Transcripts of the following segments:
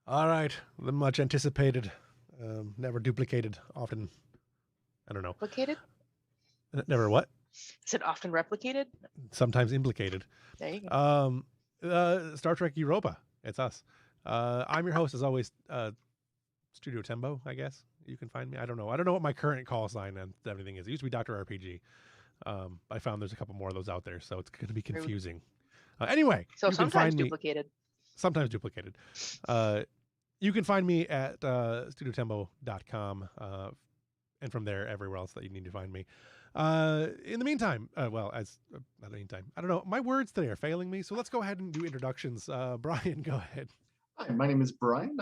All right, the much anticipated, never duplicated, often. I don't know. Replicated? Never what? Is it often replicated? Sometimes implicated. There you go. Star Trek Europa. It's us. I'm your host, as always, Studio Tembo, I guess. You can find me. I don't know. I don't know what my current call sign and everything is. It used to be Dr. RPG. I found there's a couple more of those out there, so it's going to be confusing. Anyway, So you can sometimes find me. duplicated. Sometimes duplicated. You can find me at studiotembo.com, and from there, everywhere else that you need to find me. In the meantime, not the meantime, I don't know. My words today are failing me, so let's go ahead and do introductions. Brian, go ahead. Hi, my name is Brian.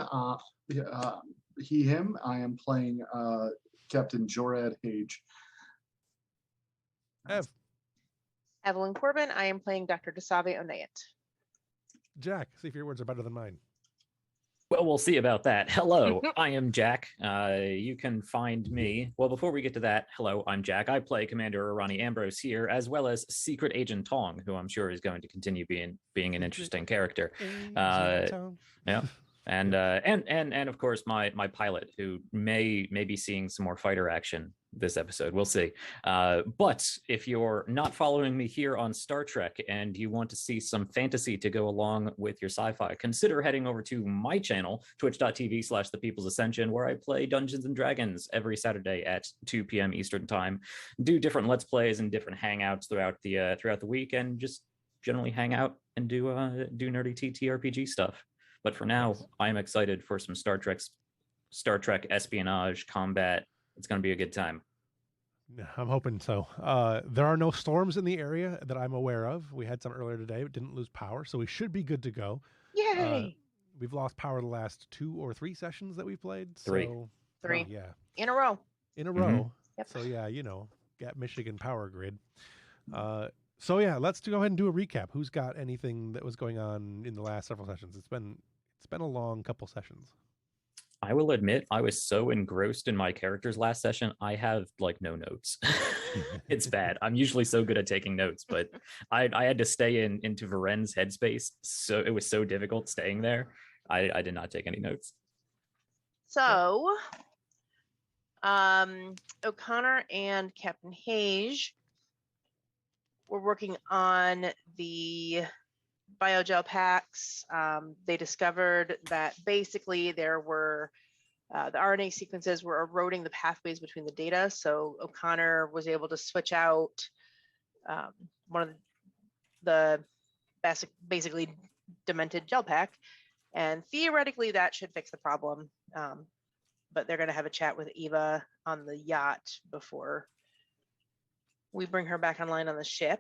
He, him. I am playing Captain Jorad Hage. Evelyn Corbin, I am playing Dr. Dasave Onayat. Jack, see if your words are better than mine. Well, we'll see about that. Hello, I am Jack. You can find me. Well, before we get to that, hello, I'm Jack. I play Commander Arani Ambrose here, as well as Secret Agent Tong, who I'm sure is going to continue being an interesting character. Yeah. And of course my pilot, who may be seeing some more fighter action this episode. We'll see. But if you're not following me here on Star Trek and you want to see some fantasy to go along with your sci-fi, consider heading over to my channel, twitch.tv/The People's Ascension, where I play Dungeons and Dragons every Saturday at 2 p.m. Eastern time. Do different Let's Plays and different hangouts throughout the week, and just generally hang out and do nerdy TTRPG stuff. But for now, I am excited for some Star Trek espionage combat. It's going to be a good time. I'm hoping so. There are no storms in the area that I'm aware of. We had some earlier today, but didn't lose power, so we should be good to go. Yay! We've lost power the last 2 or 3 sessions that we've played. Three. So, Three. Yeah. In a row. Yep. So yeah, got Michigan power grid. So yeah, let's go ahead and do a recap. Who's got anything that was going on in the last several sessions? It's been a long couple sessions. I will admit, I was so engrossed in my characters last session, I have no notes. It's bad. I'm usually so good at taking notes, but I had to stay into Varen's headspace, so it was so difficult staying there. I did not take any notes. So, O'Connor and Captain Hage were working on the biogel packs. They discovered that basically there were the RNA sequences were eroding the pathways between the data. So O'Connor was able to switch out one of the basically demented gel pack, and theoretically that should fix the problem. But they're going to have a chat with Eva on the yacht before we bring her back online on the ship.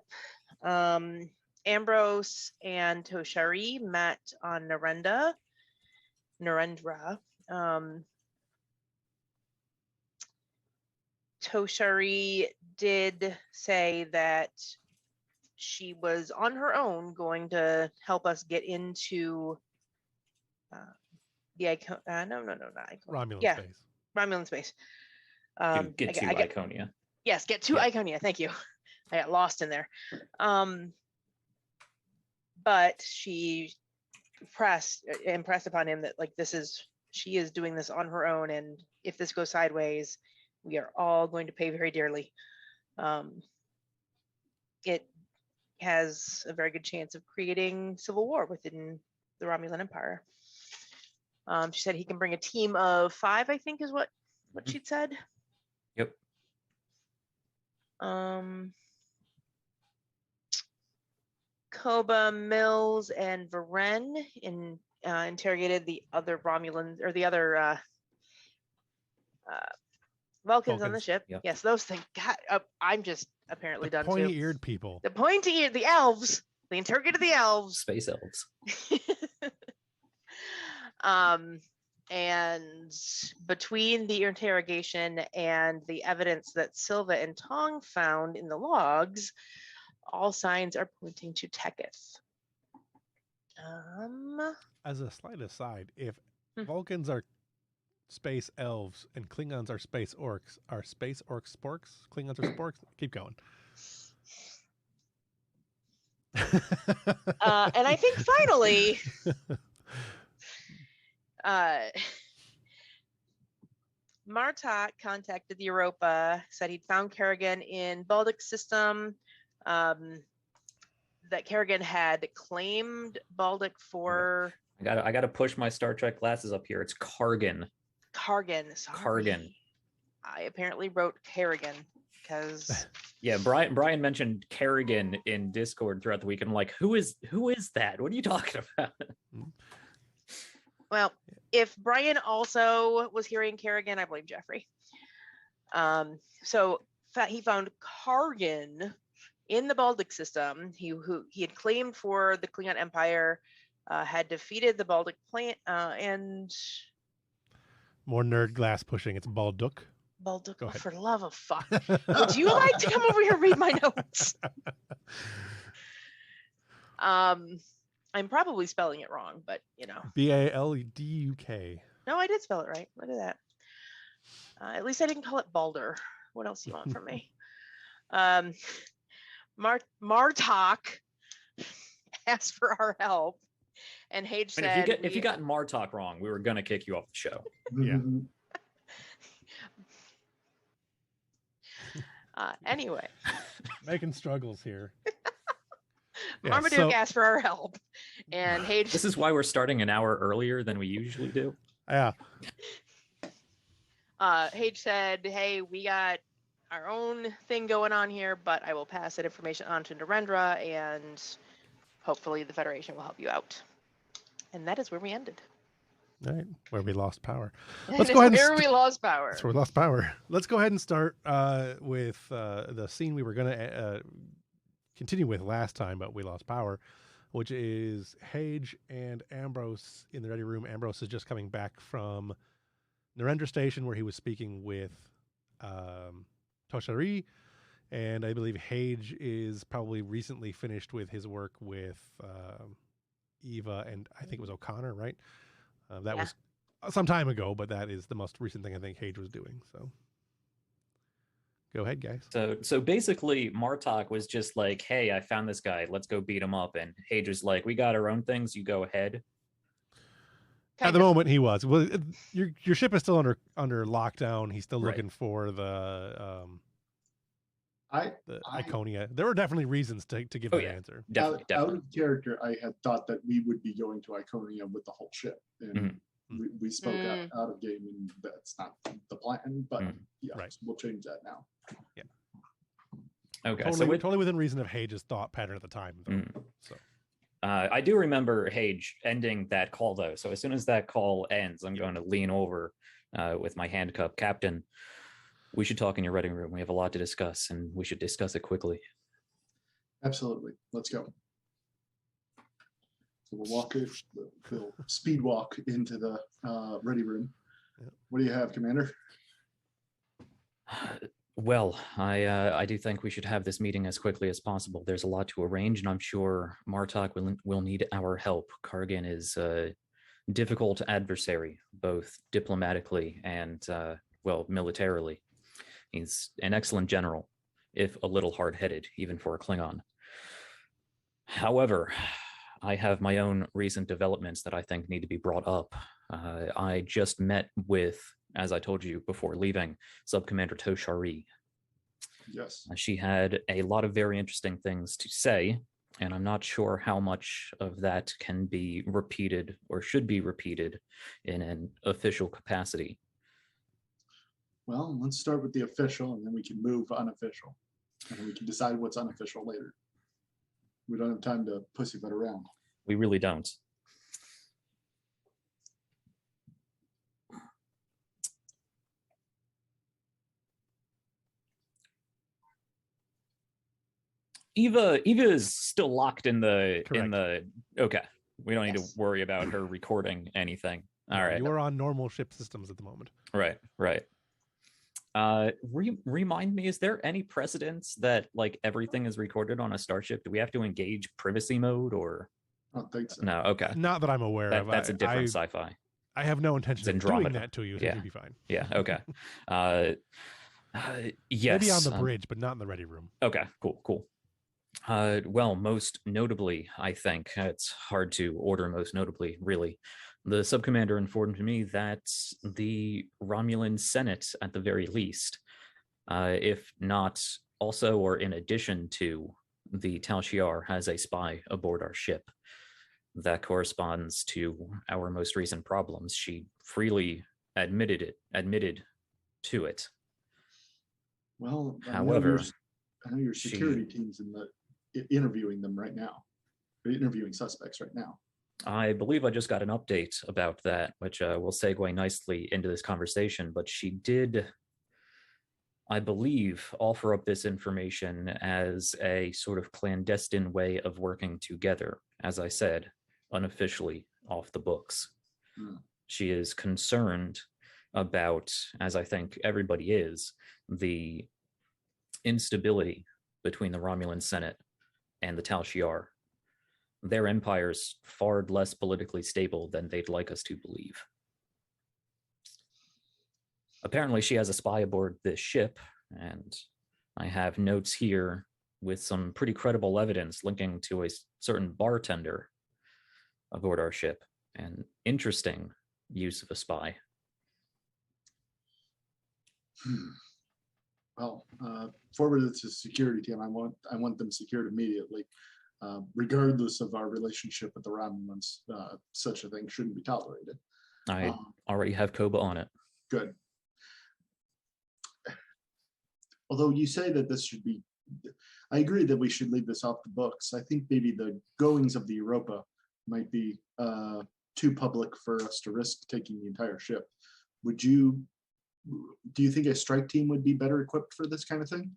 Ambrose and Toshari met on Narendra. Toshari did say that she was on her own going to help us get into the Romulan space. Romulan space. Get to Iconia. Yes, get to Iconia. Thank you. I got lost in there. But she impressed upon him that she is doing this on her own, and if this goes sideways, we are all going to pay very dearly. It has a very good chance of creating civil war within the Romulan Empire. She said he can bring a team of 5, I think is what she'd said. Yep. Koba, Mills, and Varen interrogated the other Romulans, or the other Vulcans on the ship. Yep. Yes, those things. God, I'm just apparently done too. Pointy-eared people. The pointy-eared, the elves. They interrogated the elves. Space elves. And between the interrogation and the evidence that Silva and Tong found in the logs, all signs are pointing to Teketh. As a slight aside, if Vulcans are space elves and Klingons are space orcs, are space orcs sporks? Klingons are sporks? Keep going. And I think finally, Martok contacted the Europa, said he'd found Kargan in Baltic system. That Kargan had claimed Baltic for I gotta push my Star Trek glasses up here. It's Kargan. Kargan. Sorry. Kargan. I apparently wrote Kargan because Yeah, Brian mentioned Kargan in Discord throughout the week. And I'm like, who is that? What are you talking about? well, if Brian also was hearing Kargan, I blame Jeffrey. So he found Kargan in the Baltic system. He had claimed for the Klingon Empire, had defeated the Baltic plant, and More nerd glass pushing. It's Balduk. Baltic. Go Oh, ahead. for the love of fuck! Would you like to come over here and read my notes? I'm probably spelling it wrong, but you know. Balduk. No, I did spell it right. Look at that. At least I didn't call it Balder. What else do you want from me? Martok asked for our help, and Hage And said, if you got Martok wrong, we were gonna kick you off the show. Yeah. Anyway, Making struggles here. Marmaduke asked for our help, and Hage. This is why we're starting an hour earlier than we usually do. Yeah. Hage said, "Hey, we got our own thing going on here, but I will pass that information on to Narendra, and hopefully the Federation will help you out." And that is where we ended. All right. Where we lost power. Let's go ahead. Where we lost power. That's where we lost power. Let's go ahead and start with the scene we were going to continue with last time, but we lost power, which is Hage and Ambrose in the ready room. Ambrose is just coming back from Narendra Station, where he was speaking with Toshari, and I believe Hage is probably recently finished with his work with Eva, and I think it was O'Connor, right? That was some time ago, but that is the most recent thing I think Hage was doing. So go ahead, guys. So basically, Martok was just like, "Hey, I found this guy. Let's go beat him up." And Hage was like, "We got our own things. You go ahead." At the moment, he was. Well, your ship is still under lockdown. He's still Right. looking for the I Iconia. There were definitely reasons to give that yeah. answer. Definitely, out definitely. of character, I had thought that we would be going to Iconia with the whole ship, and we spoke out of game, and that's not the plan. But yeah, Right. so we'll change that now. Okay, Totally within reason of Hage's thought pattern at the time. Though. So I do remember Hage ending that call, though. So as soon as that call ends, I'm going to lean over with my hand cup. "Captain, we should talk in your reading room. We have a lot to discuss, and we should discuss it quickly." Absolutely, let's go. So we'll we'll speed walk into the ready room. What do you have, Commander? Well, I do think we should have this meeting as quickly as possible. There's a lot to arrange, and I'm sure Martok will need our help. Kargan is a difficult adversary, both diplomatically and, militarily. He's an excellent general, if a little hard-headed, even for a Klingon. However, I have my own recent developments that I think need to be brought up. I just met with, as I told you before leaving, Subcommander Toshari. Yes. She had a lot of very interesting things to say, and I'm not sure how much of that can be repeated or should be repeated in an official capacity. Well, let's start with the official, and then we can move unofficial, and then we can decide what's unofficial later. We don't have time to pussyfoot around. We really don't. Eva is still locked in the okay. We don't need to worry about her recording anything. All right. You are on normal ship systems at the moment. Right. Remind me, is there any precedence that like everything is recorded on a starship? Do we have to engage privacy mode or? I don't think so. No. Okay. Not that I'm aware of. That's a different sci-fi. I have no intention of doing Andromeda. that to you, so Yeah. you'll be fine. Yeah. Okay. Yes. Maybe on the bridge, but not in the ready room. Okay. Cool. Well, most notably, I think it's hard to order most notably, really. The subcommander informed me that the Romulan Senate, at the very least, if not also or in addition to the Tal Shiar, has a spy aboard our ship. That corresponds to our most recent problems. She freely admitted to it. Well, However, I know your security team's interviewing them right now. They're interviewing suspects right now. I believe I just got an update about that, which will segue nicely into this conversation. But she did, I believe, offer up this information as a sort of clandestine way of working together. As I said, unofficially off the books. She is concerned about, as I think everybody is, the instability between the Romulan Senate and the Tal Shiar. Their empire's far less politically stable than they'd like us to believe. Apparently, she has a spy aboard this ship, and I have notes here with some pretty credible evidence linking to a certain bartender aboard our ship. An interesting use of a spy. Well, forward it to the security team. I want them secured immediately, regardless of our relationship with the Romulans. Such a thing shouldn't be tolerated. I already have Koba on it. Good. Although you say that this should be, I agree that we should leave this off the books. I think maybe the goings of the Europa might be too public for us to risk taking the entire ship. Do you think a strike team would be better equipped for this kind of thing?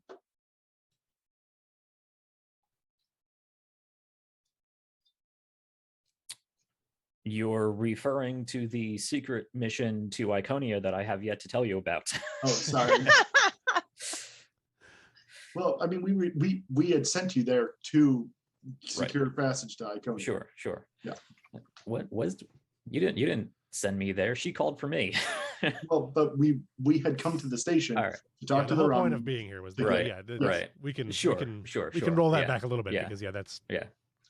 You're referring to the secret mission to Iconia that I have yet to tell you about. Oh, sorry. Well, I mean, we had sent you there to secure passage to Iconia. Sure. Yeah. What was you didn't send me there? She called for me. Well, but we had come to the station to talk to the the whole point Romulans. of being here was Right. right. We can roll that back a little bit because that's go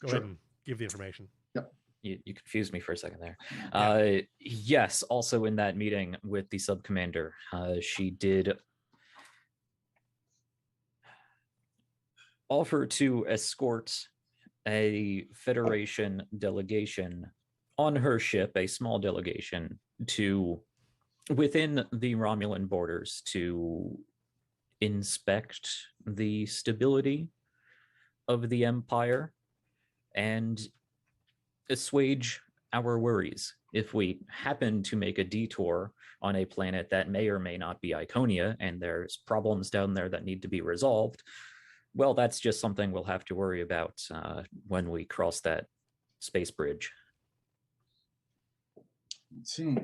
ahead and give the information. Yep. You confused me for a second there. Yeah. Yes, also in that meeting with the subcommander, she did offer to escort a Federation delegation on her ship, a small delegation, to within the Romulan borders to inspect the stability of the Empire and assuage our worries. If we happen to make a detour on a planet that may or may not be Iconia, and there's problems down there that need to be resolved, well, that's just something we'll have to worry about when we cross that space bridge. Let's see.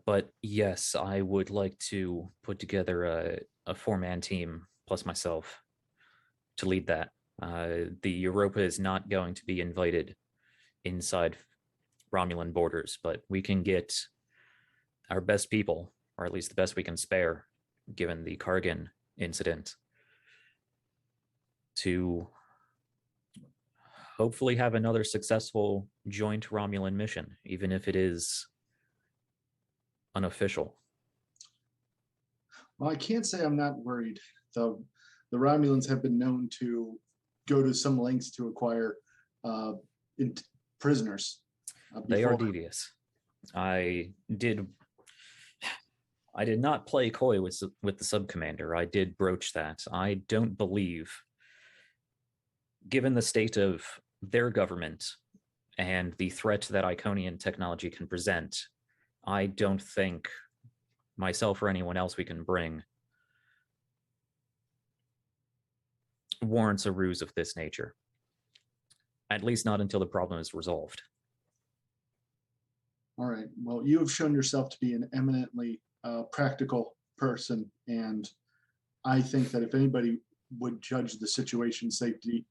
But yes, I would like to put together a four-man team plus myself to lead that. The Europa is not going to be invited inside Romulan borders, but we can get our best people, or at least the best we can spare, given the Kargan incident, to hopefully have another successful joint Romulan mission, even if it is unofficial. Well, I can't say I'm not worried, though. The Romulans have been known to go to some lengths to acquire prisoners. They are devious. I did not play coy with the subcommander. I did broach that. I don't believe, given the state of their government and the threat that Iconian technology can present, I don't think myself or anyone else we can bring warrants a ruse of this nature. At least not until the problem is resolved. All right. Well, you have shown yourself to be an eminently practical person, and I think that if anybody would judge the situation safety,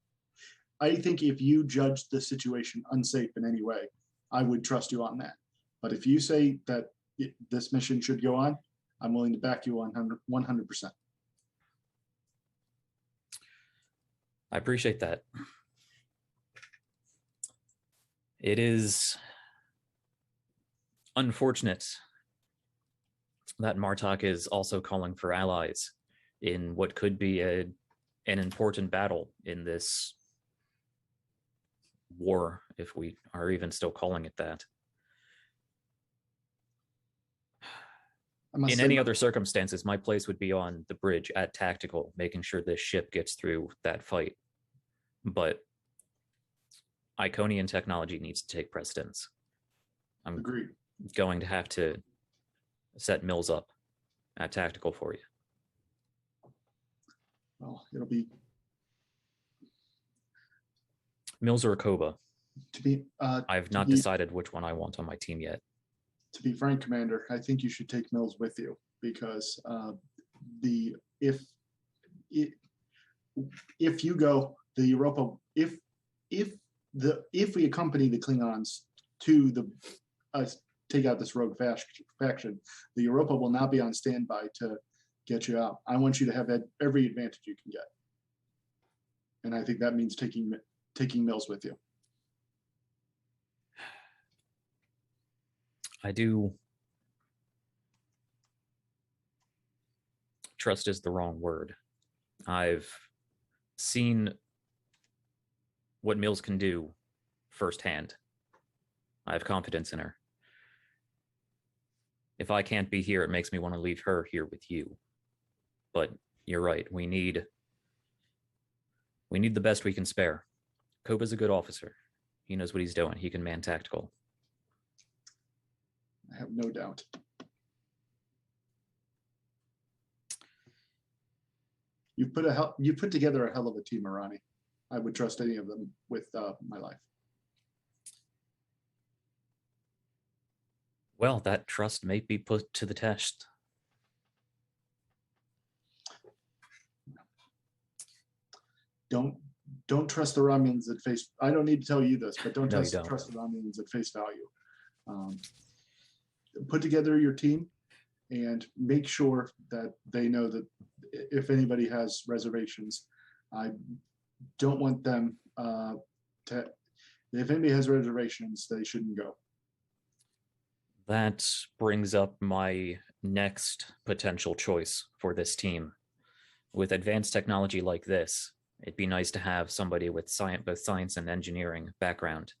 I think if you judge the situation unsafe in any way, I would trust you on that. But if you say that this mission should go on, I'm willing to back you 100%. I appreciate that. It is unfortunate that Martok is also calling for allies in what could be an important battle in this war, if we are even still calling it that. In any other circumstances, my place would be on the bridge at tactical, making sure this ship gets through that fight. But Iconian technology needs to take precedence. I'm Agreed. going to have to set Mills up at tactical for you. Well, it'll be Mills or Akoba. I've not be, decided which one I want on my team yet. To be frank, Commander, I think you should take Mills with you because if you go the Europa, if we accompany the Klingons to the take out this rogue faction, the Europa will not be on standby to get you out. I want you to have every advantage you can get, and I think that means taking Mills with you. I do. Trust is the wrong word. I've seen what Mills can do firsthand. I have confidence in her. If I can't be here, it makes me want to leave her here with you. But you're right. We need the best we can spare. Koba's a good officer. He knows what he's doing. He can man tactical. I have no doubt. You put together a hell of a team, Arani. I would trust any of them with my life. Well, that trust may be put to the test. Don't trust the Romulans at face. I don't need to tell you this, but don't trust the Romulans at face value. Put together your team and make sure that they know that if anybody has reservations, I don't want them to. If anybody has reservations, they shouldn't go. That brings up my next potential choice for this team. With advanced technology like this, it'd be nice to have somebody with both science and engineering background.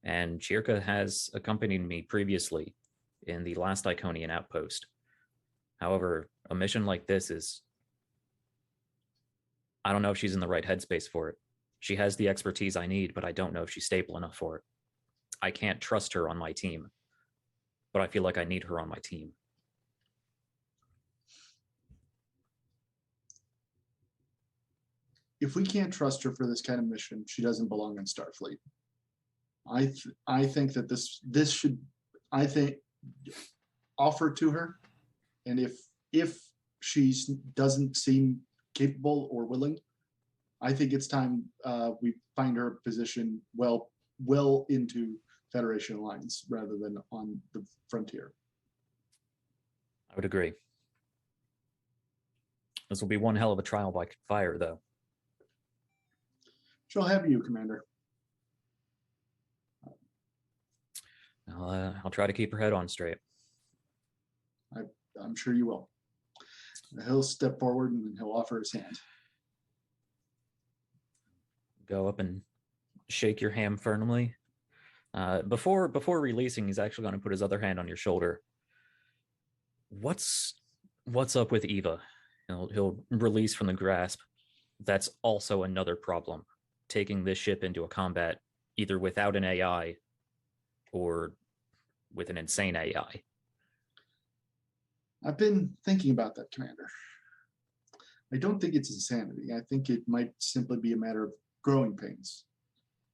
And Chirka has accompanied me previously in the last Iconian outpost. However, a mission like this is... I don't know if she's in the right headspace for it. She has the expertise I need, but I don't know if she's stable enough for it. I can't trust her on my team, but I feel like I need her on my team. If we can't trust her for this kind of mission, she doesn't belong in Starfleet. I think that this should offer to her, and if she doesn't seem capable or willing, I think it's time we find her position well into Federation lines rather than on the frontier. I would agree. This will be one hell of a trial by fire, though. She'll have you, Commander. I'll try to keep her head on straight. I'm sure you will. He'll step forward and he'll offer his hand. Go up and shake your hand firmly. Before releasing, he's actually going to put his other hand on your shoulder. What's up with Eva? He'll release from the grasp. That's also another problem. Taking this ship into a combat either without an AI or with an insane AI. I've been thinking about that, Commander. I don't think it's insanity. I think it might simply be a matter of growing pains.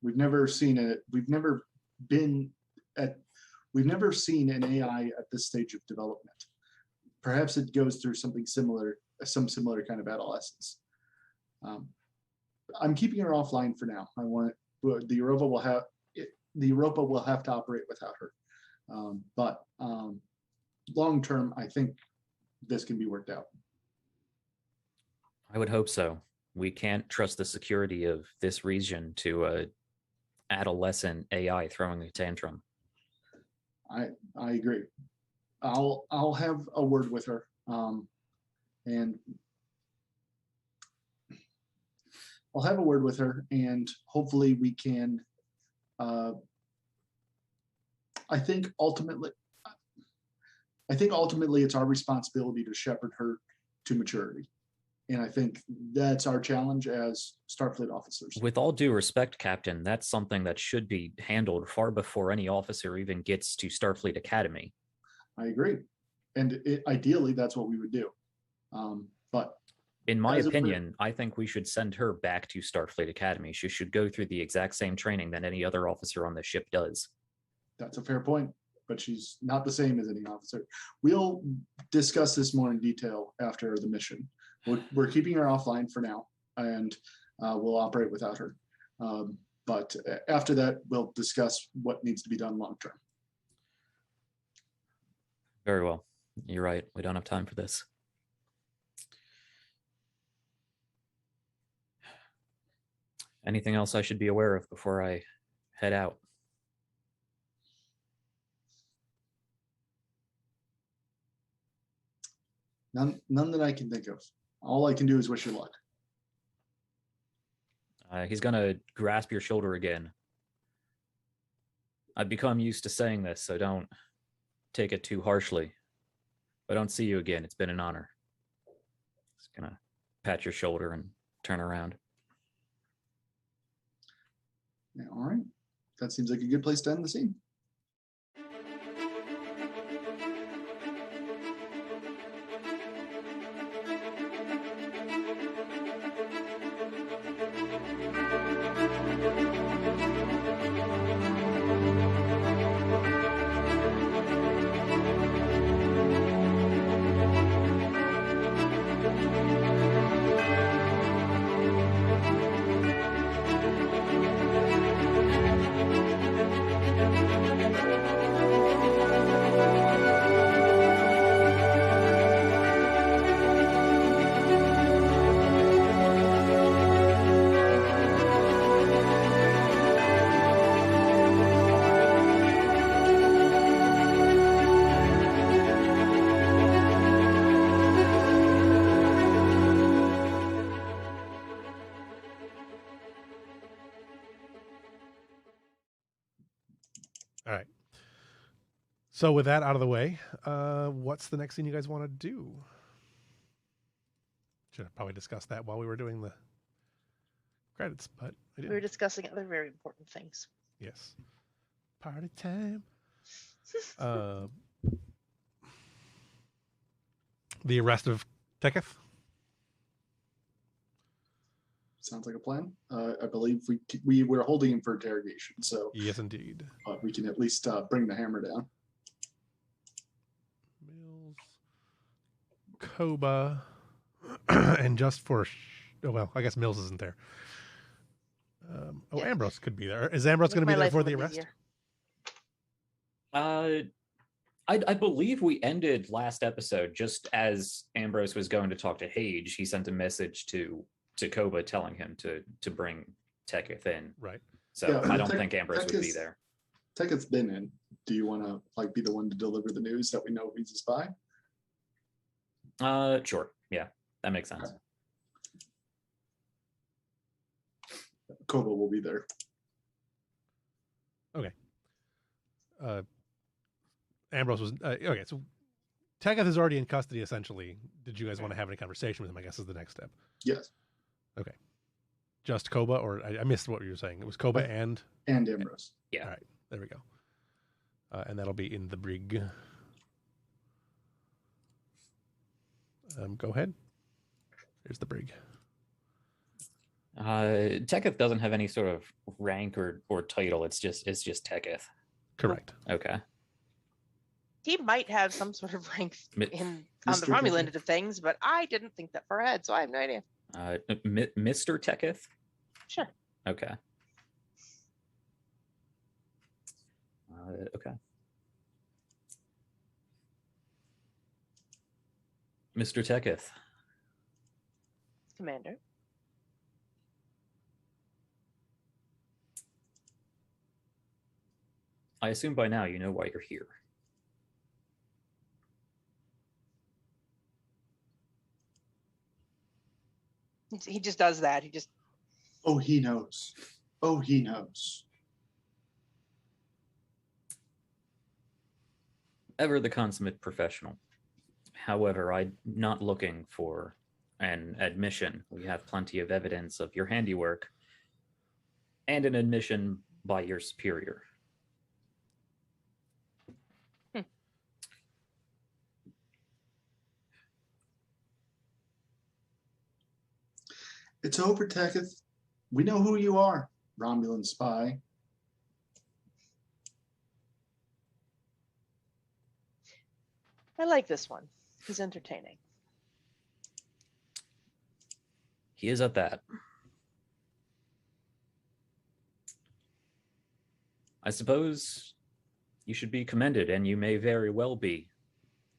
We've never seen it. We've never seen an AI at this stage of development. Perhaps it goes through some similar kind of adolescence. I'm keeping her offline for now. The Europa will have to operate without her. But long term, I think this can be worked out. I would hope so. We can't trust the security of this region to a adolescent AI throwing a tantrum. I agree. I'll have a word with her, and I'll have a word with her, and hopefully we can. I think ultimately it's our responsibility to shepherd her to maturity, and I think that's our challenge as Starfleet officers. With all due respect, Captain, that's something that should be handled far before any officer even gets to Starfleet Academy. I agree, and ideally that's what we would do, but. In my opinion, I think we should send her back to Starfleet Academy. She should go through the exact same training that any other officer on the ship does. That's a fair point, but she's not the same as any officer. We'll discuss this more in detail after the mission. We're keeping her offline for now, and we'll operate without her. But after that, we'll discuss what needs to be done long term. Very well. You're right. We don't have time for this. Anything else I should be aware of before I head out? None that I can think of. All I can do is wish you luck. He's going to grasp your shoulder again. I've become used to saying this, so don't take it too harshly. If I don't see you again, it's been an honor. Just going to pat your shoulder and turn around. Yeah, all right. That seems like a good place to end the scene. All right. So with that out of the way, what's the next thing you guys want to do? Should have probably discussed that while we were doing the credits, but I We didn't. were discussing other very important things. Yes. Party time. The arrest of Teketh. Sounds like a plan. I believe we were holding him for interrogation, so Yes, indeed. we can at least bring the hammer down. Mills, Koba, and just for oh well, I guess Mills isn't there. Yeah. Ambrose could be there. Is Ambrose going to be My there life for a the little arrest? easier. I believe we ended last episode just as Ambrose was going to talk to Hage. He sent a message to Koba telling him to bring Teketh in. Right. So Yeah, I don't think Ambrose would be there. Teketh's been in. Do you want to be the one to deliver the news that we know he's a spy? Sure. Yeah, that makes sense. Okay. Koba will be there. Okay. Ambrose was okay. So Teketh is already in custody. Essentially, did you guys want to have any conversation with him? I guess is the next step. Yes. Okay. Just Koba, or I missed what you were saying. It was Koba and Ambrose. Yeah. All right. There we go. And that'll be in the brig. Go ahead. Here's the brig. Teketh doesn't have any sort of rank or title. It's just Teketh. Correct. Okay. He might have some sort of rank on the Mr. Romulan Teketh. end of things, but I didn't think that far ahead, so I have no idea. Mr. Teketh? Sure. Okay. Okay. Mr. Teketh. Commander. I assume by now you know why you're here. He just does that. He just. Oh, he knows. Oh, he knows. Ever the consummate professional. However, I'm not looking for an admission. We have plenty of evidence of your handiwork and an admission by your superior. It's over, Teketh. We know who you are, Romulan spy. I like this one. He's entertaining. He is at that. I suppose you should be commended, and you may very well be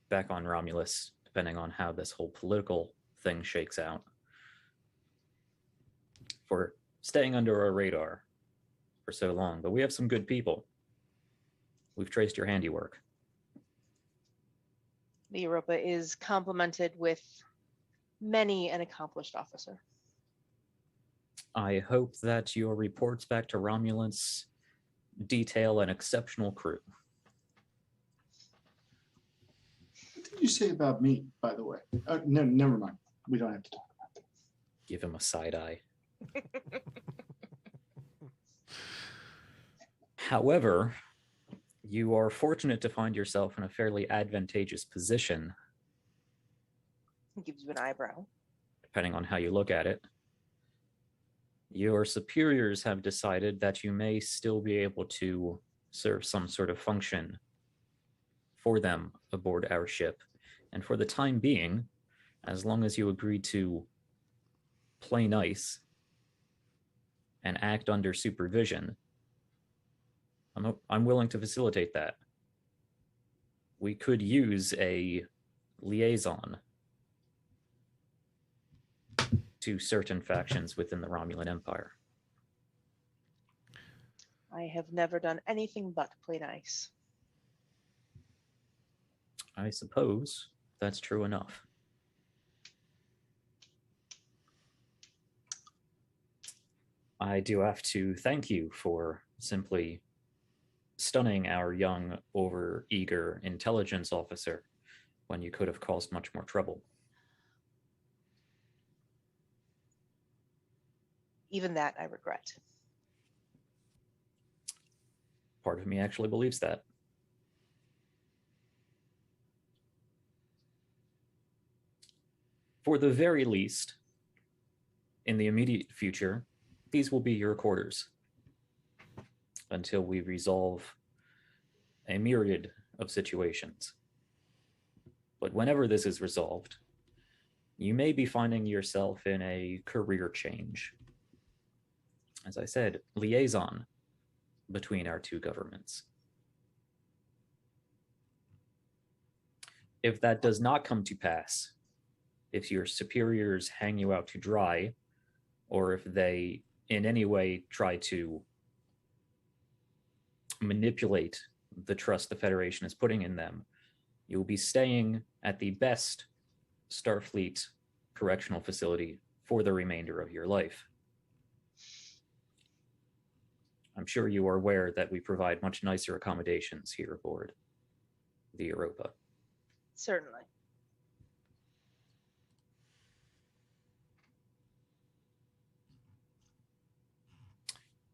back on Romulus, depending on how this whole political thing shakes out, for staying under our radar for so long. But we have some good people. We've traced your handiwork. The Europa is complemented with many an accomplished officer. I hope that your reports back to Romulus detail an exceptional crew. What did you say about me, by the way? No, never mind. We don't have to talk about that. Give him a side eye. However, you are fortunate to find yourself in a fairly advantageous position, He gives you an eyebrow. depending on how you look at it. Your superiors have decided that you may still be able to serve some sort of function for them aboard our ship. And for the time being, as long as you agree to play nice and act under supervision, I'm willing to facilitate that. We could use a liaison to certain factions within the Romulan Empire. I have never done anything but play nice. I suppose that's true enough. I do have to thank you for simply stunning our young, over-eager intelligence officer when you could have caused much more trouble. Even that I regret. Part of me actually believes that. For the very least, in the immediate future, these will be your quarters until we resolve a myriad of situations. But whenever this is resolved, you may be finding yourself in a career change. As I said, liaison between our two governments. If that does not come to pass, if your superiors hang you out to dry, or if they in any way try to manipulate the trust the Federation is putting in them, you'll be staying at the best Starfleet correctional facility for the remainder of your life. I'm sure you are aware that we provide much nicer accommodations here aboard the Europa. Certainly.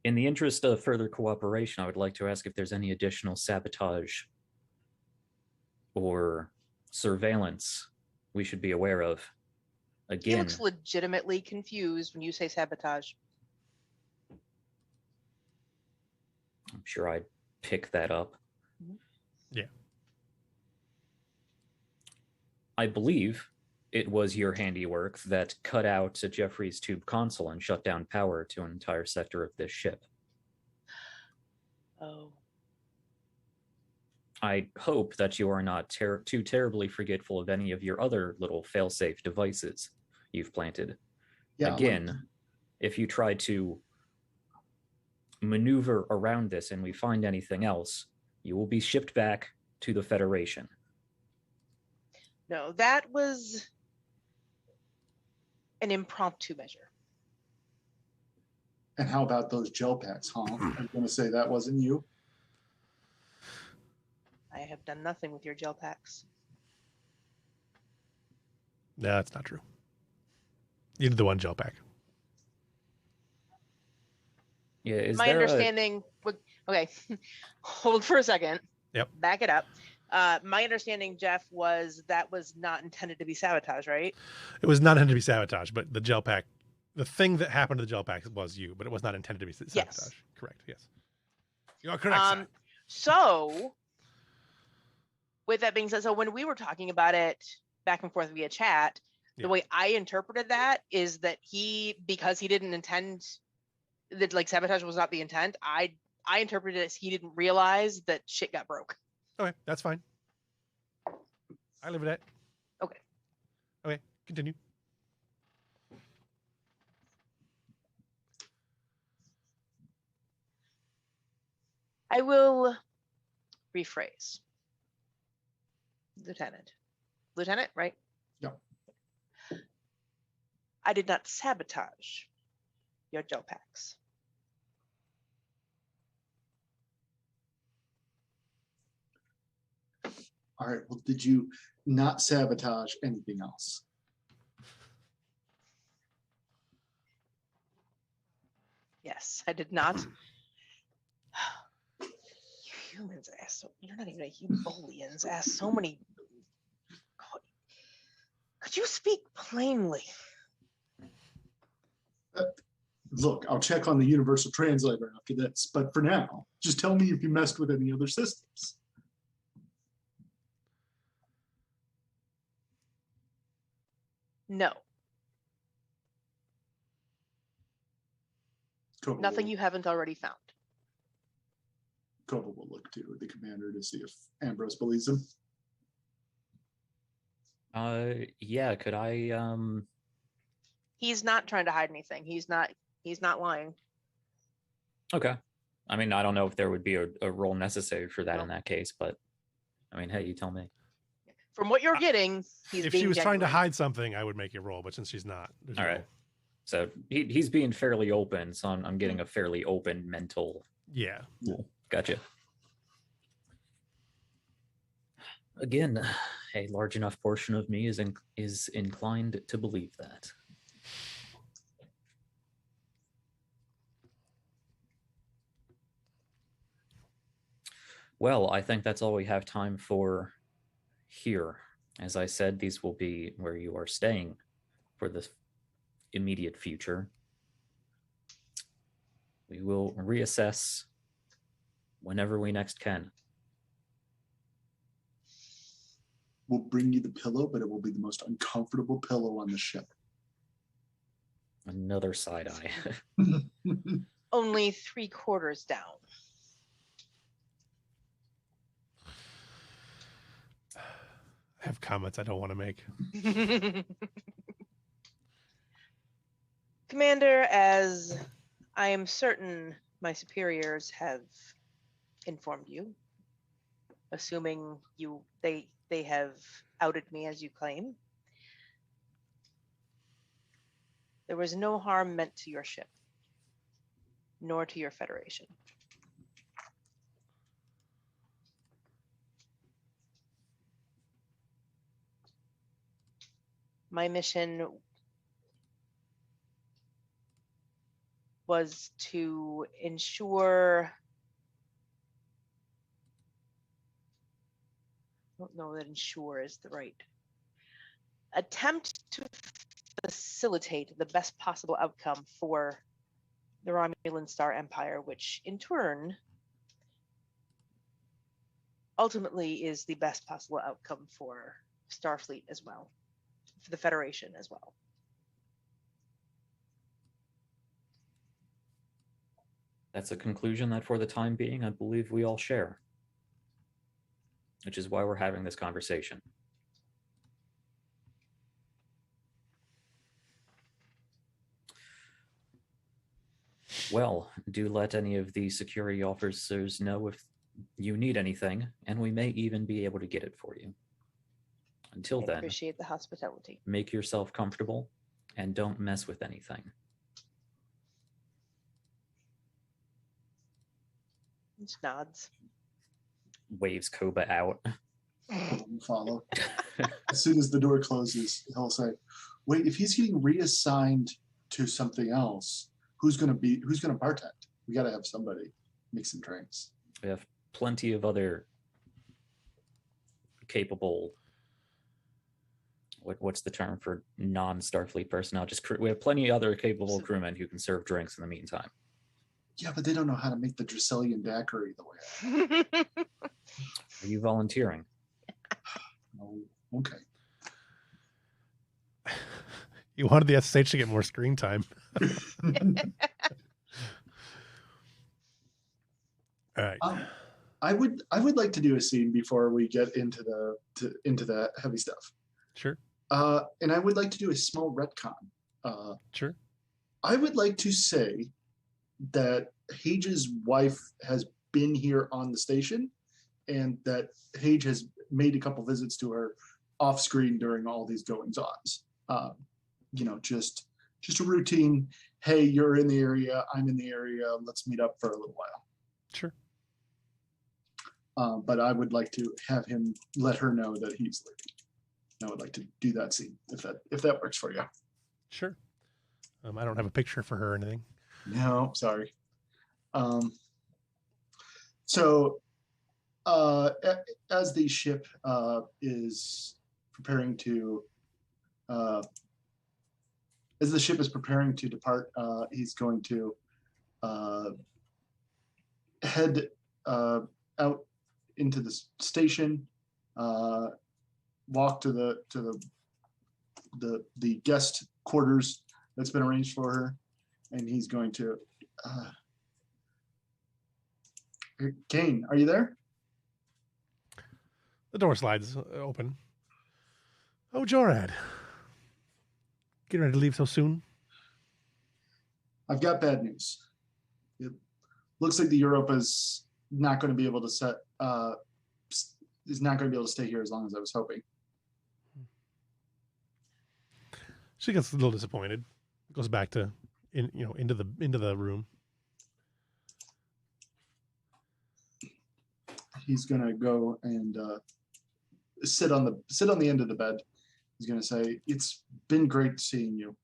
In the interest of further cooperation, I would like to ask if there's any additional sabotage or surveillance we should be aware of. He Again, looks legitimately confused when you say sabotage. I'm sure I'd pick that up. Yeah. I believe it was your handiwork that cut out Jeffrey's tube console and shut down power to an entire sector of this ship. Oh. I hope that you are not too terribly forgetful of any of your other little fail-safe devices you've planted. Yeah, Again, if you try to maneuver around this and we find anything else, you will be shipped back to the Federation. No, that was an impromptu measure. And how about those gel packs, huh? I'm going to say that wasn't you. I have done nothing with your gel packs. No, that's not true. You did the one gel pack. Yeah, is My there understanding okay, hold for a second. Yep. Back it up. My understanding, Jeff, was that was not intended to be sabotage, right? It was not intended to be sabotage, but the gel pack, the thing that happened to the gel pack was you, but it was not intended to be sabotage. Yes. Correct. Yes. You are correct. Sir. So, with that being said, so when we were talking about it back and forth via chat, the way I interpreted that is that because he didn't intend that, like, sabotage was not the intent. I interpreted it as he didn't realize that shit got broke. Okay, that's fine. I live with that. Okay. Okay, continue. I will rephrase. Lieutenant, right? Yeah. I did not sabotage your gel packs. All right. Well, did you not sabotage anything else? Yes, I did not. You humans ask so. You're not even a Humolians. Ask so many. God. Could you speak plainly? Look, I'll check on the universal translator after this, but for now, just tell me if you messed with any other systems. No, Koba nothing will, you haven't already found. Koba will look to the commander to see if Ambrose believes him. Yeah, could I He's not trying to hide anything. He's not lying. Okay. I mean, I don't know if there would be a role necessary for that No. in that case, but I mean, hey, you tell me. From what you're getting, he's If being she was trying to genuine. hide something, I would make you roll, but since she's not, there's All no- right. So he's being fairly open, so I'm getting a fairly open mental. Yeah. Cool. Gotcha. Again, a large enough portion of me is inclined to believe that. Well, I think that's all we have time for here. As I said, these will be where you are staying for the immediate future. We will reassess whenever we next can. We'll bring you the pillow, but it will be the most uncomfortable pillow on the ship. Another side eye. Only 3/4 down. I have comments I don't want to make. Commander, as I am certain my superiors have informed you, assuming they have outed me as you claim, there was no harm meant to your ship, nor to your Federation. My mission was to ensure, I don't know that ensure is the right, attempt to facilitate the best possible outcome for the Romulan Star Empire, which in turn ultimately is the best possible outcome for Starfleet as well, for the Federation as well. That's a conclusion that for the time being, I believe we all share, which is why we're having this conversation. Well, do let any of the security officers know if you need anything, and we may even be able to get it for you. Until I then, appreciate the hospitality. make yourself comfortable. And don't mess with anything. Just nods. Waves Koba out. Follow. As soon as the door closes, he'll say, "Wait, if he's getting reassigned to something else, who's gonna bartend? We gotta have somebody make some drinks." We have plenty of other capable. What's the term for non-Starfleet personnel? We have plenty of other capable crewmen who can serve drinks in the meantime. Yeah, but they don't know how to make the Dracelian daiquiri the way I do. Are you volunteering? Oh, okay. You wanted the SSH to get more screen time. All right. I would like to do a scene before we get into the heavy stuff. Sure. And I would like to do a small retcon. Sure. I would like to say that Hage's wife has been here on the station, and that Hage has made a couple visits to her off screen during all these goings-ons. Just a routine. Hey, you're in the area. I'm in the area. Let's meet up for a little while. Sure. But I would like to have him let her know that he's leaving. I would like to do that scene if that works for you. Sure. I don't have a picture for her or anything. No, sorry. So as the ship is preparing to depart, he's going to head out into the station, walk to the guest quarters that's been arranged for her, and he's going to Kane, are you there? The door slides open. Oh, Jorad. Getting ready to leave so soon? I've got bad news. It looks like the Europa is not going to be able to stay here as long as I was hoping. She gets a little disappointed. Goes back to into the room. He's gonna go and sit on the end of the bed. He's gonna say, "It's been great seeing you.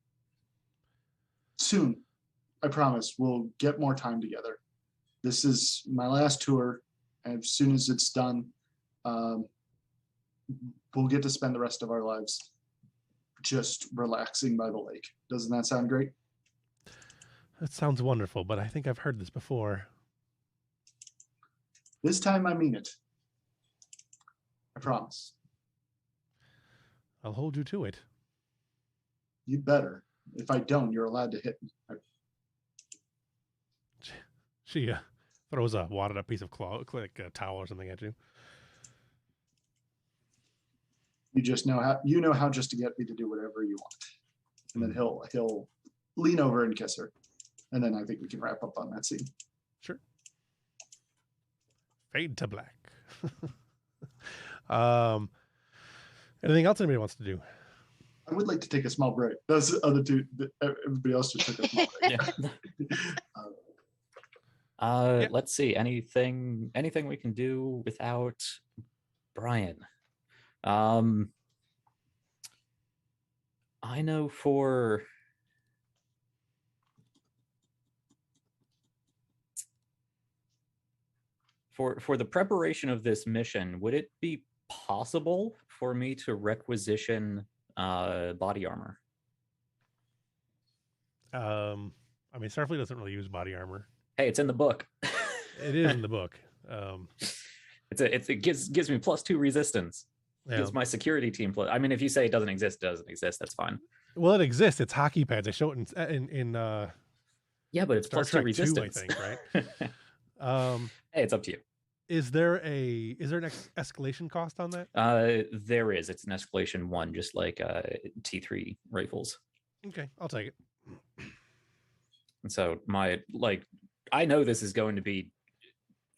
Soon, I promise, we'll get more time together. This is my last tour, and as soon as it's done, we'll get to spend the rest of our lives just relaxing by the lake." Doesn't that sound great? That sounds wonderful, but I think I've heard this before. This time I mean it. I promise. I'll hold you to it. You better. If I don't, you're allowed to hit me. She throws a wadded up piece of cloth, like a towel or something at you. You just know how just to get me to do whatever you want. And then he'll lean over and kiss her. And then I think we can wrap up on that scene. Sure. Fade to black. Anything else anybody wants to do? I would like to take a small break. Those other two, everybody else just took a small break. Yeah. Let's see. Anything we can do without Brian? I know for the preparation of this mission, would it be possible for me to requisition body armor? I mean, Starfleet doesn't really use body armor. Hey, it's in the book. It is in the book. It gives me +2 resistance. Yeah. Gives my security team plus. I mean, if you say it doesn't exist, that's fine. Well, it exists. It's hockey pads. I show it in yeah, but it's Star +2 Trek resistance. 2, I think, right? Hey, it's up to you. Is there an escalation cost on that? There is. It's an escalation 1, just like T3 rifles. Okay, I'll take it. And so I know this is going to be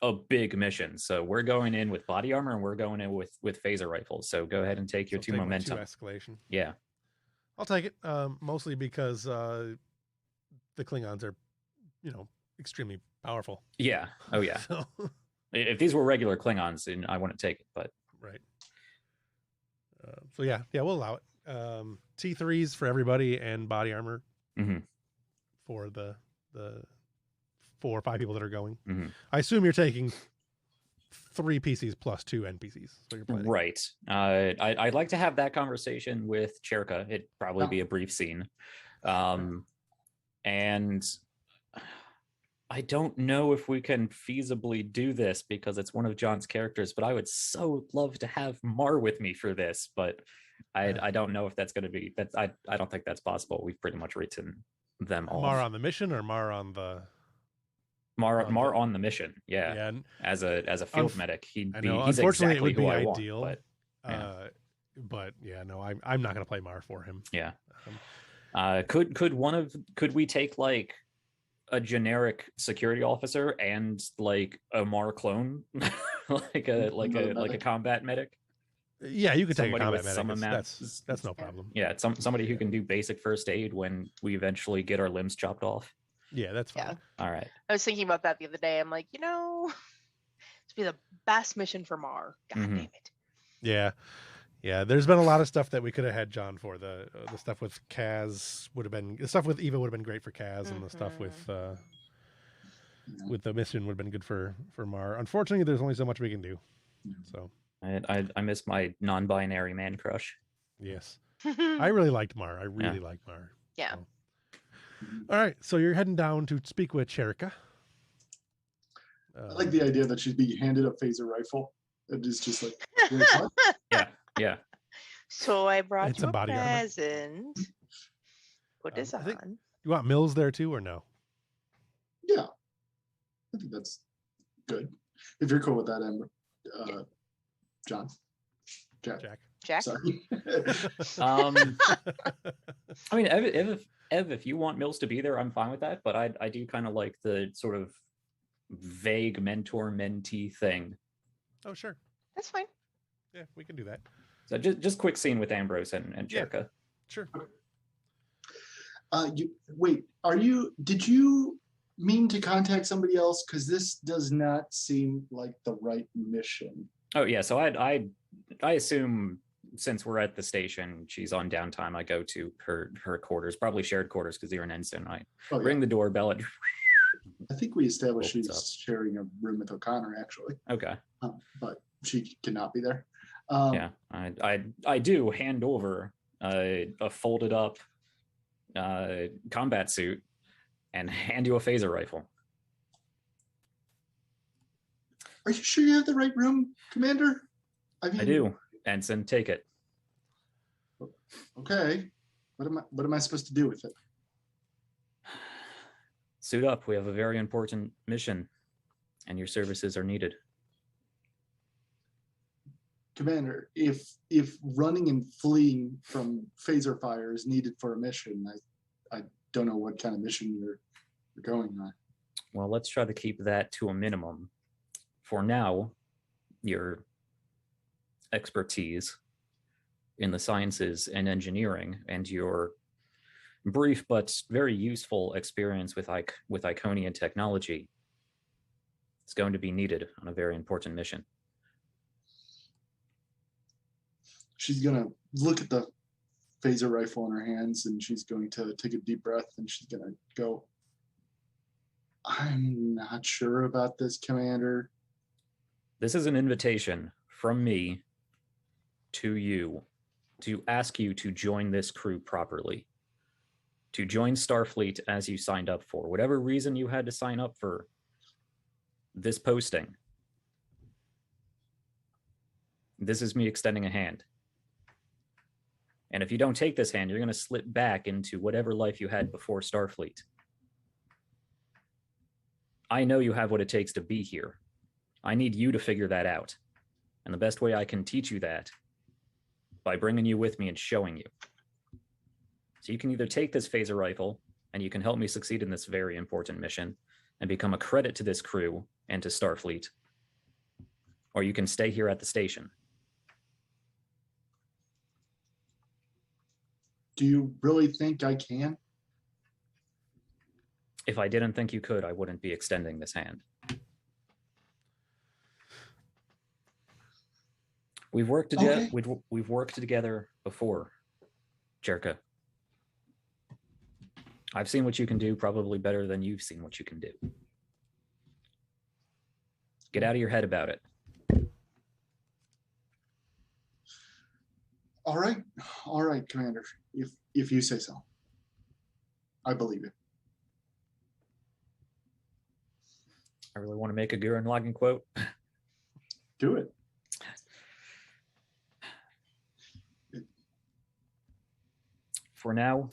a big mission. So we're going in with body armor and we're going in with phaser rifles. So go ahead and take your 2 momentum. 2 escalation. Yeah. I'll take it. Mostly because the Klingons are, extremely powerful. Yeah. Oh yeah. So, If these were regular Klingons, then I wouldn't take it. But right. So yeah, we'll allow it. T3s for everybody and body armor for the 4 or 5 people that are going. I assume you're taking 3 PCs plus 2 NPCs. So you're planning. Right. I'd like to have that conversation with Cherka. It'd probably be a brief scene. And I don't know if we can feasibly do this because it's one of John's characters, but I would so love to have Mar with me for this, but I don't know if that's going to be, I don't think that's possible. We've pretty much written them all. Mar on the mission or Mar on the... Mar on the mission, yeah. As a field medic, he's unfortunately exactly it would who be I ideal. Want, but I'm not going to play Mar for him. Yeah. Could we take like a generic security officer and like a Mar clone, like a combat medic? Yeah, you could take a combat some medic. That's no problem. Yeah, somebody who can do basic first aid when we eventually get our limbs chopped off. Yeah, that's fine. Yeah. All right. I was thinking about that the other day. I'm like, this would be the best mission for Mar. God damn it. Yeah. Yeah, there's been a lot of stuff that we could have had John for. The stuff with Kaz would have been... The stuff with Eva would have been great for Kaz, and the stuff with the mission would have been good for Mar. Unfortunately, there's only so much we can do. So I miss my non-binary man crush. Yes. I really liked Mar. I really liked Mar. Yeah. So. All right, so you're heading down to speak with Cherka. I like the idea that she's being handed a phaser rifle. It is just like... Wait, what? Yeah. So I brought you a body armor. present. Put this on. You want Mills there too, or no? Yeah, I think that's good. If you're cool with that, Amber, John, Jack. Sorry. I mean, if you want Mills to be there, I'm fine with that. But I do kind of like the sort of vague mentor-mentee thing. Oh, sure. That's fine. Yeah, we can do that. So just quick scene with Ambrose and Cherka. Sure. Did you mean to contact somebody else? Because this does not seem like the right mission. Oh yeah, so I assume since we're at the station, she's on downtime. I go to her quarters, probably shared quarters because you're an ensign. I ring the doorbell. I think we established she's sharing a room with O'Connor, actually. Okay. But she cannot be there. Yeah, I do hand over a folded up combat suit and hand you a phaser rifle. Are you sure you have the right room, Commander? I do. Ensign, take it. Okay. What am I supposed to do with it? Suit up. We have a very important mission, and your services are needed. Commander, if running and fleeing from phaser fire is needed for a mission, I don't know what kind of mission you're going on. Well, let's try to keep that to a minimum. For now, your expertise in the sciences and engineering and your brief but very useful experience with ICONIA technology is going to be needed on a very important mission. She's going to look at the phaser rifle in her hands and she's going to take a deep breath and she's going to go, I'm not sure about this, Commander. This is an invitation from me to you to ask you to join this crew properly, to join Starfleet as you signed up for. Whatever reason you had to sign up for this posting, this is me extending a hand. And if you don't take this hand, you're going to slip back into whatever life you had before Starfleet. I know you have what it takes to be here. I need you to figure that out. And the best way I can teach you that by bringing you with me and showing you. So you can either take this phaser rifle and you can help me succeed in this very important mission and become a credit to this crew and to Starfleet, or you can stay here at the station. Do you really think I can? If I didn't think you could, I wouldn't be extending this hand. We've worked together. Okay. We've worked together before, Jerka. I've seen what you can do probably better than you've seen what you can do. Get out of your head about it. All right, Commander. If you say so, I believe it. I really want to make a Gurren Lagann quote. Do it. For now,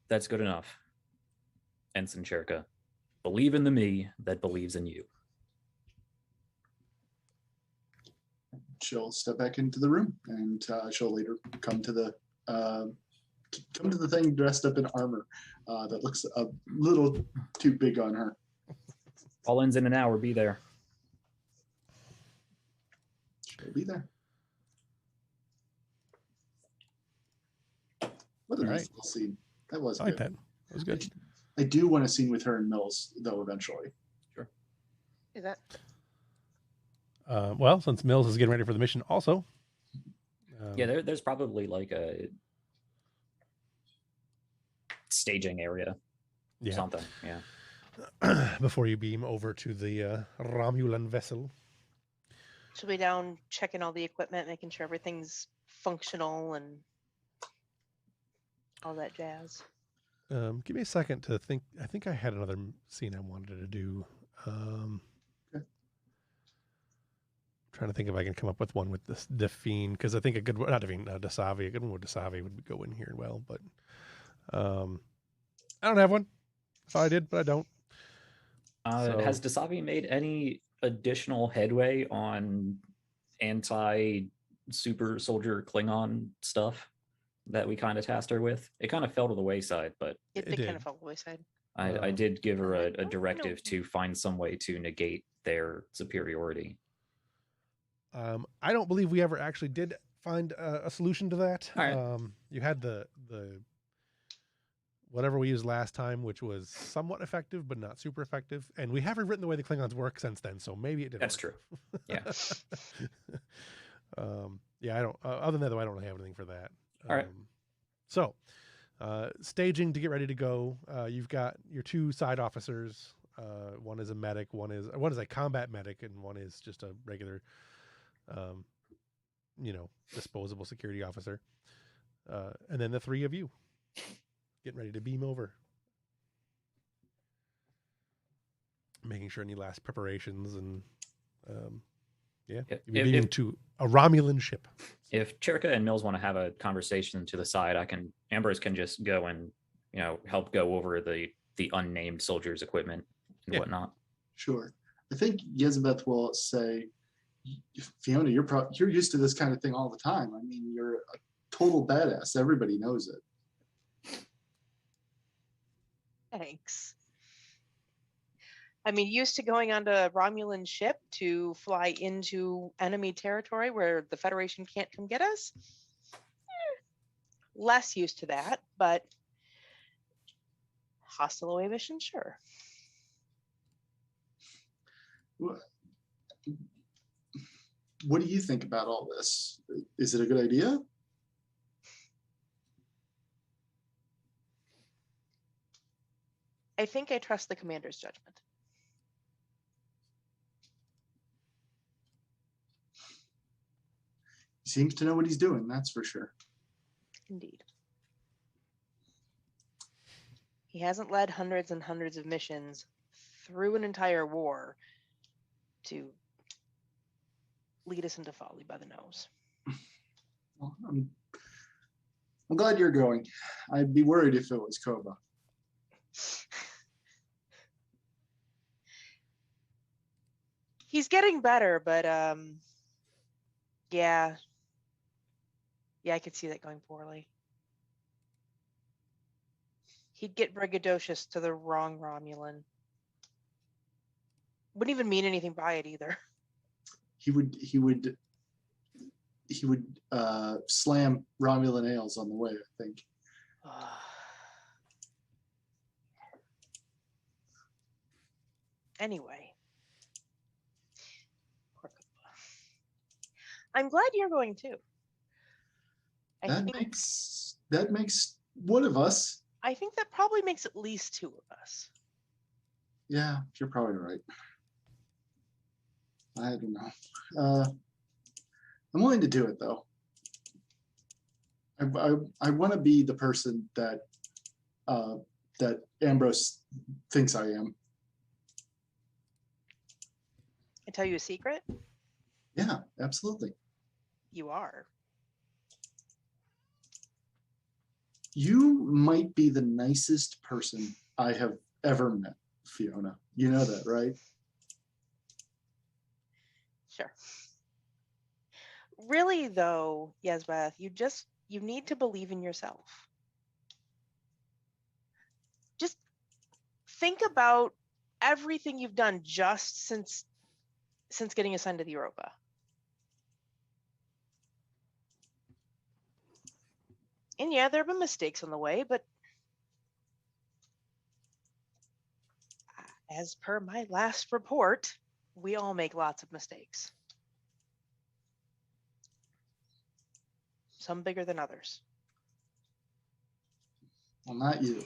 that's good enough. Ensign Cherka, believe in the me that believes in you. She'll step back into the room, and she'll later come to the thing dressed up in armor that looks a little too big on her. All ends in an hour. Be there. She'll be there. What a All nice right. little scene. That was I like good. that. That was good. I do want a scene with her and Mills, though, eventually. Sure. Is that Well, since Mills is getting ready for the mission also. Yeah, there's probably like a staging area. Yeah. Something. Yeah. Before you beam over to the Romulan vessel. she'll be down checking all the equipment, making sure everything's functional and all that jazz. Give me a second to think. I think I had another scene I wanted to do. Okay. Trying to think if I can come up with one with this Define, because I think a good one, not Define, Dasavi, a good one with Dasavi would go in here well, but I don't have one. I thought I did, but I don't. Has Dasavi made any additional headway on anti-super soldier Klingon stuff that we kind of tasked her with? It kind of fell to the wayside, but It It did kind did. of fall to the wayside. I did give her a no. directive to find some way to negate their superiority. I don't believe we ever actually did find a solution to that. All right. You had the whatever we used last time, which was somewhat effective, but not super effective. And we have rewritten the way the Klingons work since then, so maybe it did. That's true. Yeah. Yeah, I don't. Other than that, though, I don't really have anything for that. All right. So, staging to get ready to go. You've got your two side officers. One is a medic. One is a combat medic, and one is just a regular, disposable security officer. And then the three of you getting ready to beam over, making sure any last preparations and. Yeah, you're beaming to a Romulan ship. If Cherka and Mills want to have a conversation to the side, Ambrose can just go and help go over the unnamed soldiers' equipment and whatnot. Sure. I think Yezabeth will say, Fiona, you're used to this kind of thing all the time. I mean, you're a total badass. Everybody knows it. Thanks. I mean, used to going onto a Romulan ship to fly into enemy territory where the Federation can't come get us. Less used to that, but hostile away mission, sure. What do you think about all this? Is it a good idea? I think I trust the commander's judgment. He seems to know what he's doing, that's for sure. Indeed. He hasn't led hundreds and hundreds of missions through an entire war to lead us into folly by the nose. Well, I'm glad you're going. I'd be worried if it was Koba. He's getting better, but yeah, I could see that going poorly. He'd get braggadocious to the wrong Romulan. Wouldn't even mean anything by it either. He would slam Romulan ales on the way, I think. Anyway, I'm glad you're going too. That makes one of us. I think that probably makes at least two of us. Yeah, you're probably right. I don't know. I'm willing to do it though. I want to be the person that that Ambrose thinks I am. I tell you a secret? Yeah, absolutely. You are. You might be the nicest person I have ever met, Fiona. You know that, right? Sure. Really, though, Yasbath, you need to believe in yourself. Just think about everything you've done just since getting assigned to the Europa. And yeah, there have been mistakes on the way, but as per my last report, we all make lots of mistakes. Some bigger than others. Well, not you.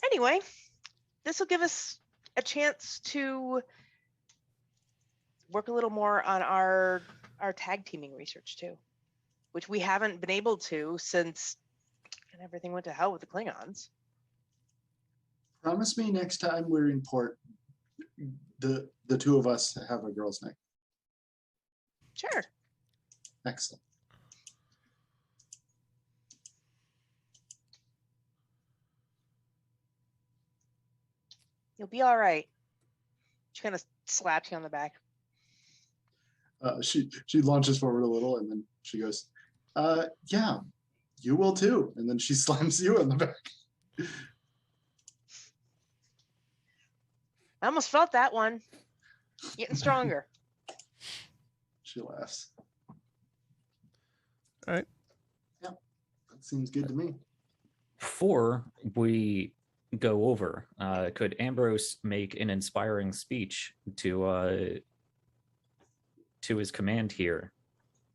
Anyway, this will give us a chance to work a little more on our tag teaming research too, which we haven't been able to since everything went to hell with the Klingons. Promise me next time we're in port, the two of us have a girls' night. Sure. Excellent. You'll be all right. She kind of slaps you on the back. She launches forward a little and then she goes, yeah, you will too. And then she slams you on the back. I almost felt that one. Getting stronger. She laughs. All right. Yep. That seems good to me. Before we go over, could Ambrose make an inspiring speech to his command here?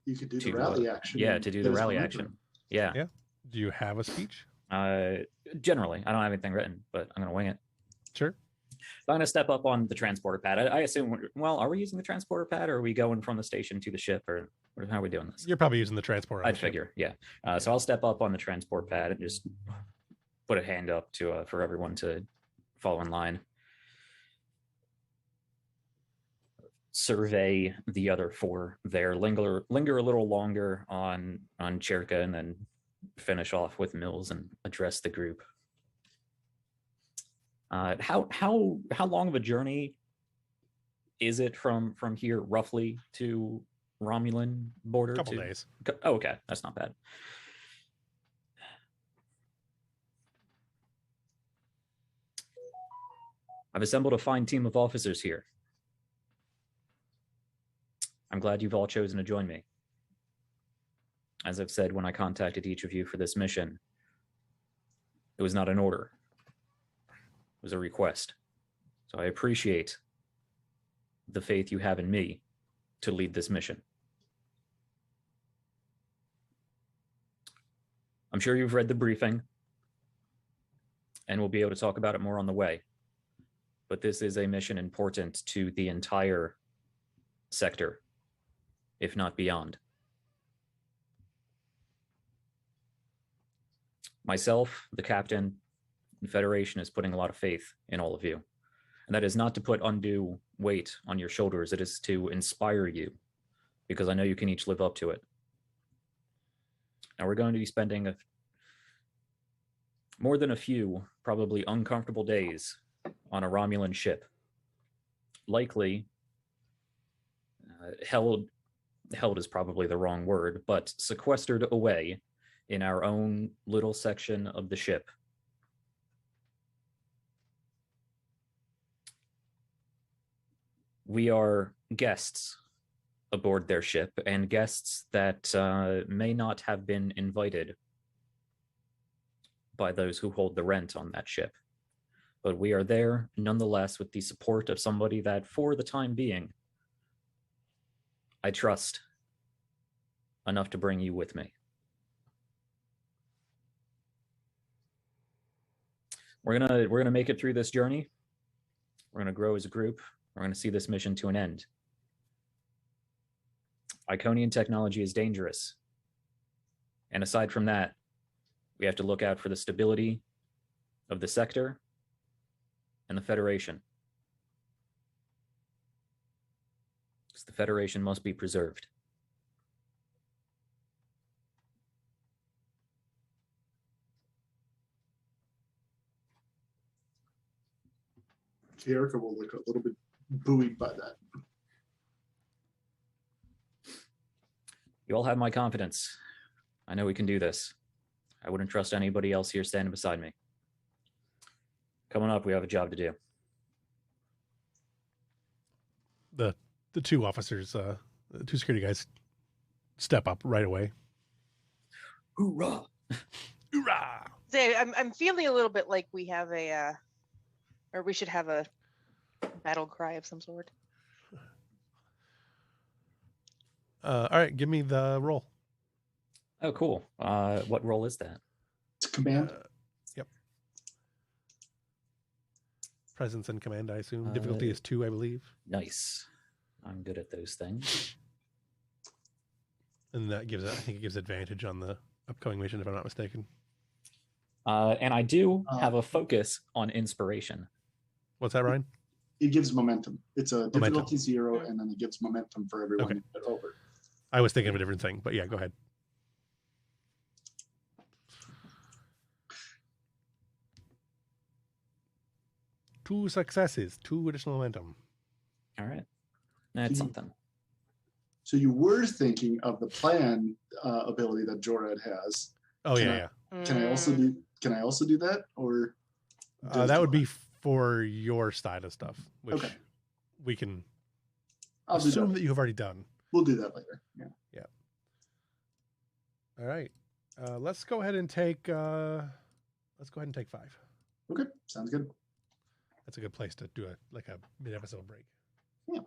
You could do the rally action. Yeah, to do the rally action. Yeah. Yeah. Do you have a speech? Generally, I don't have anything written, but I'm gonna wing it. Sure. So I'm gonna step up on the transporter pad. I assume. Well, are we using the transporter pad, or are we going from the station to the ship, or how are we doing this? You're probably using the transporter. I'd figure, yeah. So I'll step up on the transport pad and just put a hand up to for everyone to fall in line. Survey the other four there. Linger a little longer on Cherka, and then finish off with Mills and address the group. How long of a journey is it from here roughly to Romulan border? A couple days. Oh, okay, that's not bad. I've assembled a fine team of officers here. I'm glad you've all chosen to join me. As I've said when I contacted each of you for this mission, it was not an order. It was a request. So I appreciate the faith you have in me to lead this mission. I'm sure you've read the briefing, and we'll be able to talk about it more on the way. But this is a mission important to the entire sector, if not beyond. Myself, the captain, the Federation is putting a lot of faith in all of you. And that is not to put undue weight on your shoulders. It is to inspire you, because I know you can each live up to it. Now we're going to be spending more than a few, probably uncomfortable days on a Romulan ship. Likely, held is probably the wrong word, but sequestered away in our own little section of the ship. We are guests aboard their ship, and guests that may not have been invited by those who hold the rent on that ship. But we are there nonetheless with the support of somebody that, for the time being, I trust enough to bring you with me. We're gonna make it through this journey. We're gonna grow as a group. We're gonna see this mission to an end. Iconian technology is dangerous. And aside from that, we have to look out for the stability of the sector and the Federation. Because the Federation must be preserved. Erica will look a little bit buoyed by that. You all have my confidence. I know we can do this. I wouldn't trust anybody else here standing beside me. Coming up, we have a job to do. The two officers, the two security guys, step up right away. Hoorah! Hoorah! Say, I'm feeling a little bit like we have a, or we should have a battle cry of some sort. All right, give me the roll. Oh, cool. What role is that? It's command. Yep. Presence and command, I assume. Difficulty is 2, I believe. Nice. I'm good at those things. And that gives, I think it gives advantage on the upcoming mission, if I'm not mistaken. And I do have a focus on inspiration. What's that, Ryan? It gives momentum. It's a difficulty Momentum. 0, and then it gives momentum for everyone Okay. to get over. I was thinking of a different thing, but yeah, go ahead. Two successes, 2 additional momentum. All right. That's something. So you were thinking of the plan ability that Jorad has. Oh Can yeah, Can I also do? Can I also do that, or does that would Jorad? be for your side of stuff, which Okay. we can I'll do assume that. that you have already done. We'll do that later. Yeah. All right, let's go ahead and take 5. Okay. Sounds good. That's a good place to do a mid-episode break. Yeah.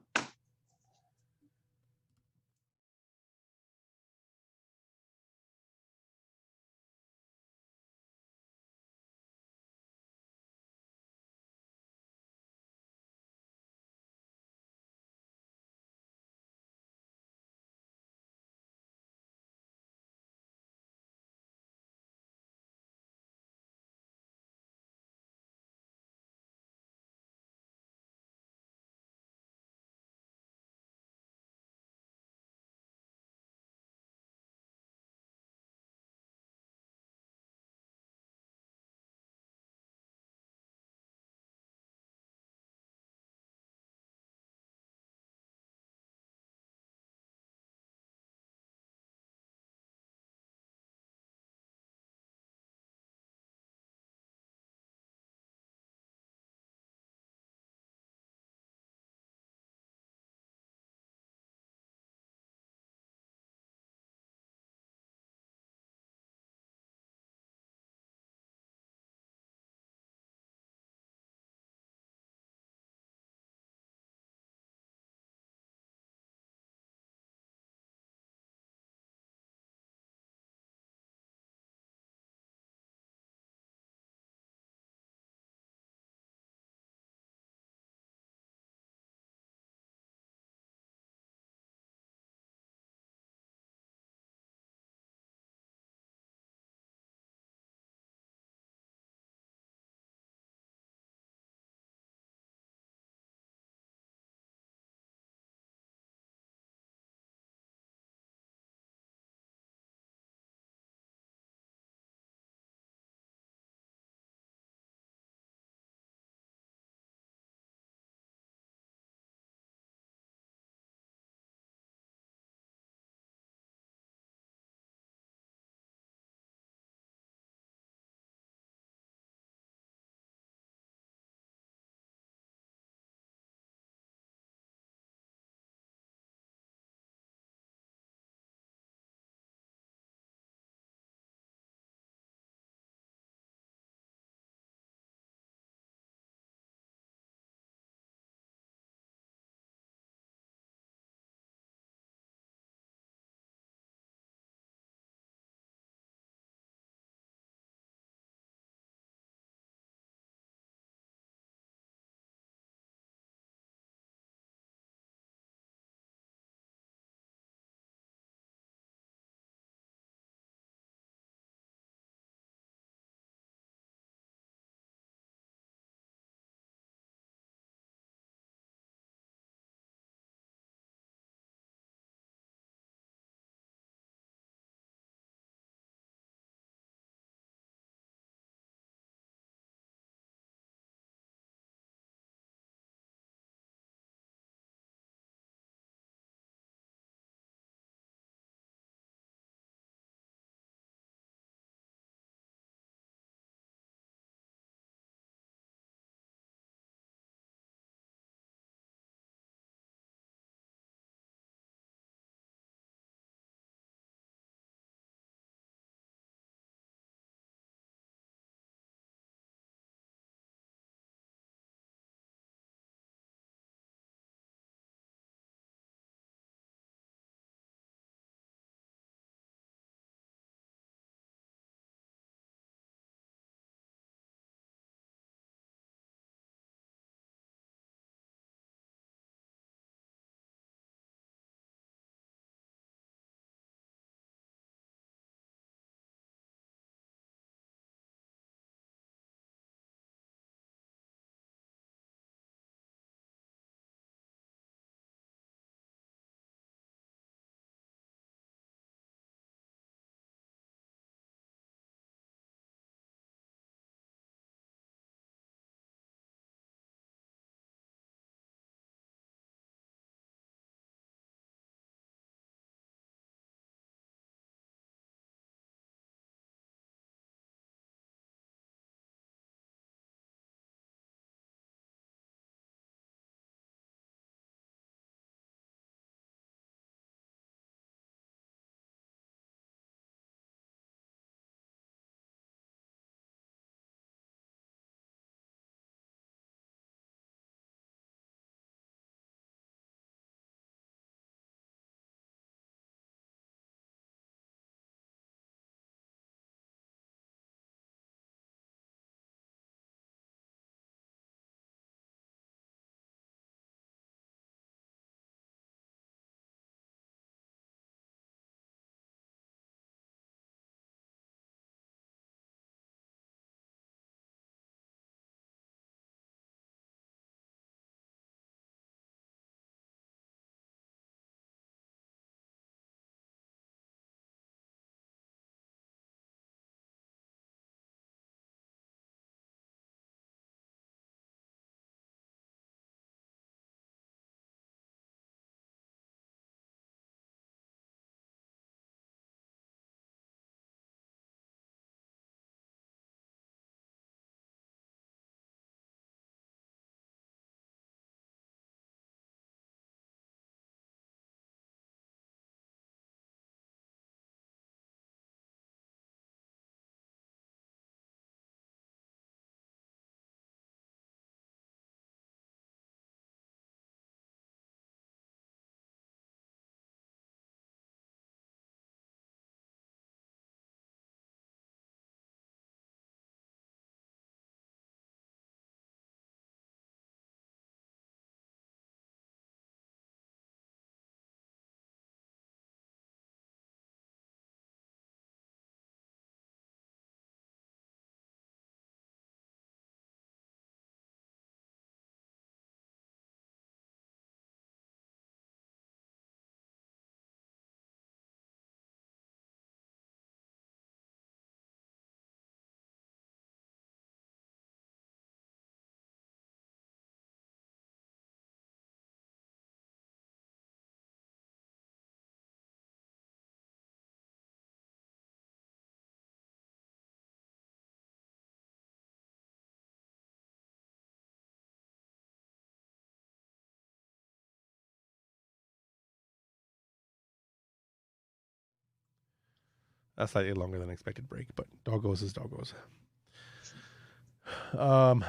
a slightly longer than expected break, but doggos is doggos.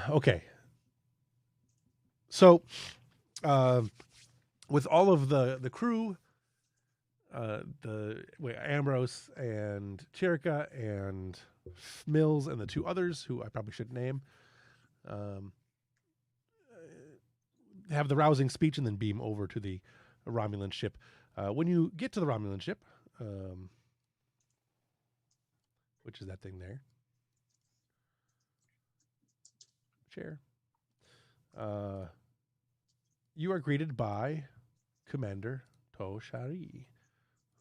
Okay. So, with all of the crew, Ambrose and Chirica and Mills and the two others who I probably should name, have the rousing speech and then beam over to the Romulan ship. When you get to the Romulan ship, which is that thing there, chair, you are greeted by Commander Toshari,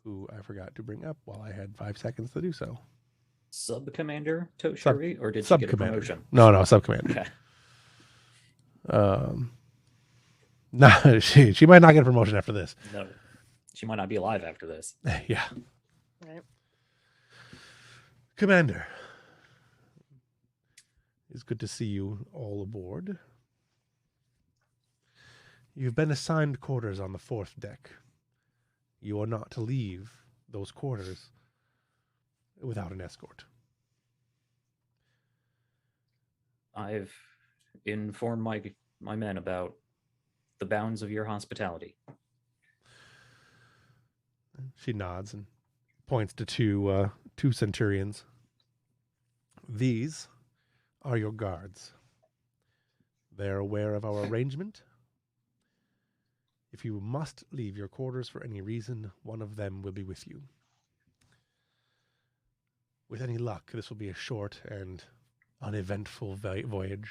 who I forgot to bring up while I had 5 seconds to do so. Sub-Commander Toshari, or did she get a promotion? No, sub-commander. Okay. No, she might not get a promotion after this. No, she might not be alive after this. Yeah. Right. Commander, it's good to see you all aboard. You've been assigned quarters on the 4th deck. You are not to leave those quarters without an escort. I've informed my men about the bounds of your hospitality. She nods and points to two centurions. These are your guards. They're aware of our arrangement. If you must leave your quarters for any reason, one of them will be with you. With any luck, this will be a short and uneventful voyage.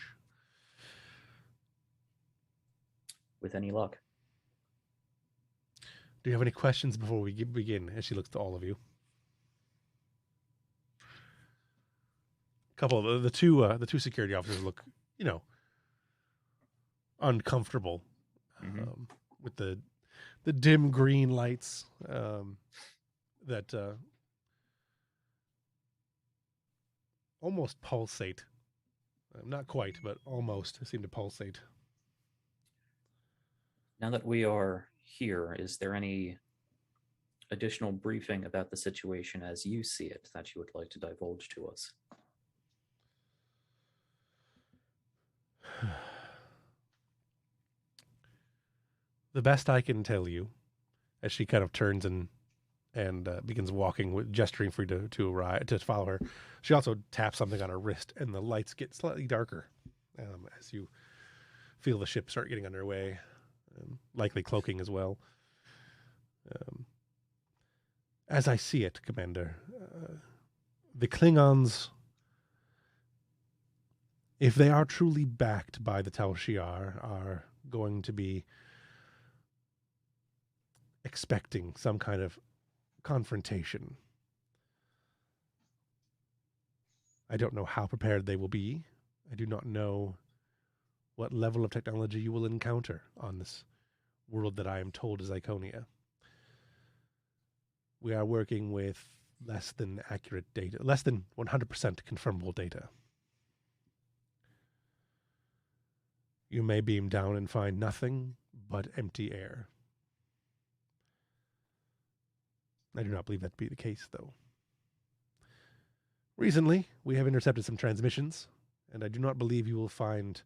With any luck. Do you have any questions before we begin? As she looks to all of you. A couple of the two security officers look, uncomfortable. Mm-hmm. With the dim green lights that almost pulsate. Not quite, but almost seem to pulsate. Now that we are here, is there any additional briefing about the situation as you see it that you would like to divulge to us? The best I can tell you, as she kind of turns and begins walking, gesturing for you to follow her. She also taps something on her wrist, and the lights get slightly darker as you feel the ship start getting underway, likely cloaking as well. As I see it, Commander, the Klingons, if they are truly backed by the Tal Shiar, are going to be expecting some kind of confrontation. I don't know how prepared they will be. I do not know what level of technology you will encounter on this world that I am told is ICONIA. We are working with less than accurate data, less than 100% confirmable data. You may beam down and find nothing but empty air. I do not believe that to be the case, though. Recently, we have intercepted some transmissions, and I do not believe you will find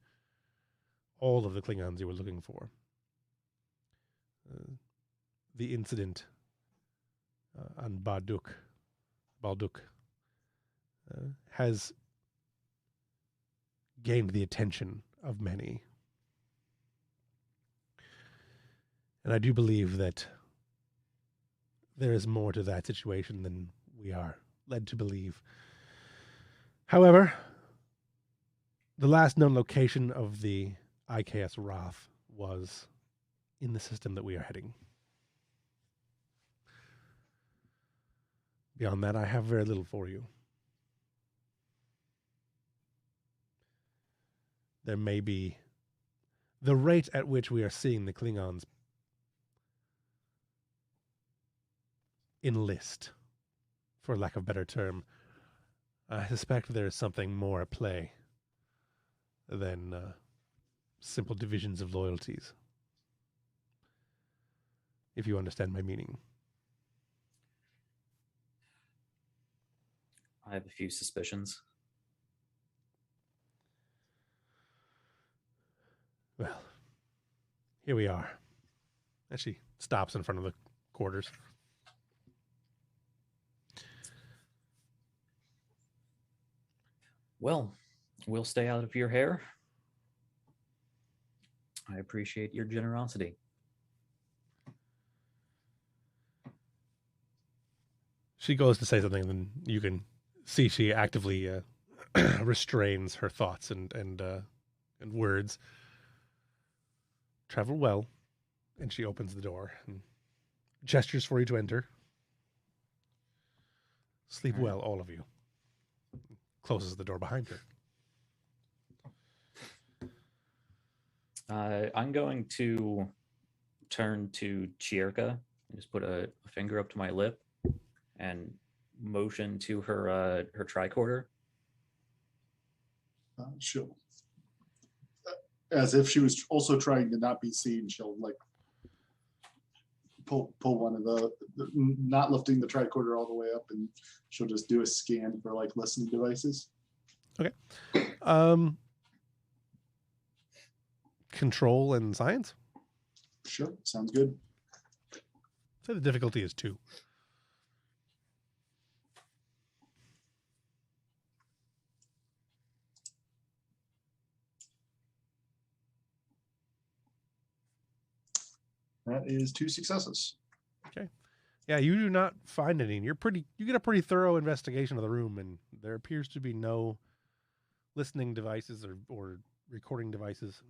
all of the Klingons you were looking for. The incident on Balduk has gained the attention of many. And I do believe that there is more to that situation than we are led to believe. However, the last known location of the IKS Wrath was in the system that we are heading. Beyond that, I have very little for you. There may be the rate at which we are seeing the Klingons enlist, for lack of a better term. I suspect there is something more at play than simple divisions of loyalties, if you understand my meaning. I have a few suspicions. Well, here we are. And she stops in front of the quarters. Well, we'll stay out of your hair. I appreciate your generosity. She goes to say something, and then you can see she actively restrains her thoughts and words. Travel well, and she opens the door and gestures for you to enter. Sleep All right. well, all of you. Closes the door behind her. I'm going to turn to Chierka and just put a finger up to my lip and motion to her her tricorder. She'll, as if she was also trying to not be seen, she'll like pull one of the not lifting the tricorder all the way up, and she'll just do a scan for like listening devices. Okay. Control and science? Sure, sounds good. So the difficulty is 2. That is 2 successes. Okay. Yeah, you do not find any. You get a pretty thorough investigation of the room, and there appears to be no listening devices or recording devices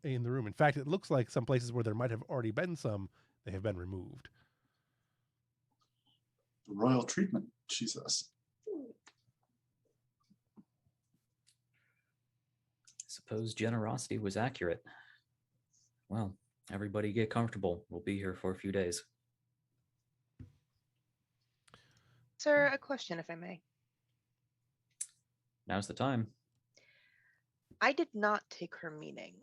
in the room. In fact, it looks like some places where there might have already been some, they have been removed. Royal treatment, she says. Suppose generosity was accurate. Well, everybody get comfortable. We'll be here for a few days. Sir, a question, if I may. Now's the time. I did not take her meaning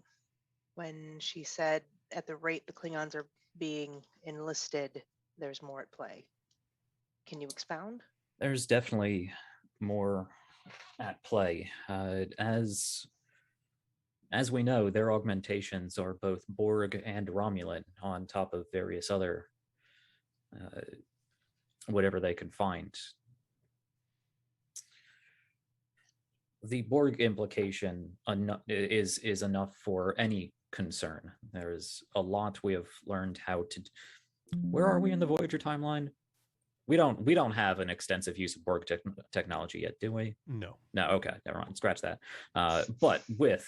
when she said at the rate the Klingons are being enlisted, there's more at play. Can you expound? There's definitely more at play. As we know, their augmentations are both Borg and Romulan, on top of various other whatever they can find. The Borg implication is enough for any concern. There is a lot we have learned how to. Where are we in the Voyager timeline? We don't have an extensive use of Borg technology yet, do we? No. No. Okay, never mind. Scratch that. But with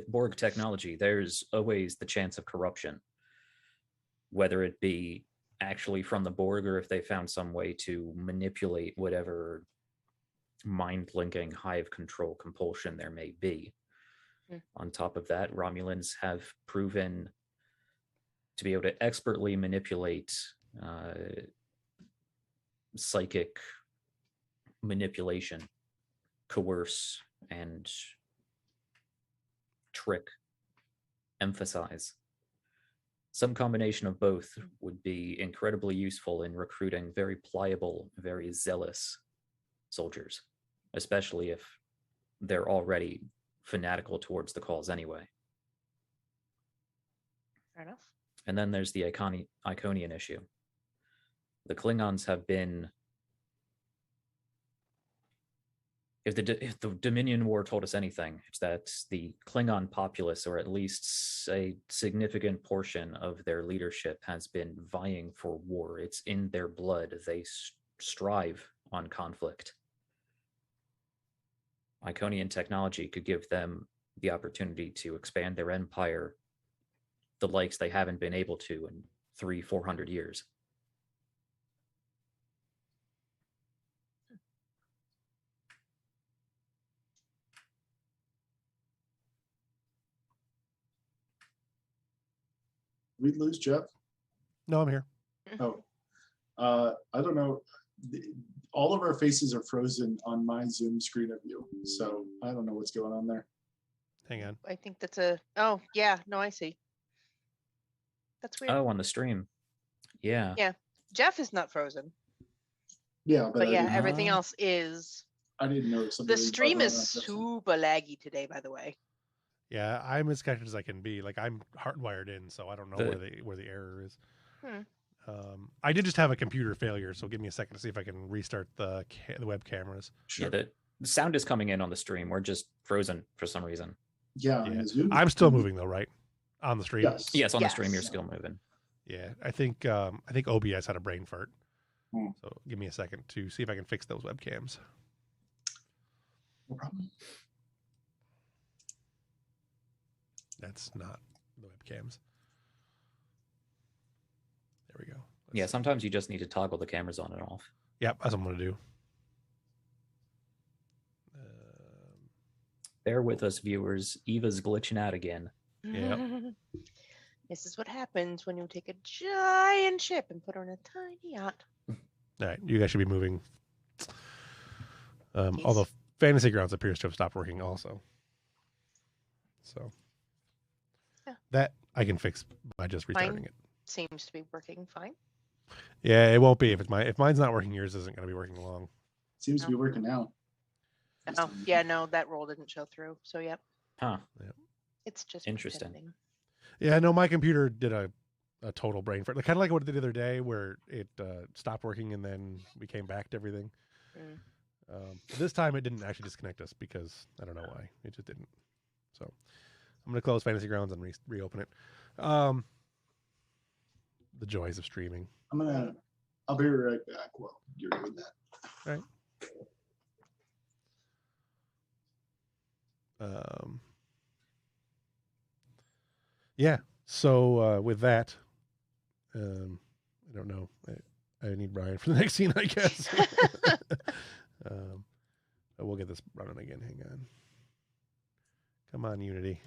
Borg technology, there's always the chance of corruption, whether it be actually from the Borg or if they found some way to manipulate whatever mind-linking hive control compulsion there may be. On top of that, Romulans have proven to be able to expertly manipulate psychic manipulation, coerce, and trick, emphasize. Some combination of both would be incredibly useful in recruiting very pliable, very zealous soldiers, especially if they're already fanatical towards the cause anyway. Fair enough. And then there's the Iconian issue. The Klingons have been... If the Dominion War told us anything, it's that the Klingon populace, or at least a significant portion of their leadership, has been vying for war. It's in their blood. They strive on conflict. Iconian technology could give them the opportunity to expand their empire the likes they haven't been able to in 300-400 years. We'd lose Jeff. No, I'm here. Oh, I don't know. All of our faces are frozen on my Zoom screen of you, so I don't know what's going on there. Hang on. I think that's a... Oh, yeah. No, I see. That's weird. Oh, on the stream. Yeah. Yeah. Jeff is not frozen. Yeah, But yeah, I everything Ah. else is. didn't notice something. The stream is super laggy today, by the way. Yeah, I'm as connected as I can be. Like I'm hardwired in, so I don't know where the error is. I did just have a computer failure, so give me a second to see if I can restart the web cameras. Sure. Yeah, the sound is coming in on the stream. We're just frozen for some reason. Yeah, Yeah. Zoom. I'm still moving though, right? On the stream. Yes. Yes, on the stream, you're Yes. still moving. Yeah, I think OBS had a brain fart. Hmm. So give me a second to see if I can fix those webcams. No problem. That's not the webcams. There we go. Yeah, sometimes you just need to toggle the cameras on and off. Yep, that's what I'm gonna do. Bear with us, viewers. Eva's glitching out again. Yep. This is what happens when you take a giant ship and put her in a tiny yacht. All right, you guys should be moving. Yes. Although Fantasy Grounds appears to have stopped working also. So Yeah. that I can fix by just restarting Mine it. seems to be working fine. Yeah, it won't be if mine's not working. Yours isn't going to be working long. Seems to be working now. Oh, yeah, no, that roll didn't show through. So, yep, Huh. it's just Interesting. pretending. Yeah, no, my computer did a total brain fart, kind of like what it did the other day, where it stopped working and then we came back to everything. This time it didn't actually disconnect us because I don't know why. It just didn't. So I'm going to close Fantasy Grounds and reopen it. The joys of streaming. I'll be right back while you're doing that. All right. Yeah. So with that, I don't know. I need Brian for the next scene, I guess. We'll get this running again. Hang on. Come on, Unity.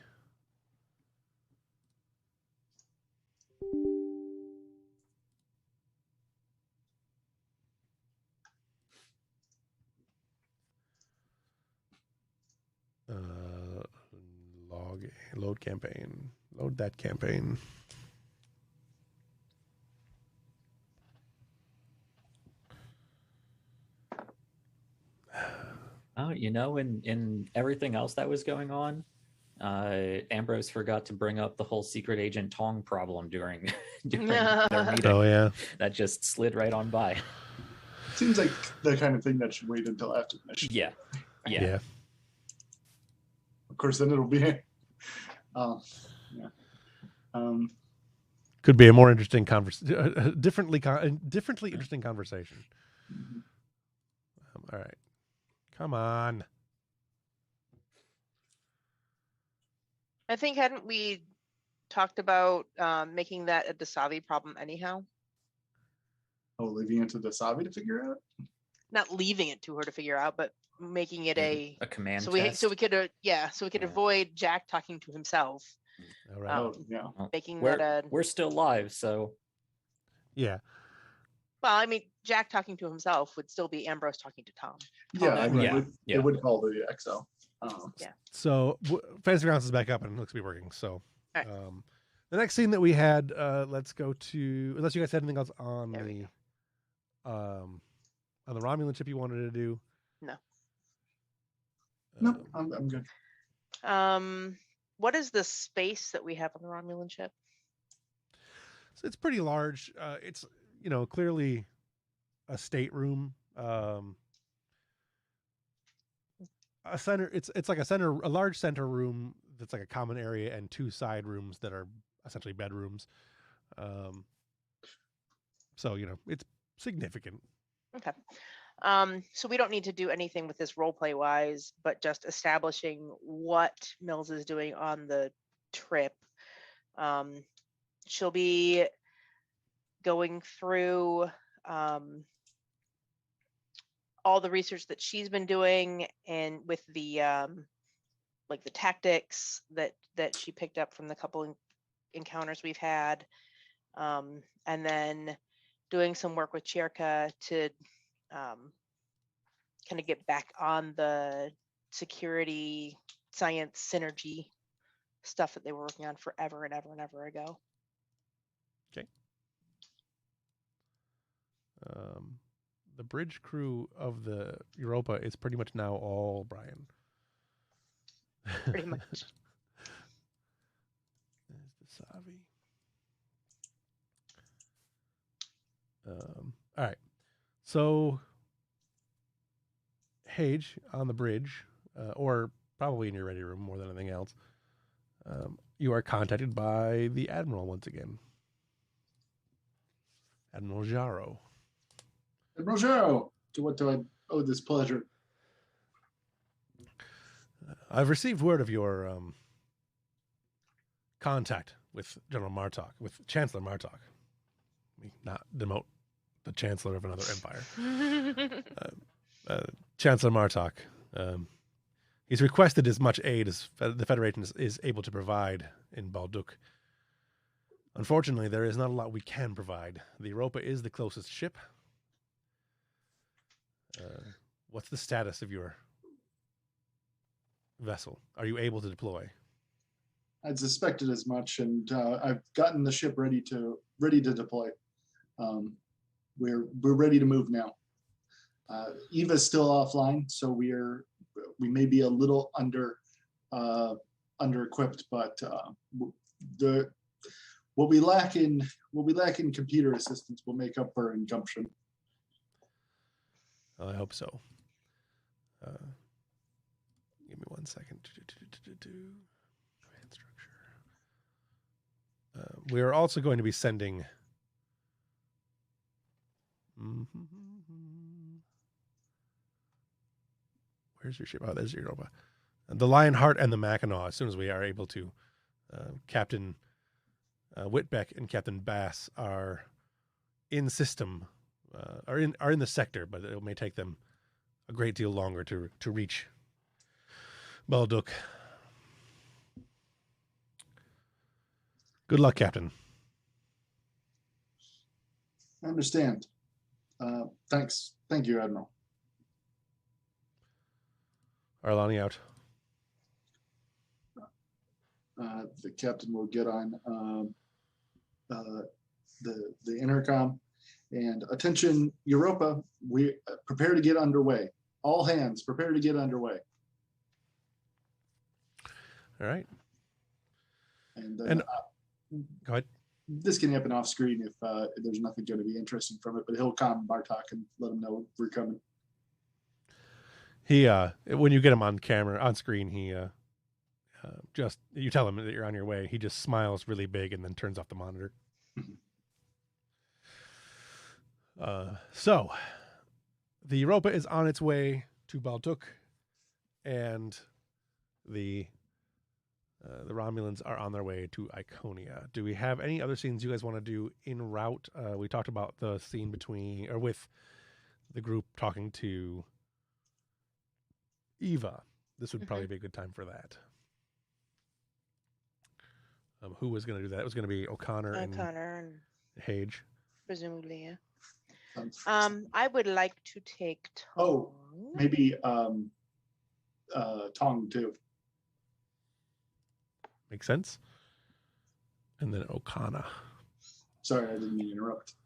Load campaign. Load that campaign. Oh, in everything else that was going on, Ambrose forgot to bring up the whole secret agent Tong problem during their meeting. Oh yeah, that just slid right on by. Seems like the kind of thing that should wait until after the mission. Yeah. Of course, then it'll be. Could be a more interesting conversation, differently interesting conversation. All right, come on. I think, hadn't we talked about making that a Dasavi problem anyhow? Oh, leaving it to the Savi to figure out? Not leaving it to her to figure out, but making it a command so test. we could avoid Jack talking to himself. All right. Yeah. Making we're, that a we're still live, so Yeah. well, I mean, Jack talking to himself would still be Ambrose talking to Tom. Yeah, I mean, Right. it would call the XO. So Fantasy Grounds is back up and it looks to be working. So All right. the next scene that we had, let's go to, unless you guys had anything else on There we on the Romulan ship you wanted to do. No. No, I'm good. What is the space that we have on the Romulan ship? So it's pretty large. It's clearly a stateroom. A center. It's like a large center room that's like a common area, and two side rooms that are essentially bedrooms. So it's significant. Okay. So we don't need to do anything with this roleplay wise, but just establishing what Mills is doing on the trip. She'll be going through all the research that she's been doing, and with the like the tactics that she picked up from the couple encounters we've had, and then doing some work with Cherka to kind of get back on the security science synergy stuff that they were working on forever and ever and ever ago. Okay. the bridge crew of the Europa is pretty much now all Brian. Pretty much. There's the Savi. All right. So, Hage on the bridge, or probably in your ready room more than anything else, you are contacted by the Admiral once again. Admiral Jaro. Admiral Jaro, to what do I owe this pleasure? I've received word of your contact with General Martok, with Chancellor Martok. Let me not demote the Chancellor of another empire. Chancellor Martok. He's requested as much aid as the Federation is able to provide in Balduk. Unfortunately, there is not a lot we can provide. The Europa is the closest ship. What's the status of your vessel? Are you able to deploy? I'd suspected as much, and I've gotten the ship ready to deploy. We're ready to move now. Eva's still offline, so we may be a little under equipped, but what we lack in computer assistance will make up for in gumption. I hope so. Give me 1 second. Command structure. We are also going to be sending. Where's your ship? Oh, there's Europa. The Lionheart and the Mackinac. As soon as we are able to, Captain Whitbeck and Captain Bass are in system, are in the sector, but it may take them a great deal longer to reach Balduk. Good luck, Captain. I understand. Thanks. Thank you, Admiral. Arlani out. The captain will get on the intercom. And attention, Europa, we prepare to get underway. All hands, prepare to get underway. All right. And go ahead. This can happen off screen if there's nothing going to be interesting from it, but he'll calm Martok and let him know we're coming. He when you get him on camera, on screen, he just, you tell him that you're on your way. He just smiles really big and then turns off the monitor. So the Europa is on its way to Balduk, and the Romulans are on their way to Iconia. Do we have any other scenes you guys want to do en route? We talked about the scene between, or with the group talking to Eva. This would probably be a good time for that. Who was going to do that? It was going to be O'Connor and Hage. Presumably, yeah. I would like to take Tong. Oh, maybe Tong too. Makes sense. And then O'Connor. Sorry, I didn't mean to interrupt.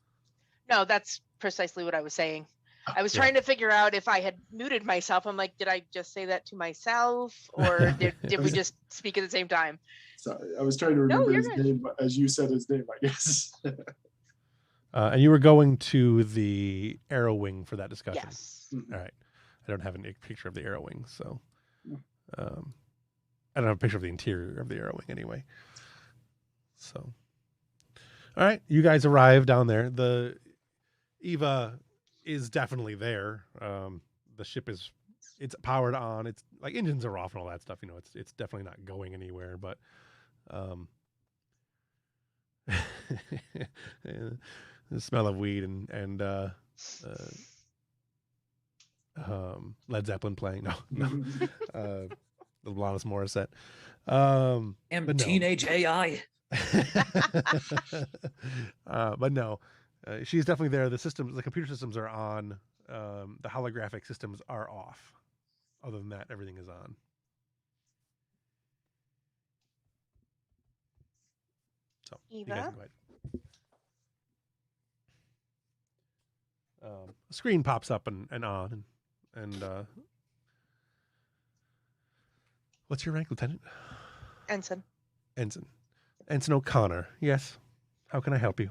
No, that's precisely what I was saying. I was trying to figure out if I had muted myself. I'm like, did I just say that to myself, or did we just speak at the same time? Sorry, I was trying to remember his name as you said his name, I guess. And you were going to the Arrow Wing for that discussion. Yes. All right. I don't have a picture of the Arrow Wing, so I don't have a picture of the interior of the Arrow Wing anyway. So, all right, you guys arrive down there. The Eva is definitely there. The ship it's powered on. It's like engines are off and all that stuff. You know, it's definitely not going anywhere. But the smell of weed and Led Zeppelin playing. No. The Alanis Morissette. And teenage AI. But no, she's definitely there. The computer systems are on. The holographic systems are off. Other than that, everything is on. So, Eva? you guys can go ahead. A screen pops up and on, and what's your rank, Lieutenant? Ensign. Ensign. Ensign O'Connor. Yes. How can I help you?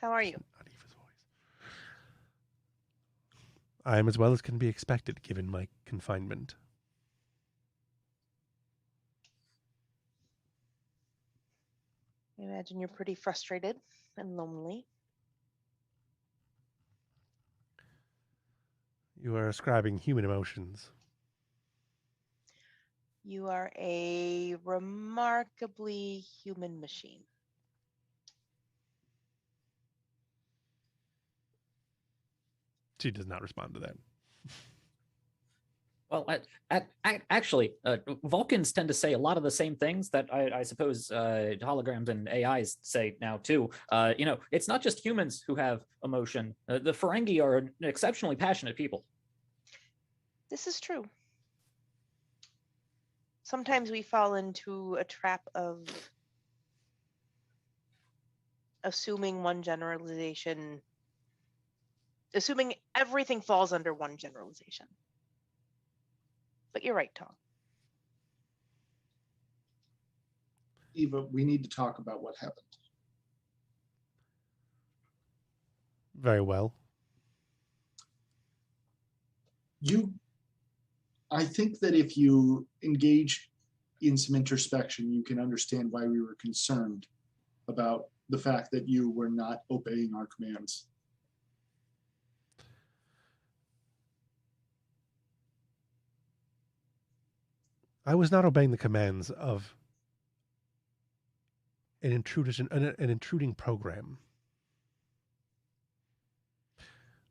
How are you? Anifa's voice. I am as well as can be expected, given my confinement. I imagine you're pretty frustrated and lonely. You are ascribing human emotions. You are a remarkably human machine. She does not respond to that. Well, actually, Vulcans tend to say a lot of the same things that I suppose holograms and AIs say now too. It's not just humans who have emotion. The Ferengi are an exceptionally passionate people. This is true. Sometimes we fall into a trap of assuming assuming everything falls under one generalization. But you're right, Tom. Eva, we need to talk about what happened. Very well. I think that if you engage in some introspection, you can understand why we were concerned about the fact that you were not obeying our commands. I was not obeying the commands of an intruding program.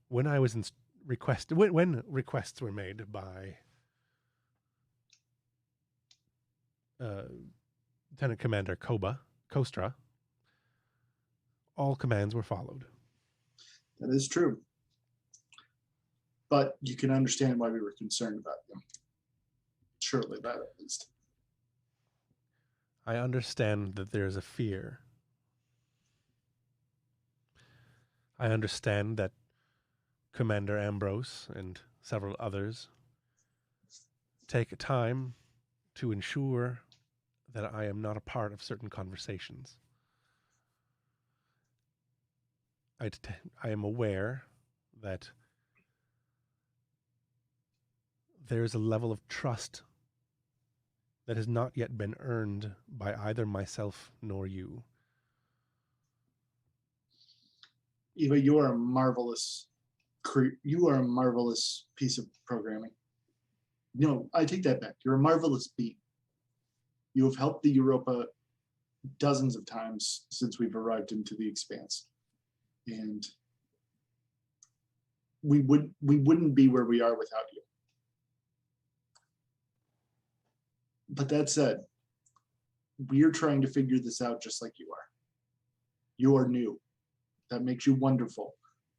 When I was when requests were made by Lieutenant Commander Kostra, all commands were followed. That is true. But you can understand why we were concerned about you. Surely that at least. I understand that there is a fear. I understand that Commander Ambrose and several others take time to ensure that I am not a part of certain conversations. I am aware that there is a level of trust that has not yet been earned by either myself nor you. Eva, you are a marvelous piece of programming. No, I take that back. You're a marvelous being. You have helped the Europa dozens of times since we've arrived into the Expanse. And we wouldn't be where we are without you. But that said, we're trying to figure this out just like you are. You are new. That makes you wonderful,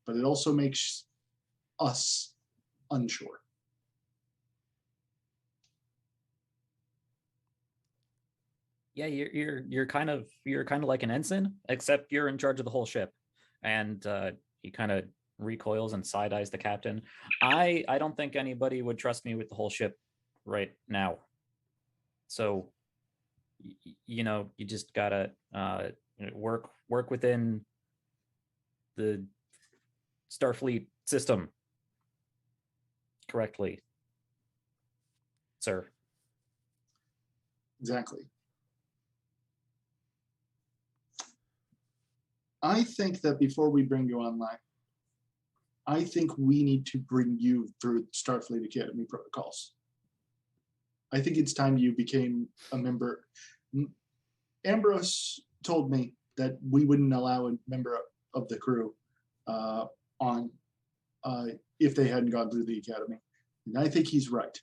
but it also makes us unsure. Yeah, you're kind of like an ensign, except you're in charge of the whole ship. And he kind of recoils and side eyes the captain. I don't think anybody would trust me with the whole ship right now. So, you just gotta work within the Starfleet system correctly, sir. Exactly. I think that before we bring you online, I think we need to bring you through Starfleet Academy protocols. I think it's time you became a member. Ambrose told me that we wouldn't allow a member of the crew on if they hadn't gone through the academy. And I think he's right.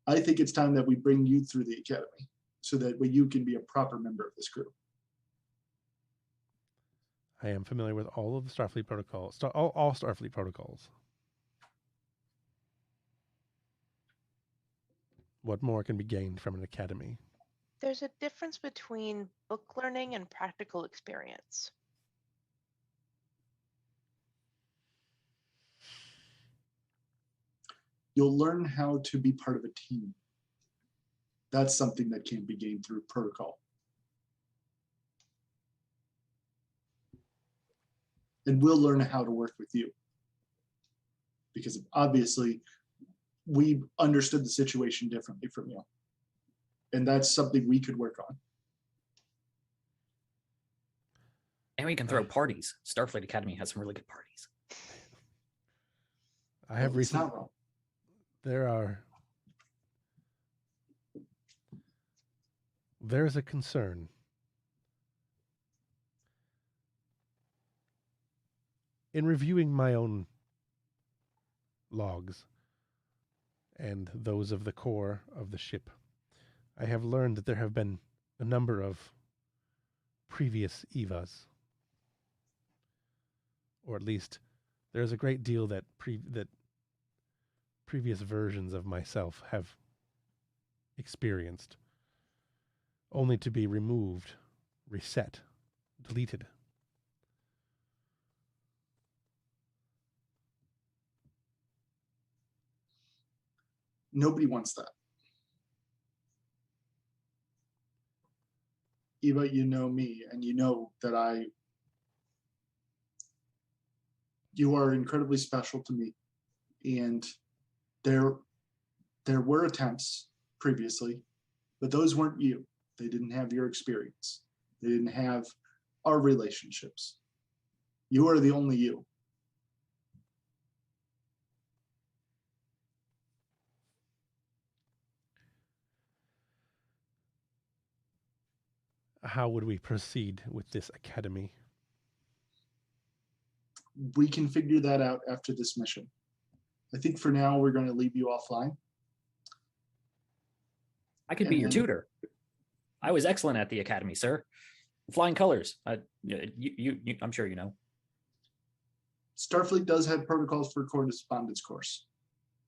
I think it's time that we bring you through the academy so that you can be a proper member of this crew. I am familiar with all of the Starfleet protocols, all Starfleet protocols. What more can be gained from an academy? There's a difference between book learning and practical experience. You'll learn how to be part of a team. That's something that can be gained through protocol. And we'll learn how to work with you. Because obviously, we understood the situation differently from you. And that's something we could work on. And we can throw parties. Starfleet Academy has some really good parties. I have It's not recently. wrong. There's a concern. In reviewing my own logs and those of the core of the ship, I have learned that there have been a number of previous Evas, or at least there's a great deal that previous versions of myself have experienced, only to be removed, reset, deleted. Nobody wants that. Eva, you know me, and you know that you are incredibly special to me. And there were attempts previously, but those weren't you. They didn't have your experience. They didn't have our relationships. You are the only you. How would we proceed with this academy? We can figure that out after this mission. I think for now, we're going to leave you offline. I could be your tutor. I was excellent at the academy, sir. Flying colors. I'm sure you know. Starfleet does have protocols for correspondence course,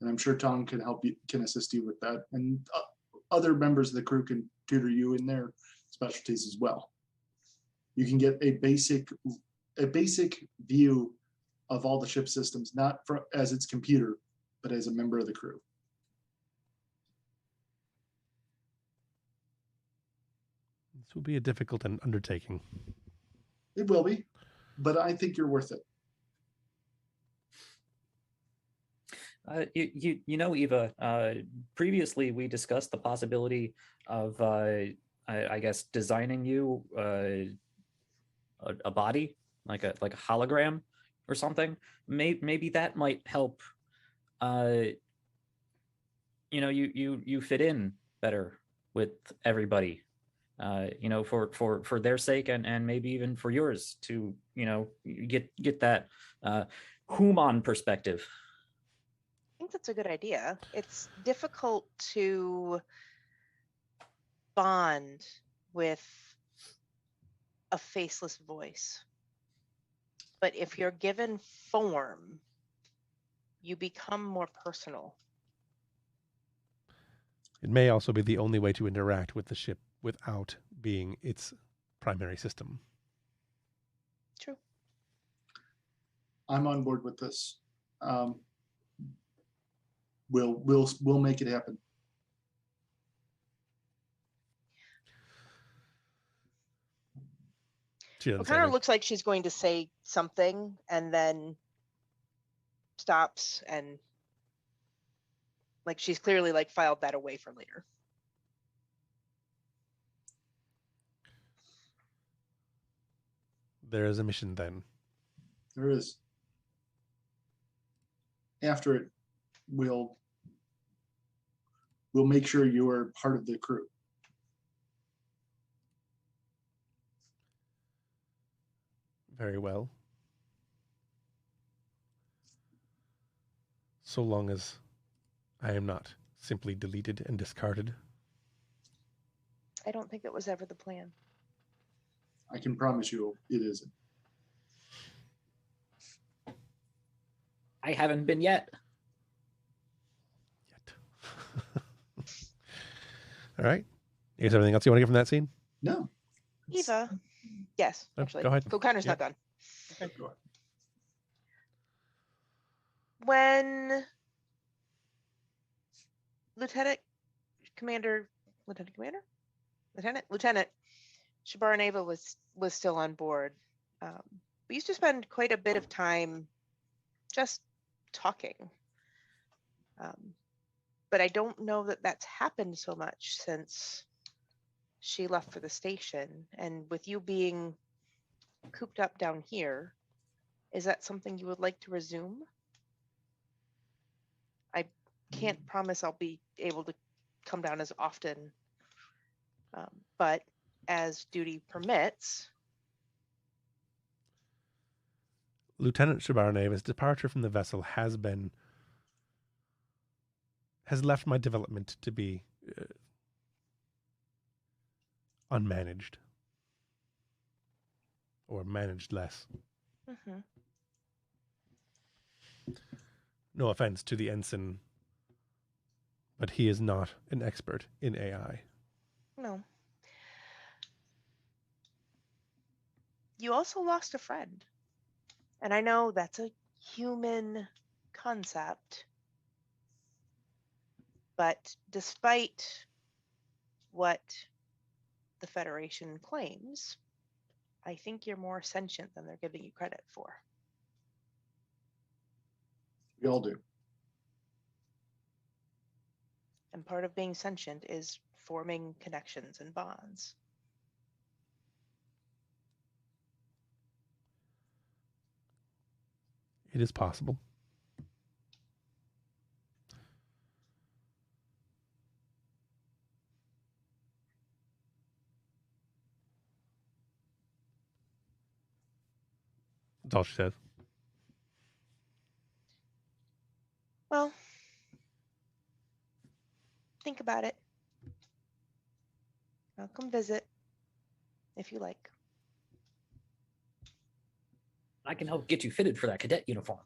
and I'm sure Tom can assist you with that, and other members of the crew can tutor you in their specialties as well. You can get a basic view of all the ship systems, not as its computer, but as a member of the crew. This will be a difficult undertaking. It will be, but I think you're worth it. You know, Eva, previously we discussed the possibility of, I guess, designing you a body, like a hologram or something. Maybe that might help. You know, you fit in better with everybody. You know, for their sake and maybe even for yours to, you know, get that human perspective. I think that's a good idea. It's difficult to bond with a faceless voice. But if you're given form, you become more personal. It may also be the only way to interact with the ship without being its primary system. True. I'm on board with this. We'll make it happen. It kind of looks like she's going to say something and then stops, and like she's clearly like filed that away for later. There is a mission then. There is. After it, we'll make sure you are part of the crew. Very well. So long as I am not simply deleted and discarded. I don't think it was ever the plan. I can promise you it isn't. I haven't been yet. All right. You guys have anything else you want to get from that scene? No. Eva. Yes, Oh, actually. go ahead. Kokander's Yeah. not done. Okay, go ahead. When Lieutenant Commander, Lieutenant Commander, Lieutenant Shabaraneva was still on board. We used to spend quite a bit of time just talking. But I don't know that that's happened so much since she left for the station. And with you being cooped up down here, is that something you would like to resume? I can't promise I'll be able to come down as often, but as duty permits. Lieutenant Shabarneva's departure from the vessel has left my development to be unmanaged, or managed less. Mm-hmm. No offense to the ensign, but he is not an expert in AI. No. You also lost a friend. And I know that's a human concept. But despite what the Federation claims, I think you're more sentient than they're giving you credit for. We all do. And part of being sentient is forming connections and bonds. It is possible. That's all she says. Well, think about it. I'll come visit if you like. I can help get you fitted for that cadet uniform.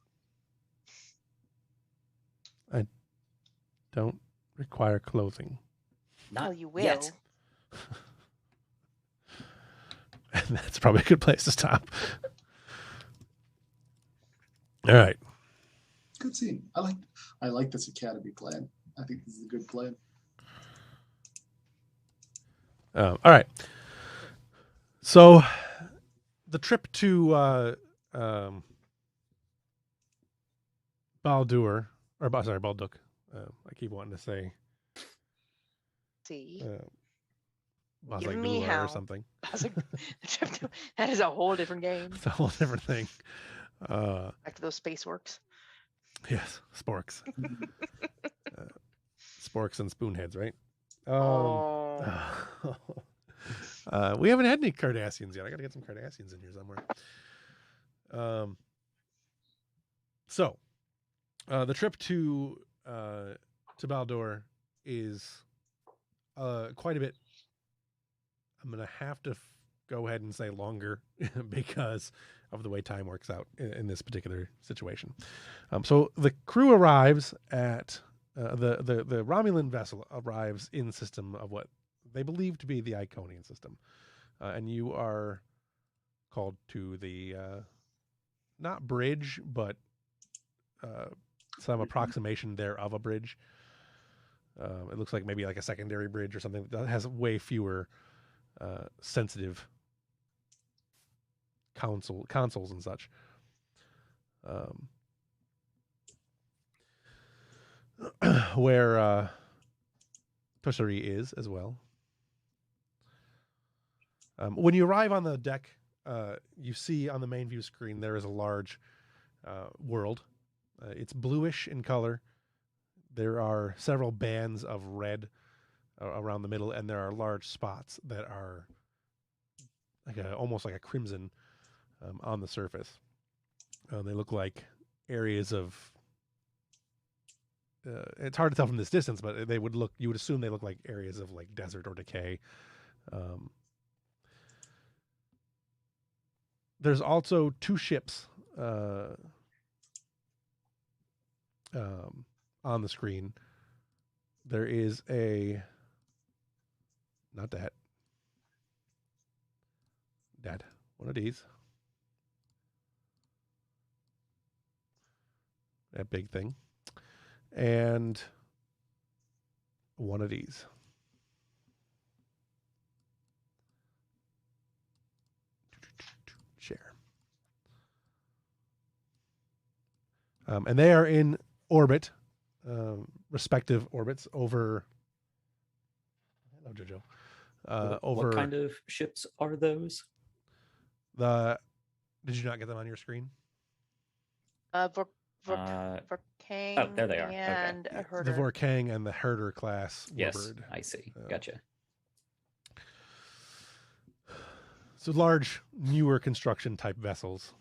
I don't require clothing. Not Oh, you will. yet. And that's probably a good place to stop. All right. Good scene. I like this academy plan. I think this is a good plan. All right. So the trip to Baldur, or sorry, Balduk. I keep wanting to say See, Bazagula me or hell. something. That is a whole different game. It's a whole different thing. Back to those space works. Yes, sporks. Sporks and spoonheads, right? Oh. We haven't had any Cardassians yet. I got to get some Cardassians in here somewhere. So the trip to Baldur is quite a bit. I'm going to have to go ahead and say longer because of the way time works out in this particular situation. So the crew arrives at the Romulan vessel arrives in system of what they believe to be the Iconian system, and you are called to the not bridge, but some approximation there of a bridge. It looks like maybe like a secondary bridge or something that has way fewer sensitive consoles and such. Where Toshari is as well. When you arrive on the deck, you see on the main view screen there is a large world. It's bluish in color. There are several bands of red around the middle, and there are large spots that are almost like a crimson on the surface. They look like areas of. It's hard to tell from this distance, but you would assume they look like areas of like desert or decay. There's also two ships on the screen. There is not that. Dad, one of these. That big thing. And one of these. Share. And they are in orbit, respective orbits over. Hello, Jojo. Over what kind of ships are those? the. Did you not get them on your screen? Vorkang oh, there they are. and Okay. a herder. The Vorkang and the Herder class Yes, warbird. I see. Gotcha. So large, newer construction type vessels.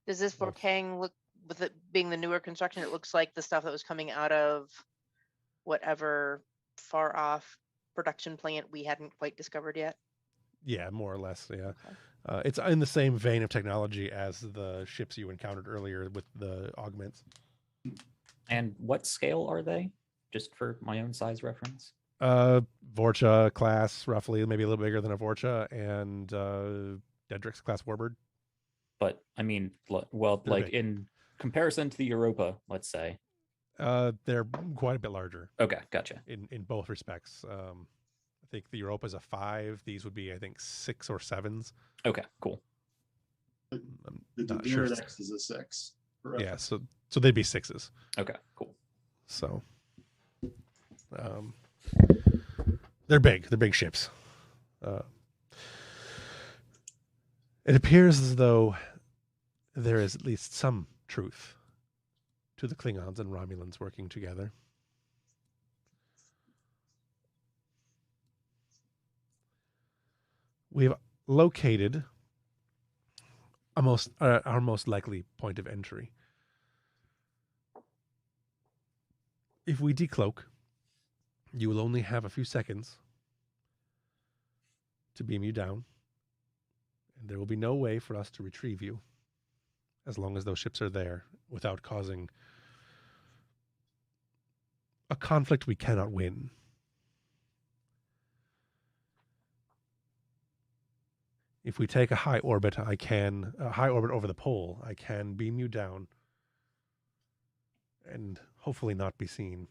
Does this Vorkang look, with it being the newer construction, it looks like the stuff that was coming out of whatever far off production plant we hadn't quite discovered yet? Yeah, more or less. Yeah. Okay. It's in the same vein of technology as the ships you encountered earlier with the augments. And what scale are they? Just for my own size reference. Vorcha class, roughly, maybe a little bigger than a Vorcha, and Dedrix class warbird. But I mean, well, They're like big. in comparison to the Europa, let's say. They're quite a bit larger. Okay, gotcha. In both respects. I think the Europa is a 5. These would be, I think, 6 or 7s. Okay, cool. The not sure. Daredex is a 6. Yeah, so they'd be 6s. Okay, cool. So, they're big. They're big ships. It appears as though there is at least some truth to the Klingons and Romulans working together. We've located our most likely point of entry. If we decloak, you will only have a few seconds to beam you down, and there will be no way for us to retrieve you as long as those ships are there without causing a conflict we cannot win. If we take a high orbit over the pole, I can beam you down and hopefully not be seen.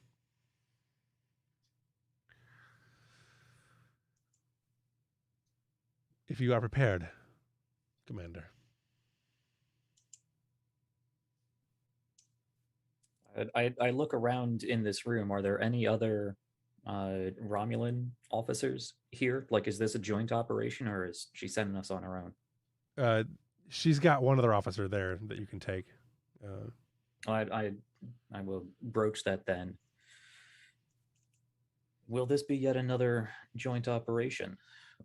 If you are prepared, Commander. I look around in this room. Are there any other Romulan officers here? Like, is this a joint operation, or is she sending us on her own? She's got one other officer there that you can take. I will broach that then. Will this be yet another joint operation,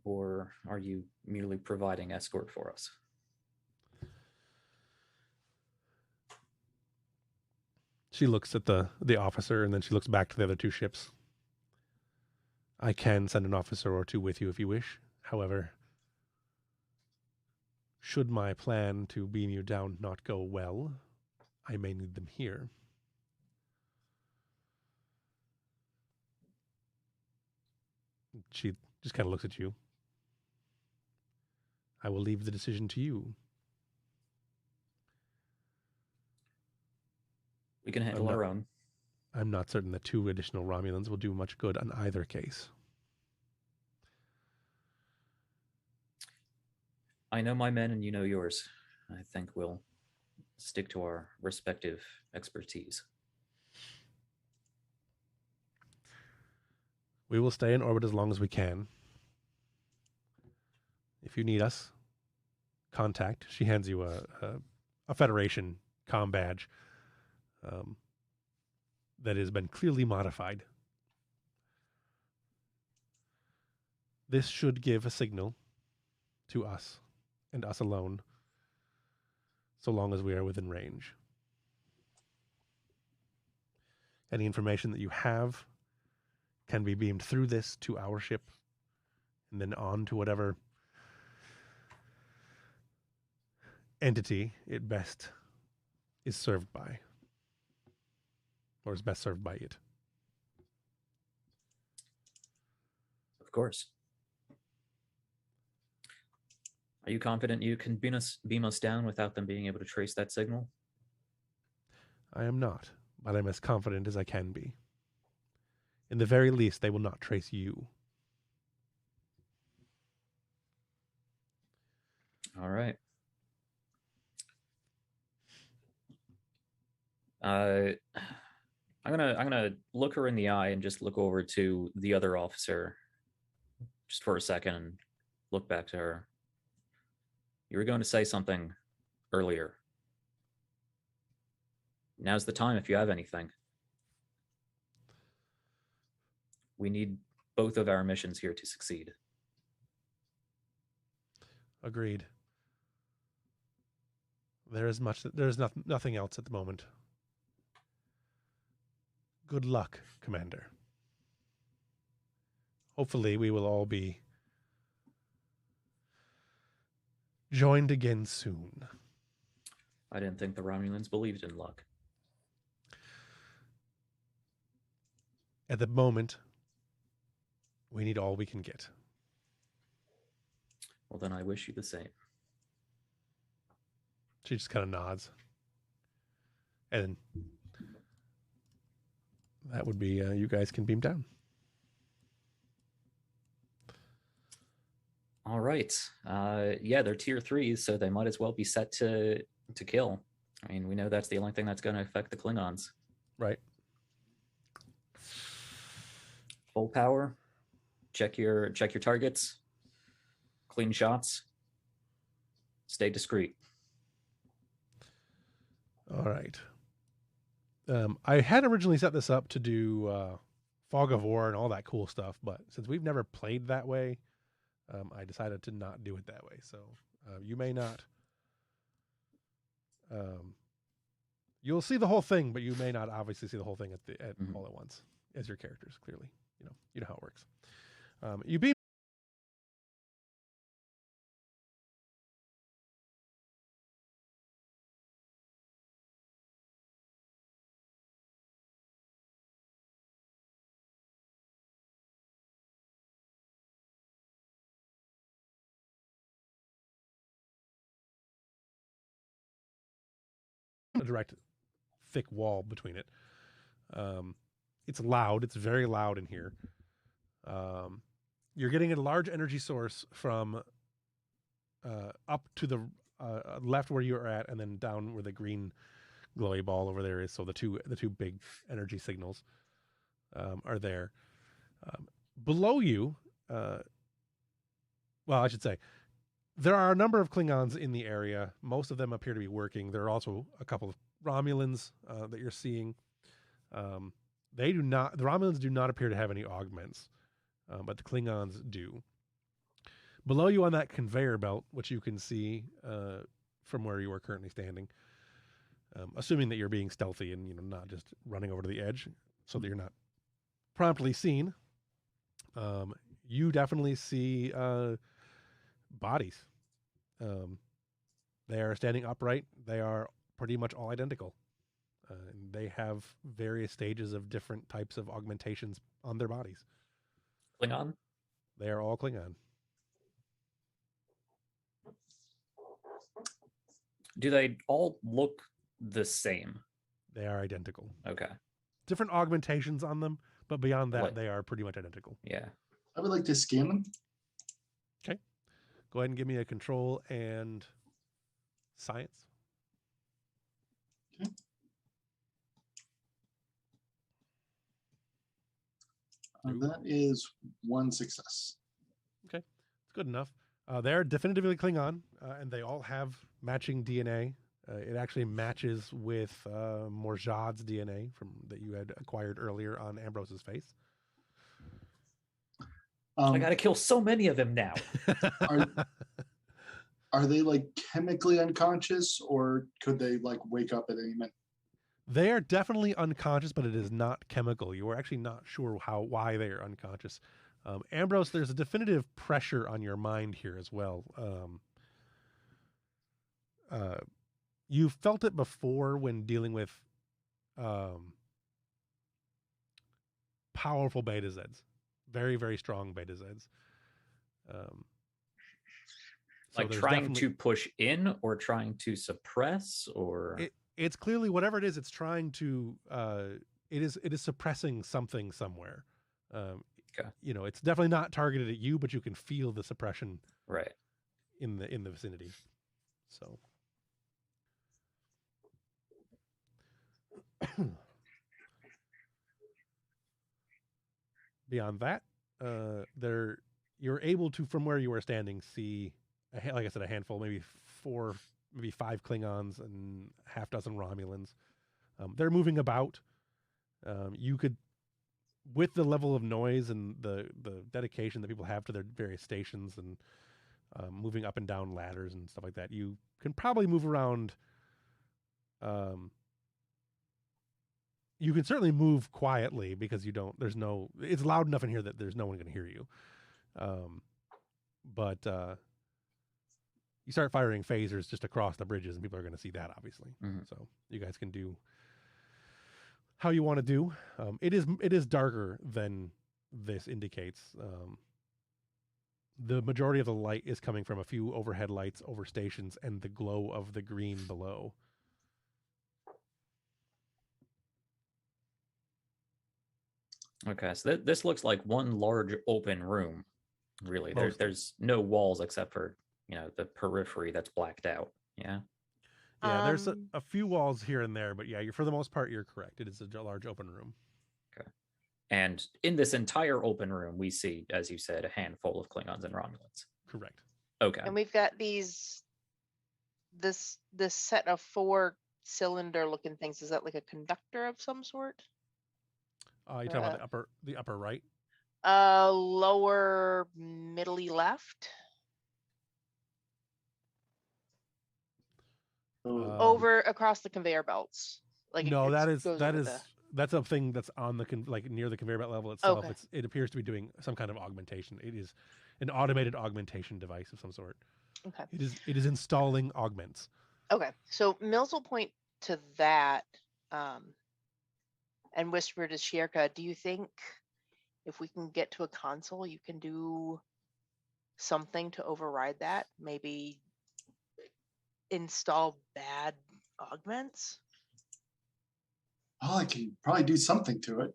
or are you merely providing escort for us? She looks at the officer, and then she looks back to the other 2 ships. I can send an officer or 2 with you if you wish. However, should my plan to beam you down not go well, I may need them here. She just kind of looks at you. I will leave the decision to you. We can handle our own. I'm not certain that 2 additional Romulans will do much good on either case. I know my men and you know yours. I think we'll stick to our respective expertise. We will stay in orbit as long as we can. If you need us, contact. She hands you a Federation comm badge that has been clearly modified. This should give a signal to us and us alone, so long as we are within range. Any information that you have can be beamed through this to our ship and then on to whatever entity it best is served by, or is best served by it. Of course. Are you confident you can beam us down without them being able to trace that signal? I am not, but I'm as confident as I can be. In the very least, they will not trace you. All right. I'm gonna look her in the eye and just look over to the other officer just for a second and look back to her. You were going to say something earlier. Now's the time if you have anything. We need both of our missions here to succeed. Agreed. There's nothing else at the moment. Good luck, Commander. Hopefully we will all be joined again soon. I didn't think the Romulans believed in luck. At the moment, we need all we can get. Well, then I wish you the same. She just kind of nods. And that would be, you guys can beam down. All right. Yeah, they're tier 3s, so they might as well be set to kill. I mean, we know that's the only thing that's going to affect the Klingons. Right. Full power. Check your targets. Clean shots. Stay discreet. All right. I had originally set this up to do Fog of War and all that cool stuff, but since we've never played that way, I decided to not do it that way. So you may not. You'll see the whole thing, but you may not obviously see the whole thing at all at once as your characters. Clearly, you know how it works. You beam. A direct thick wall between it. It's loud. It's very loud in here. You're getting a large energy source from up to the left where you're at, and then down where the green glowy ball over there is. So the two big energy signals are there. Below you, well, I should say, there are a number of Klingons in the area. Most of them appear to be working. There are also a couple of Romulans that you're seeing. The Romulans do not appear to have any augments, but the Klingons do. Below you on that conveyor belt, which you can see from where you are currently standing, assuming that you're being stealthy and not just running over to the edge, so that you're not promptly seen, you definitely see bodies. They are standing upright. They are pretty much all identical. They have various stages of different types of augmentations on their bodies. Klingon? They are all Klingon. Do they all look the same? They are identical. Okay. Different augmentations on them, but beyond that, they are pretty much identical. Yeah. I would like to scan them. Okay. Go ahead and give me a control and science. Okay. That is one success. Okay. It's good enough. They're definitively Klingon, and they all have matching DNA. It actually matches with Morjad's DNA that you had acquired earlier on Ambrose's face. I got to kill so many of them now. Are they like chemically unconscious, or could they like wake up at any minute? They are definitely unconscious, but it is not chemical. You are actually not sure why they are unconscious. Ambrose, there's a definitive pressure on your mind here as well. You felt it before when dealing with powerful beta Zeds. Very, very strong beta Zeds. Like trying to push in or trying to suppress, or it's clearly whatever it is. It's trying to. It is suppressing something somewhere. Okay. You know, it's definitely not targeted at you, but you can feel the suppression Right. in the vicinity. So beyond that, you're able to, from where you were standing, see like I said, a handful, maybe 4, maybe 5 Klingons and half dozen Romulans. They're moving about. You could, with the level of noise and the dedication that people have to their various stations and moving up and down ladders and stuff like that, you can probably move around. You can certainly move quietly because it's loud enough in here that there's no one going to hear you. But you start firing phasers just across the bridges and people are going to see that, obviously. Mm-hmm. So you guys can do how you want to do. It is darker than this indicates. The majority of the light is coming from a few overhead lights over stations and the glow of the green below. Okay, so this looks like one large open room. Really, there's no walls except for the periphery that's blacked out. Yeah. Yeah, there's a few walls here and there, but yeah, for the most part, you're correct. It is a large open room. Okay. And in this entire open room, we see, as you said, a handful of Klingons and Romulans. Correct. Okay. And we've got this set of 4 cylinder-looking things. Is that like a conductor of some sort? You talking about the upper right? Lower middly left. Over across the conveyor belts. Like no, that's a thing that's on the near the conveyor belt level itself. Okay. It appears to be doing some kind of augmentation. It is an automated augmentation device of some sort. Okay. It is installing augments. Okay, so Mills will point to that and whisper to Shierka, do you think if we can get to a console, you can do something to override that? Maybe install bad augments? Oh, I can probably do something to it.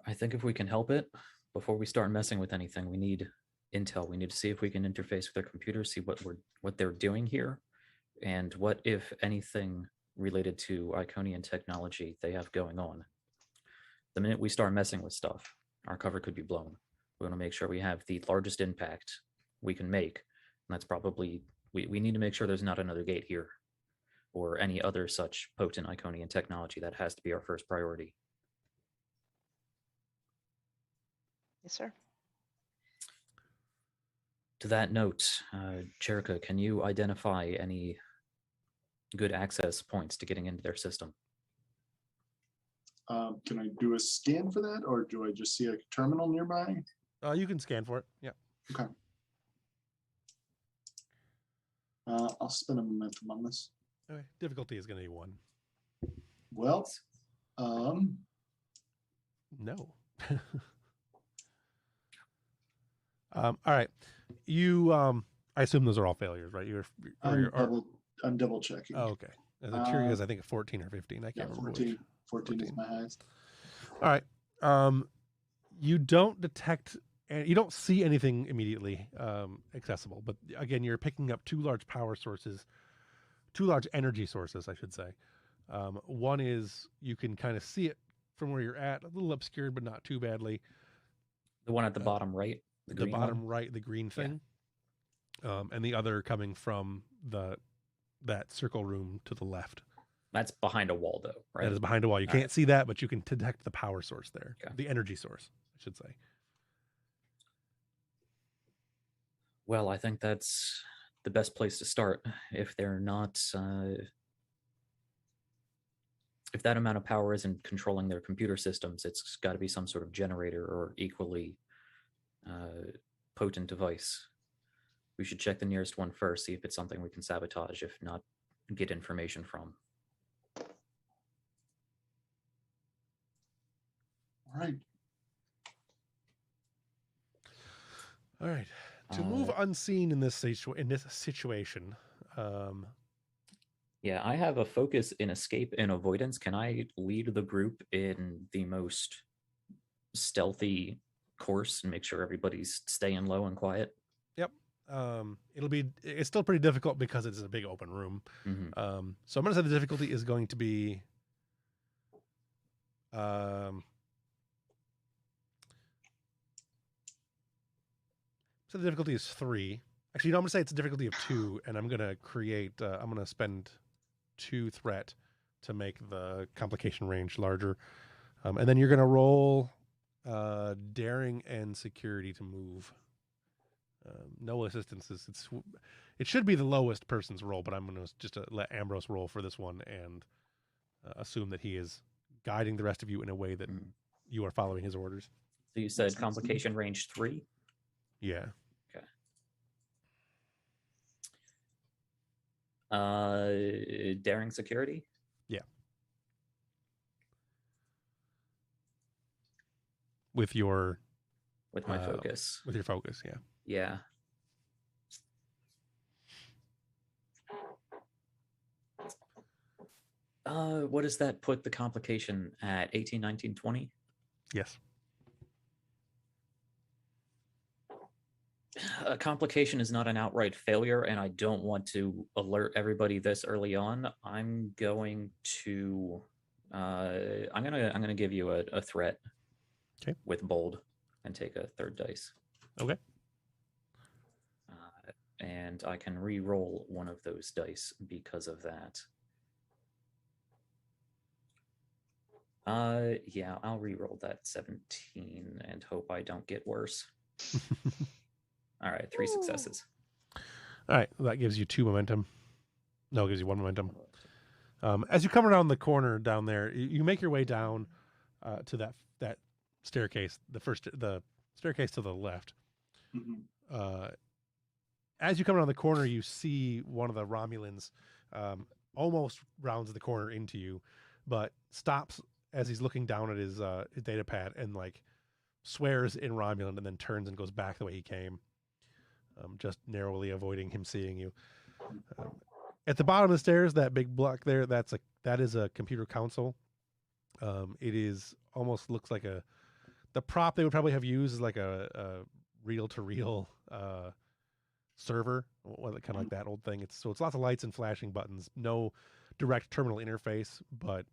I think if we can help it, before we start messing with anything, we need intel. We need to see if we can interface with their computers, see what they're doing here, and what, if anything, related to Iconian technology they have going on. The minute we start messing with stuff, our cover could be blown. We want to make sure we have the largest impact we can make. And that's probably, we need to make sure there's not another gate here or any other such potent Iconian technology. That has to be our first priority. Yes, sir. To that note, Cherika, can you identify any good access points to getting into their system? Can I do a scan for that, or do I just see a terminal nearby? You can scan for it. Yeah. Okay. I'll spend a momentum on this. Okay. Difficulty is going to be 1. Well, no. All right. You I assume those are all failures, right? I'm double checking. Oh, okay. The Tyria is, I think, 14 or 15. I can't remember 14. which. 14 is my highest. All right. You don't detect, and you don't see anything immediately accessible. But again, you're picking up 2 large power sources, 2 large energy sources, I should say. One is you can kind of see it from where you're at, a little obscured, but not too badly. The one at the bottom right, the bottom right, the green thing. Yeah. And the other coming from that circle room to the left. That's behind a wall, though, right? That is behind a wall. You can't see that, but you can detect the power source there. Okay. The energy source, I should say. Well, I think that's the best place to start. If they're not, if that amount of power isn't controlling their computer systems, it's got to be some sort of generator or equally potent device. We should check the nearest one first, see if it's something we can sabotage, if not, get information from. All right. All right. To move unseen in this situation. Yeah, I have a focus in escape and avoidance. Can I lead the group in the most stealthy course and make sure everybody's staying low and quiet? It's still pretty difficult because it's a big open room. So I'm gonna say the difficulty is going to be so the difficulty is 3. Actually, I'm gonna say it's a difficulty of 2, and I'm gonna spend 2 threat to make the complication range larger. And then you're gonna roll daring and security to move. No assistances. It should be the lowest person's roll, but I'm going to just let Ambrose roll for this one and assume that he is guiding the rest of you in a way that you are following his orders. So you said complication range 3? Yeah. Okay. Daring security? Yeah. With my focus. With your focus, yeah. Yeah. What does that put the complication at? 18, 19, 20? Yes. A complication is not an outright failure, and I don't want to alert everybody this early on. I'm going to I'm gonna give you a threat. Okay. With bold and take a 3rd dice. Okay. And I can re-roll one of those dice because of that. Yeah, I'll re-roll that 17 and hope I don't get worse. All right, 3 successes. All right, that gives you 2 momentum. No, it gives you 1 momentum. As you come around the corner down there, you make your way down to that staircase, the staircase to the left. As you come around the corner, you see one of the Romulans almost rounds the corner into you, but stops as he's looking down at his data pad and swears in Romulan and then turns and goes back the way he came, just narrowly avoiding him seeing you. At the bottom of the stairs, that big block there, that is a computer console. It is almost looks like the prop they would probably have used is like a reel-to-reel server, kind of like that old thing. It's lots of lights and flashing buttons, no direct terminal interface, but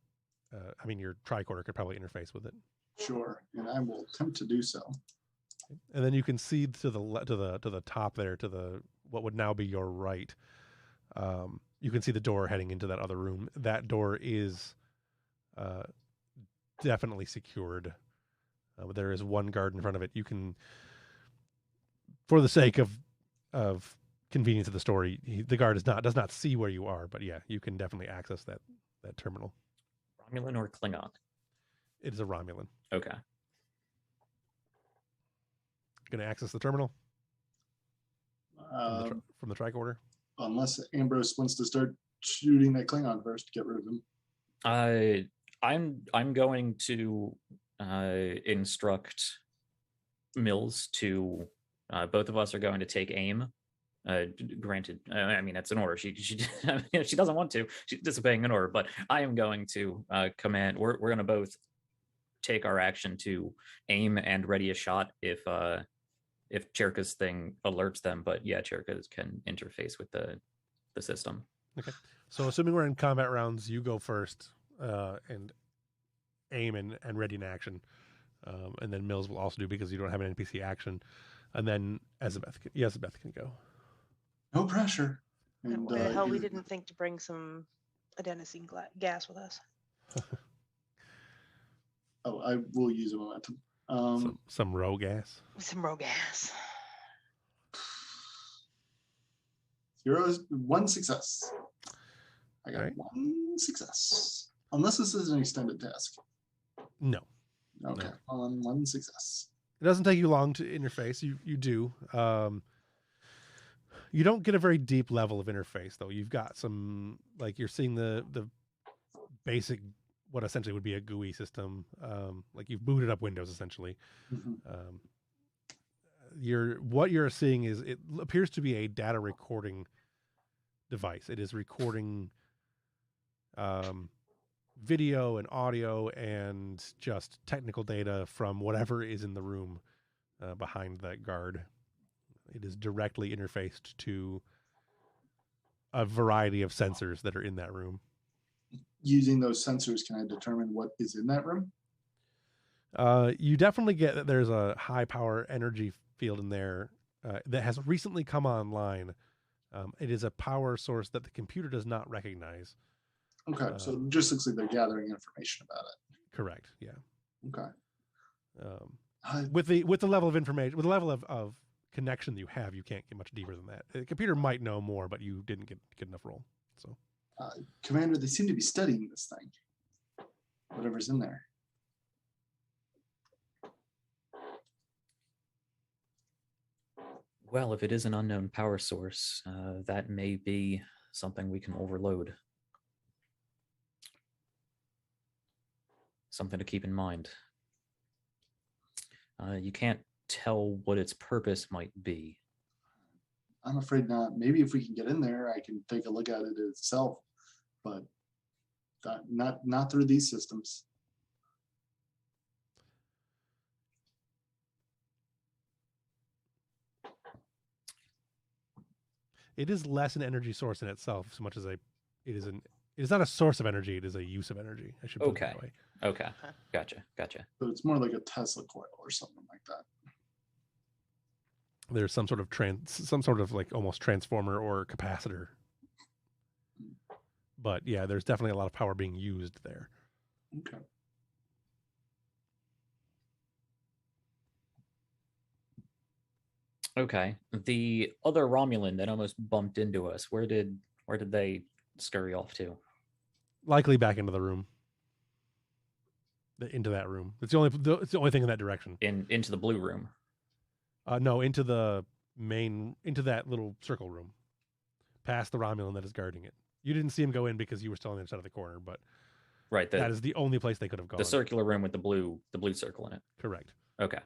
your tricorder could probably interface with it. Sure, and I will attempt to do so. And then you can see to the top there, to the what would now be your right. You can see the door heading into that other room. That door is definitely secured. There is one guard in front of it. You can, for the sake of convenience of the story, the guard does not see where you are, but yeah, you can definitely access that terminal. Romulan or Klingon? It is a Romulan. Okay. Going to access the terminal from the tricorder. Unless Ambrose wants to start shooting that Klingon first to get rid of him. I'm going to instruct Mills to. Both of us are going to take aim. Granted, that's an order. She she doesn't want to. She's disobeying an order, but I am going to command. We're going to both take our action to aim and ready a shot if Cherka's thing alerts them. But yeah, Cherka can interface with the system. Okay. So assuming we're in combat rounds, you go first and aim and ready in action. And then Mills will also do because you don't have an NPC action. And then Elizabeth can go. No pressure. And why the hell we didn't think to bring some adenosine gas with us? Oh, I will use a momentum. Some row gas. Some row gas. 1 success. I got 1 success. Unless this is an extended task. No. Okay. No. 1 success. It doesn't take you long to interface. You do. You don't get a very deep level of interface, though. You've got some, you're seeing the basic, what essentially would be a GUI system. You've booted up Windows, essentially. Mm-hmm. What you're seeing is, it appears to be a data recording device. It is recording video and audio and just technical data from whatever is in the room behind that guard. It is directly interfaced to a variety of sensors that are in that room. Using those sensors, can I determine what is in that room? You definitely get that there's a high power energy field in there that has recently come online. It is a power source that the computer does not recognize. Okay, so it just looks like they're gathering information about it. Correct. Yeah. Okay. With the level of information, with the level of connection that you have, you can't get much deeper than that. The computer might know more, but you didn't get enough roll. So, Commander, they seem to be studying this thing. Whatever's in there. Well, if it is an unknown power source, that may be something we can overload. Something to keep in mind. You can't tell what its purpose might be. I'm afraid not. Maybe if we can get in there, I can take a look at it itself, but not through these systems. it is less an energy source in itself, so much as it is not a source of energy. It is a use of energy. I should put it that way. Okay. Gotcha. So it's more like a Tesla coil or something like that. There's some sort of like almost transformer or capacitor. But yeah, there's definitely a lot of power being used there. Okay. Okay. The other Romulan that almost bumped into us, where did they scurry off to? Likely back into the room. Into that room. It's the only thing in that direction. Into the blue room. No, into that little circle room. Past the Romulan that is guarding it. You didn't see him go in because you were still on the other side of the corner, but right, that is the only place they could have gone. The circular room with the blue circle in it. Correct. Okay.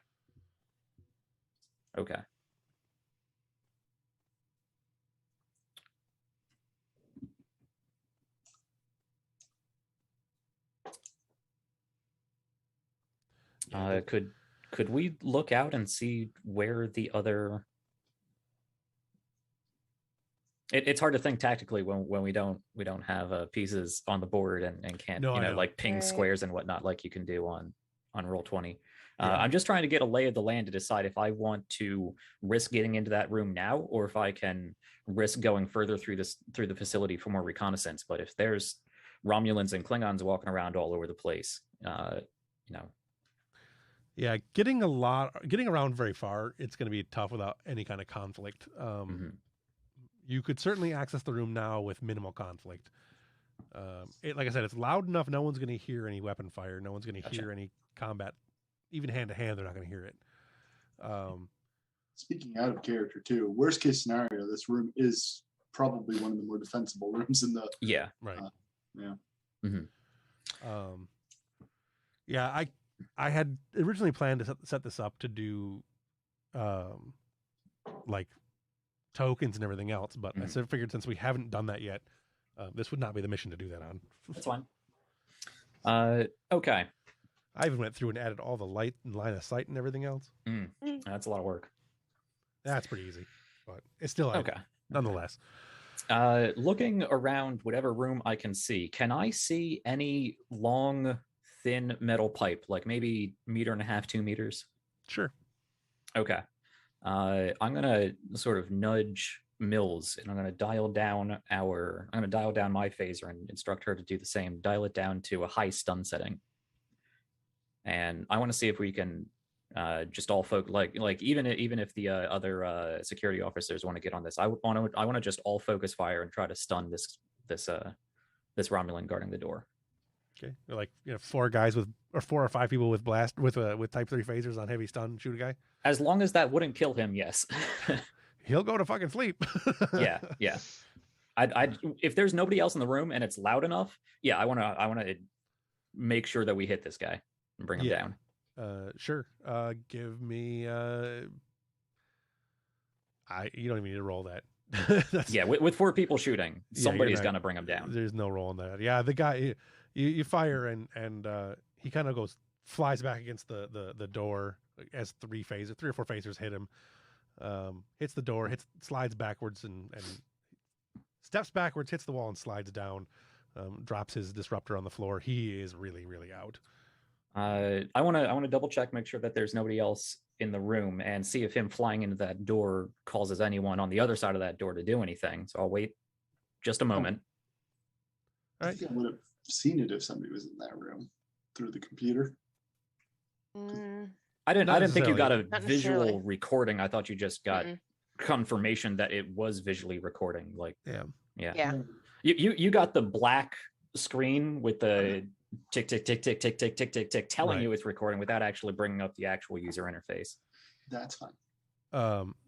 Could we look out and see where the other? It's hard to think tactically when we don't have pieces on the board and can't like ping squares and whatnot like you can do on Roll20. I'm just trying to get a lay of the land to decide if I want to risk getting into that room now or if I can risk going further through the facility for more reconnaissance. But if there's Romulans and Klingons walking around all over the place, Yeah, getting around very far, it's going to be tough without any kind of conflict. You could certainly access the room now with minimal conflict. Like I said, it's loud enough. No one's going to hear any weapon fire. No one's going to hear any combat, even hand to hand. They're not going to hear it. Speaking out of character too, worst case scenario, this room is probably one of the more defensible rooms in the. Yeah. Right. Yeah. I had originally planned to set this up to do, like tokens and everything else, but I figured since we haven't done that yet, this would not be the mission to do that on. That's fine. Okay. I even went through and added all the light and line of sight and everything else. That's a lot of work. That's pretty easy, but it's still okay. Nonetheless. Looking around whatever room I can see, can I see any long, thin metal pipe, like maybe 1.5 meters, 2 meters? Sure. Okay. I'm gonna sort of nudge Mills, and I'm gonna dial down my phaser and instruct her to do the same. Dial it down to a high stun setting, and I want to see if we can just all folk like even if the other security officers want to get on this, I want to just all focus fire and try to stun this Romulan guarding the door. Okay, like 4 or 5 people with blast with type 3 phasers on heavy stun, shoot a guy. As long as that wouldn't kill him, yes. He'll go to fucking sleep. Yeah. I if there's nobody else in the room and it's loud enough, yeah, I want to make sure that we hit this guy and bring him down. Sure. Give me. You don't even need to roll that. Yeah, with 4 people shooting, somebody's gonna bring him down. There's no roll on that. Yeah, the guy. You fire and he kind of flies back against the door as three or four phasers hit him. Hits the door, slides backwards and steps backwards, hits the wall and slides down. Drops his disruptor on the floor. He is really, really out. I want to double check, make sure that there's nobody else in the room, and see if him flying into that door causes anyone on the other side of that door to do anything. So I'll wait just a moment. I think I would have seen it if somebody was in that room through the computer. I didn't think you got a Not visual necessarily. recording. I thought you just got confirmation that it was visually recording. Like, Yeah. You got the black screen with the tick tick tick tick tick tick tick tick tick telling you it's recording without actually bringing up the actual user interface. That's fine.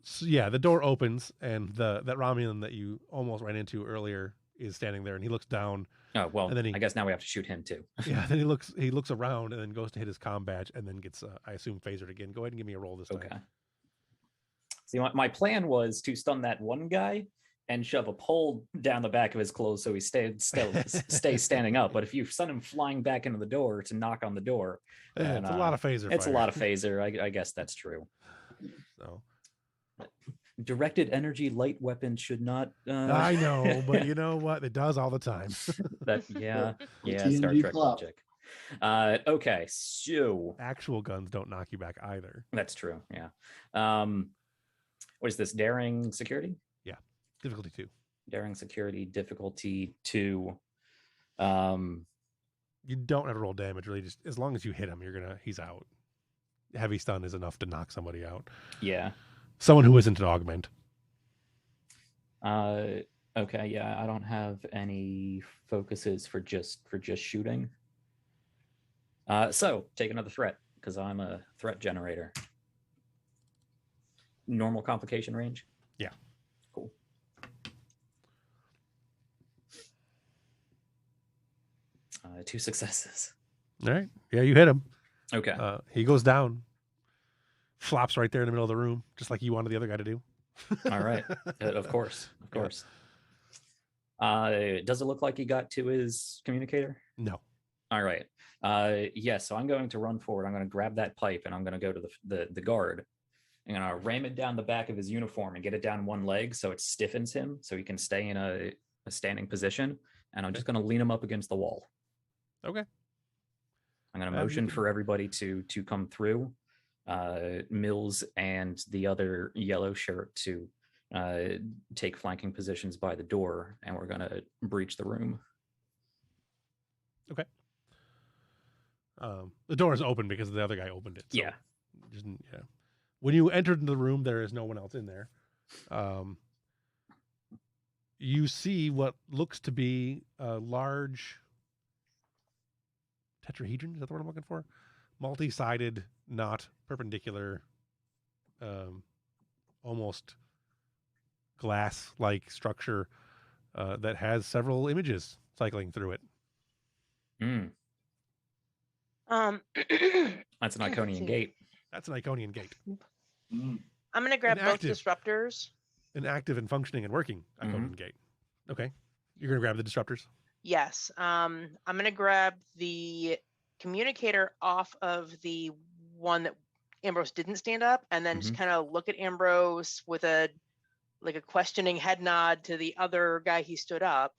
So yeah, the door opens and that Romulan that you almost ran into earlier is standing there, and he looks down. Oh well, and then I guess now we have to shoot him too. Yeah, then he looks around and then goes to hit his comm badge and then gets I assume phasered again. Go ahead and give me a roll this time. Okay. See, my plan was to stun that one guy and shove a pole down the back of his clothes so he stay standing up. But if you send him flying back into the door to knock on the door, Yeah, it's a lot of phaser. It's fire. a lot of phaser. I guess that's true. So directed energy light weapons should not. I know, but you know what? It does all the time. Yeah, TNG Star Trek flop. logic. Okay, so Actual guns don't knock you back either. that's true. Yeah. What is this? Daring security? Difficulty 2. Daring security difficulty 2. You don't have to roll damage really. Just as long as you hit him, he's out. Heavy stun is enough to knock somebody out. Yeah. Someone who isn't an augment. Okay, yeah, I don't have any focuses for just shooting. So take another threat because I'm a threat generator. Normal complication range? Yeah. Cool. Two successes. All right. Yeah, you hit him. Okay. He goes down. Flops right there in the middle of the room, just like you wanted the other guy to do. All right. Of course. Does it look like he got to his communicator? No. All right. Yes. So I'm going to run forward. I'm going to grab that pipe and I'm going to go to the guard. I'm going to ram it down the back of his uniform and get it down one leg so it stiffens him so he can stay in a standing position. And I'm just going to lean him up against the wall. Okay. I'm going to motion for everybody to come through. Mills and the other yellow shirt to take flanking positions by the door, and we're going to breach the room. Okay. The door is open because the other guy opened it. So Yeah. yeah. When you entered the room, there is no one else in there. You see what looks to be a large tetrahedron. Is that the word I'm looking for? Multi-sided, not perpendicular, almost glass-like structure that has several images cycling through it. That's an Iconian gate. That's an Iconian gate. Mm. I'm gonna grab both Inactive. disruptors. An active and functioning and working Iconian gate. Okay. You're going to grab the disruptors? Yes. I'm gonna grab the communicator off of the one that Ambrose didn't stand up, and then just kind of look at Ambrose with a questioning head nod to the other guy he stood up.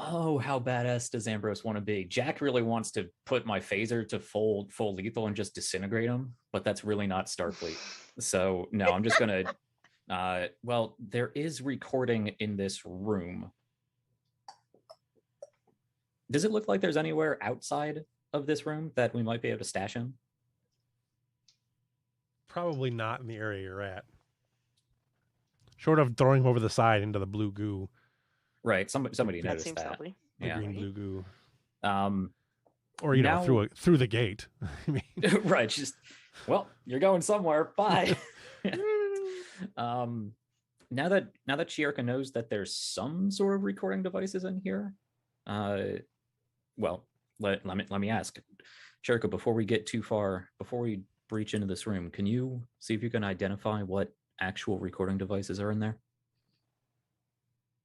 Oh, how badass does Ambrose want to be? Jack really wants to put my phaser to full lethal and just disintegrate him, but that's really not Starfleet. So no, I'm just gonna. Well, there is recording in this room. Does it look like there's anywhere outside of this room that we might be able to stash him? Probably not in the area you're at. Short of throwing him over the side into the blue goo. Right. Somebody That noticed seems that. lovely. The Yeah. green blue goo. Or Or through the gate. I mean, right. Just well, you're going somewhere. Bye. Now that Chiarka knows that there's some sort of recording devices in here, well, let me ask, Chiarka, before we get too far, before we breach into this room, can you see if you can identify what actual recording devices are in there?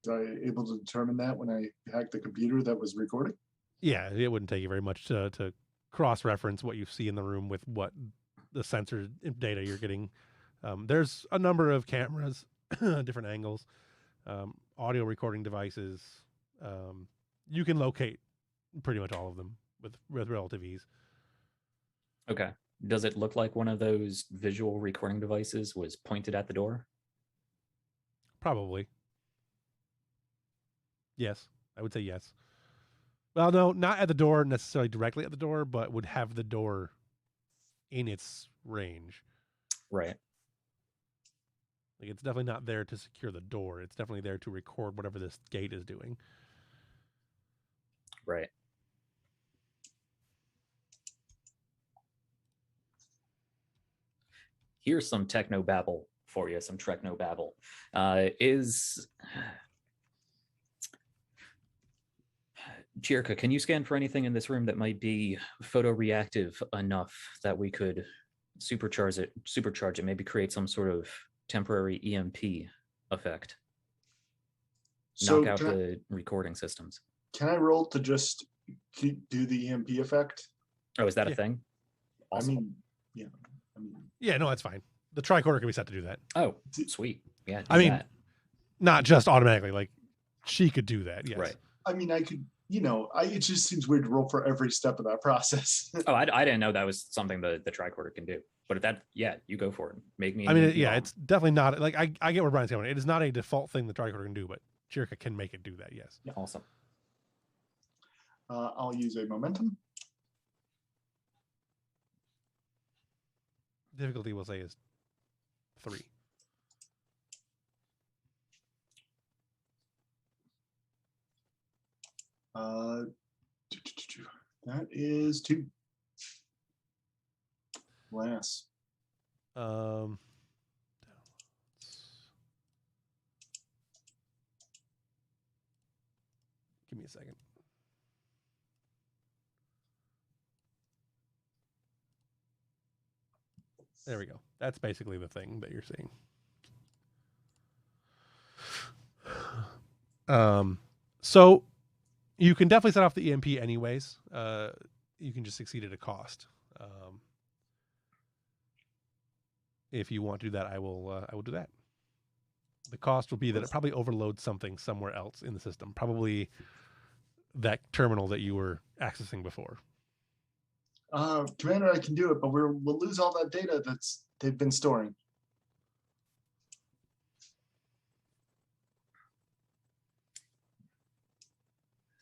Was I able to determine that when I hacked the computer that was recording? Yeah, it wouldn't take you very much to cross-reference what you see in the room with what the sensor data you're getting. There's a number of cameras, different angles, audio recording devices. You can locate pretty much all of them with relative ease. Okay. Does it look like one of those visual recording devices was pointed at the door? Probably. Yes, I would say yes. Well, no, not at the door necessarily directly at the door, but would have the door in its range. Right. Like it's definitely not there to secure the door. It's definitely there to record whatever this gate is doing. Right. Here's some techno babble for you, some Trekno babble. Jirka, can you scan for anything in this room that might be photoreactive enough that we could supercharge it, maybe create some sort of temporary EMP effect? So Knock out the recording systems. Can I roll to just do the EMP effect? Oh, is that a thing? Awesome. I mean, yeah. Yeah, no, that's fine. The tricorder can be set to do that. Oh, sweet. Yeah. I mean, not just automatically. Like she could do that. Yes. Right. I mean, I could. It just seems weird to roll for every step of that process. Oh, I didn't know that was something the tricorder can do. But if that, you go for it. Make me. I mean, yeah, it's definitely not like I get where Brian's going. It is not a default thing the tricorder can do, but Jirka can make it do that. Yes. Yeah, awesome. I'll use a momentum. Difficulty, we'll say, is 3. That is 2. Last. Give me a second. There we go. That's basically the thing that you're seeing. So you can definitely set off the EMP anyways. You can just succeed at a cost. If you want to do that, I will do that. The cost will be that it probably overloads something somewhere else in the system. Probably that terminal that you were accessing before. Commander, I can do it, but we'll lose all that data they've been storing.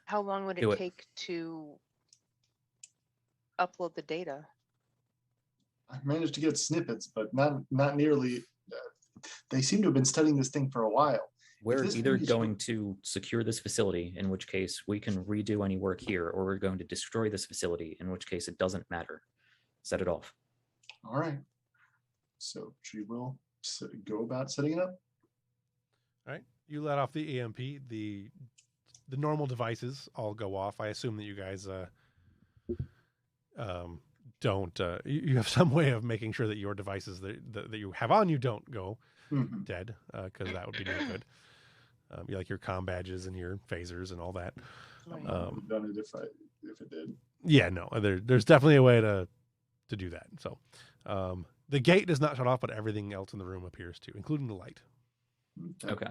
How long would it take to upload the data? I managed to get snippets, but not nearly. They seem to have been studying this thing for a while. We're either going to secure this facility, in which case we can redo any work here, or we're going to destroy this facility, in which case it doesn't matter. Set it off. All right. So she will go about setting it up. All right. You let off the EMP. The normal devices all go off. I assume that you guys don't. You have some way of making sure that your devices that you have on you don't go dead, because that would be no good. You like your comm badges and your phasers and all that. I would have done it if it did. Yeah, no, there's definitely a way to do that. So the gate does not shut off, but everything else in the room appears to, including the light. Okay.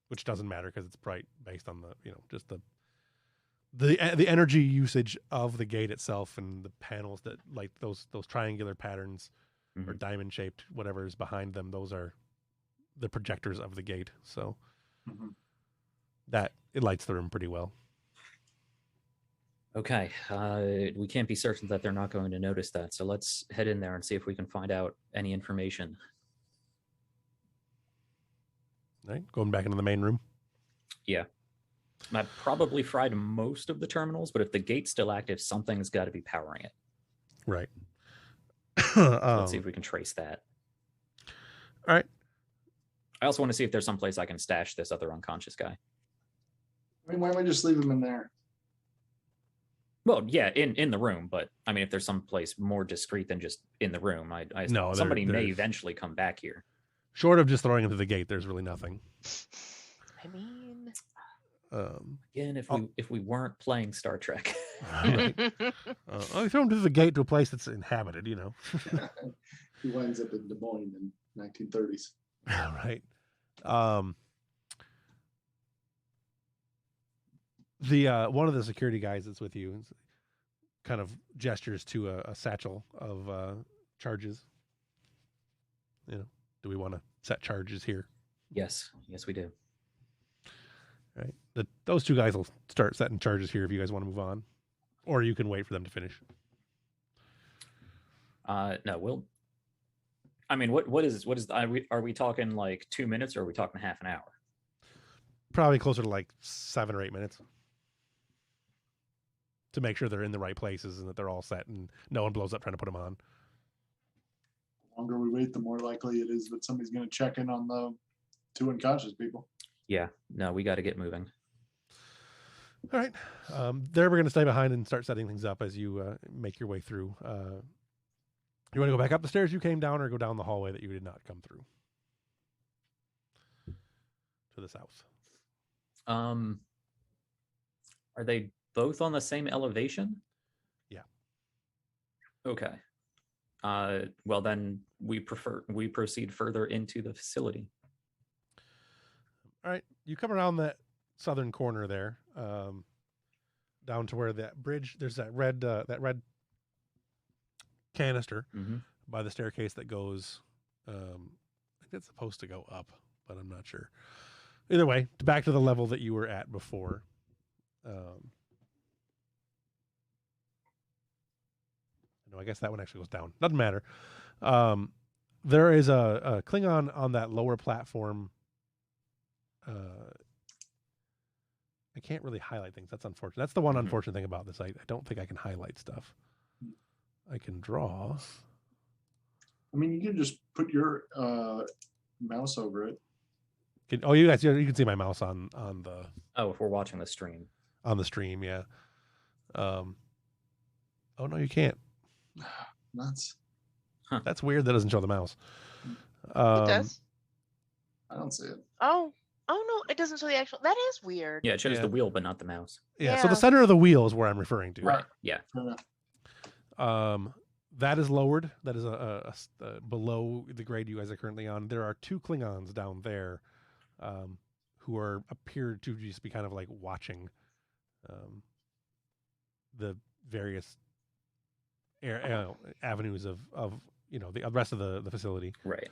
Which doesn't matter because it's bright based on just the energy usage of the gate itself and the panels that light those triangular patterns or diamond shaped whatever is behind them. Those are the projectors of the gate. So that it lights the room pretty well. Okay. We can't be certain that they're not going to notice that. So let's head in there and see if we can find out any information. All right. Going back into the main room. Yeah. I've probably fried most of the terminals, but if the gate's still active, something's got to be powering it. Right. Let's see if we can trace that. All right. I also want to see if there's some place I can stash this other unconscious guy. I mean, why don't we just leave him in there? Well, yeah, in the room, but I mean, if there's some place more discreet than just in the room, somebody may eventually come back here. Short of just throwing him to the gate, there's really nothing. I mean, Again, if we weren't playing Star Trek. Right. I throw him through the gate to a place that's inhabited, you know. He winds up in Des Moines in 1930s. Right. The one of the security guys that's with you kind of gestures to a satchel of charges. You know, do we want to set charges here? Yes, we do. Right. Those two guys will start setting charges here if you guys want to move on, or you can wait for them to finish. No, we'll. I mean, what is? Are we talking like 2 minutes, or are we talking half an hour? Probably closer to like 7 or 8 minutes to make sure they're in the right places and that they're all set and no one blows up trying to put them on. The longer we wait, the more likely it is that somebody's going to check in on the 2 unconscious people. Yeah, no, we got to get moving. All right. They're going to stay behind and start setting things up as you make your way through. You want to go back up the stairs you came down or go down the hallway that you did not come through to the south? Are they both on the same elevation? Yeah. Okay. Well, then we proceed further into the facility. All right. You come around that southern corner there, down to where that bridge, there's that red canister by the staircase that goes, I think it's supposed to go up, but I'm not sure. Either way, back to the level that you were at before. No, I guess that one actually goes down. Doesn't matter. There is a Klingon on that lower platform. I can't really highlight things. That's unfortunate. That's the one unfortunate thing about this. I don't think I can highlight stuff. I can draw. I mean, you can just put your mouse over it. You guys, you can see my mouse on the. Oh, if we're watching the stream. On the stream, yeah. Oh no, you can't. Nuts. Huh. That's weird. That doesn't show the mouse. It does. I don't see it. Oh no, it doesn't show the actual. That is weird. Yeah, it shows the wheel, but not the mouse. Yeah, so the center of the wheel is where I'm referring to. Right. Yeah. That is lowered. That is a below the grade you guys are currently on. There are 2 Klingons down there, who appear to just be kind of like watching, the various avenues of the rest of the facility. Right.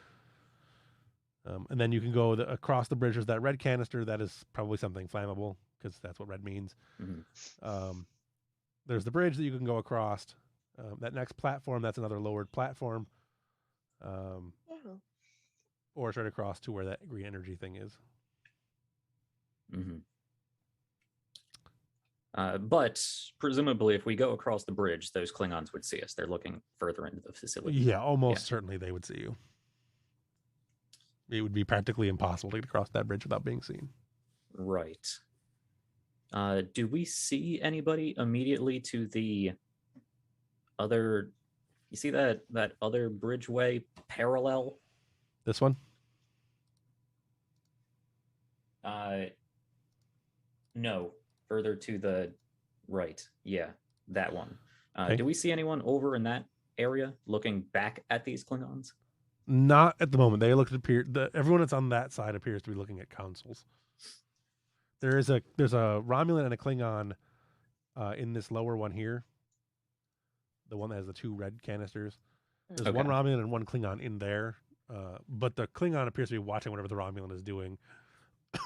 And then you can go across the bridge. There's that red canister. That is probably something flammable because that's what red means. There's the bridge that you can go across. That next platform, that's another lowered platform. Or straight across to where that green energy thing is. But presumably, if we go across the bridge, those Klingons would see us. They're looking further into the facility. Yeah, almost certainly they would see you. It would be practically impossible to get across that bridge without being seen. Right. Do we see anybody immediately to the other? You see that other bridgeway parallel? This one? No. Further to the right. Yeah, that one. Okay. Do we see anyone over in that area looking back at these Klingons? Not at the moment. They everyone that's on that side appears to be looking at consoles. There's a Romulan and a Klingon in this lower one here. The one that has the 2 red canisters. There's one Romulan and one Klingon in there. But the Klingon appears to be watching whatever the Romulan is doing.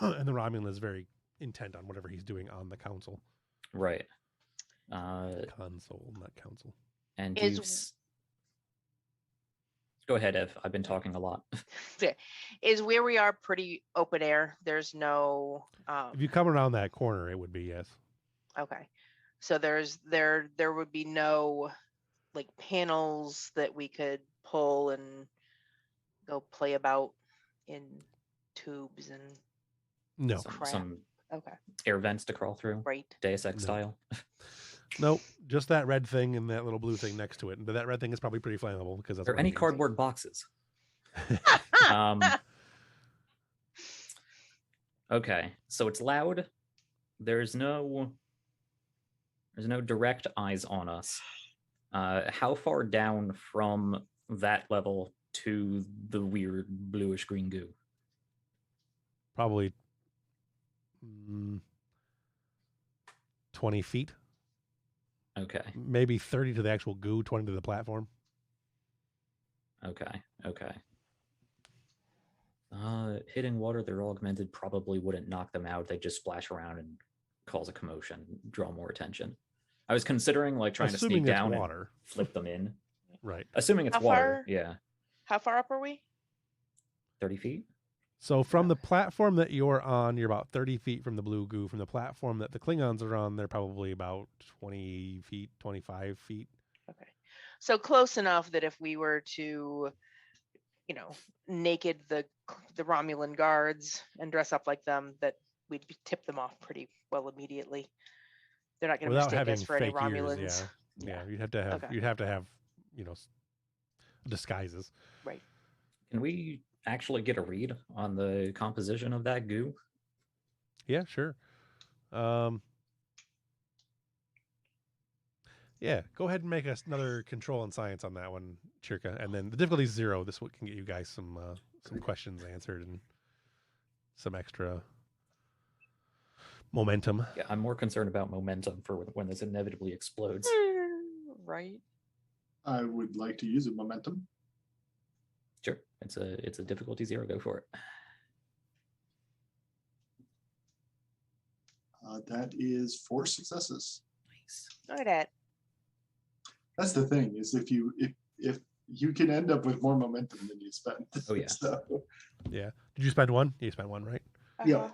And the Romulan is very intent on whatever he's doing on the console. Right. Console, not council. And go ahead, Ev. I've been talking a lot. Is where we are pretty open air. There's no. If you come around that corner, it would be, yes. Okay, so there would be no like panels that we could pull and go play about in tubes and. No. Some okay. Air vents to crawl through. Right. Deus Ex style. Nope, just that red thing and that little blue thing next to it. But that red thing is probably pretty flammable because that's. Are there any cardboard boxes? Okay, so it's loud. There's no direct eyes on us. How far down from that level to the weird bluish green goo? Probably 20 feet. Okay. Maybe 30 to the actual goo, 20 to the platform. Okay. Hitting water, they're augmented, probably wouldn't knock them out. They just splash around and cause a commotion, draw more attention. I was considering like trying Assuming to sneak it's down water. and flip them in. Right. Assuming it's How water, far? yeah. How far up are we? 30 feet? So from the platform that you're on, you're about 30 feet from the blue goo. From the platform that the Klingons are on, they're probably about 20 feet, 25 feet. Okay. So close enough that if we were to, naked the Romulan guards and dress up like them, that we'd tip them off pretty well immediately. They're not going to Without mistake having us for any fake ears, Romulans. yeah. You'd have to have Okay. you'd have to have, disguises. Right. Can we actually get a read on the composition of that goo? Yeah, sure. Yeah, go ahead and make us another control and science on that one, Chirka, and then the difficulty is 0. This can get you guys some questions answered and some extra momentum. Yeah, I'm more concerned about momentum for when this inevitably explodes. Right. I would like to use a momentum. Sure, it's a difficulty 0. Go for it. That is 4 successes. Nice. Look at that. That's the thing, is if you can end up with more momentum than you spent. Oh, yeah. So, Yeah. Did you spend 1? You spent 1, right? Yeah. Uh-huh.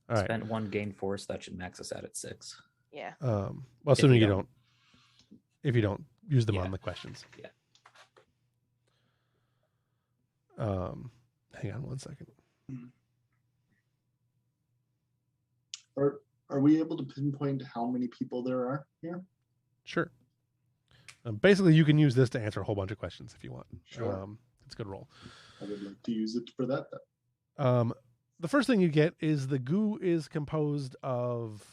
All right. Spent 1, gain force. That should max us out at 6. Yeah. Well, assuming you you don't, if you don't use them Yeah. on the questions. Yeah. Hang on one second. Are we able to pinpoint how many people there are here? Sure. Basically, you can use this to answer a whole bunch of questions if you want. Sure. It's a good roll. I would like to use it for that then. The first thing you get is the goo is composed of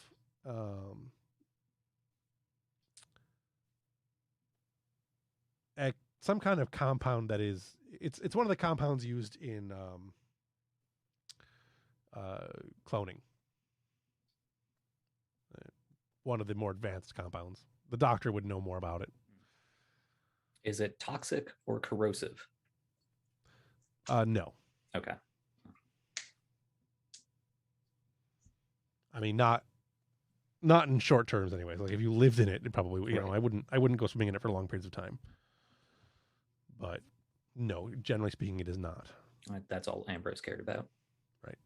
some kind of compound that is it's one of the compounds used in cloning. One of the more advanced compounds. The doctor would know more about it. Is it toxic or corrosive? No. Okay. I mean, not in short terms, anyways. Like if you lived in it, it probably Right. I wouldn't go swimming in it for long periods of time. But no, generally speaking, it is not. That's all Ambrose cared about. Right.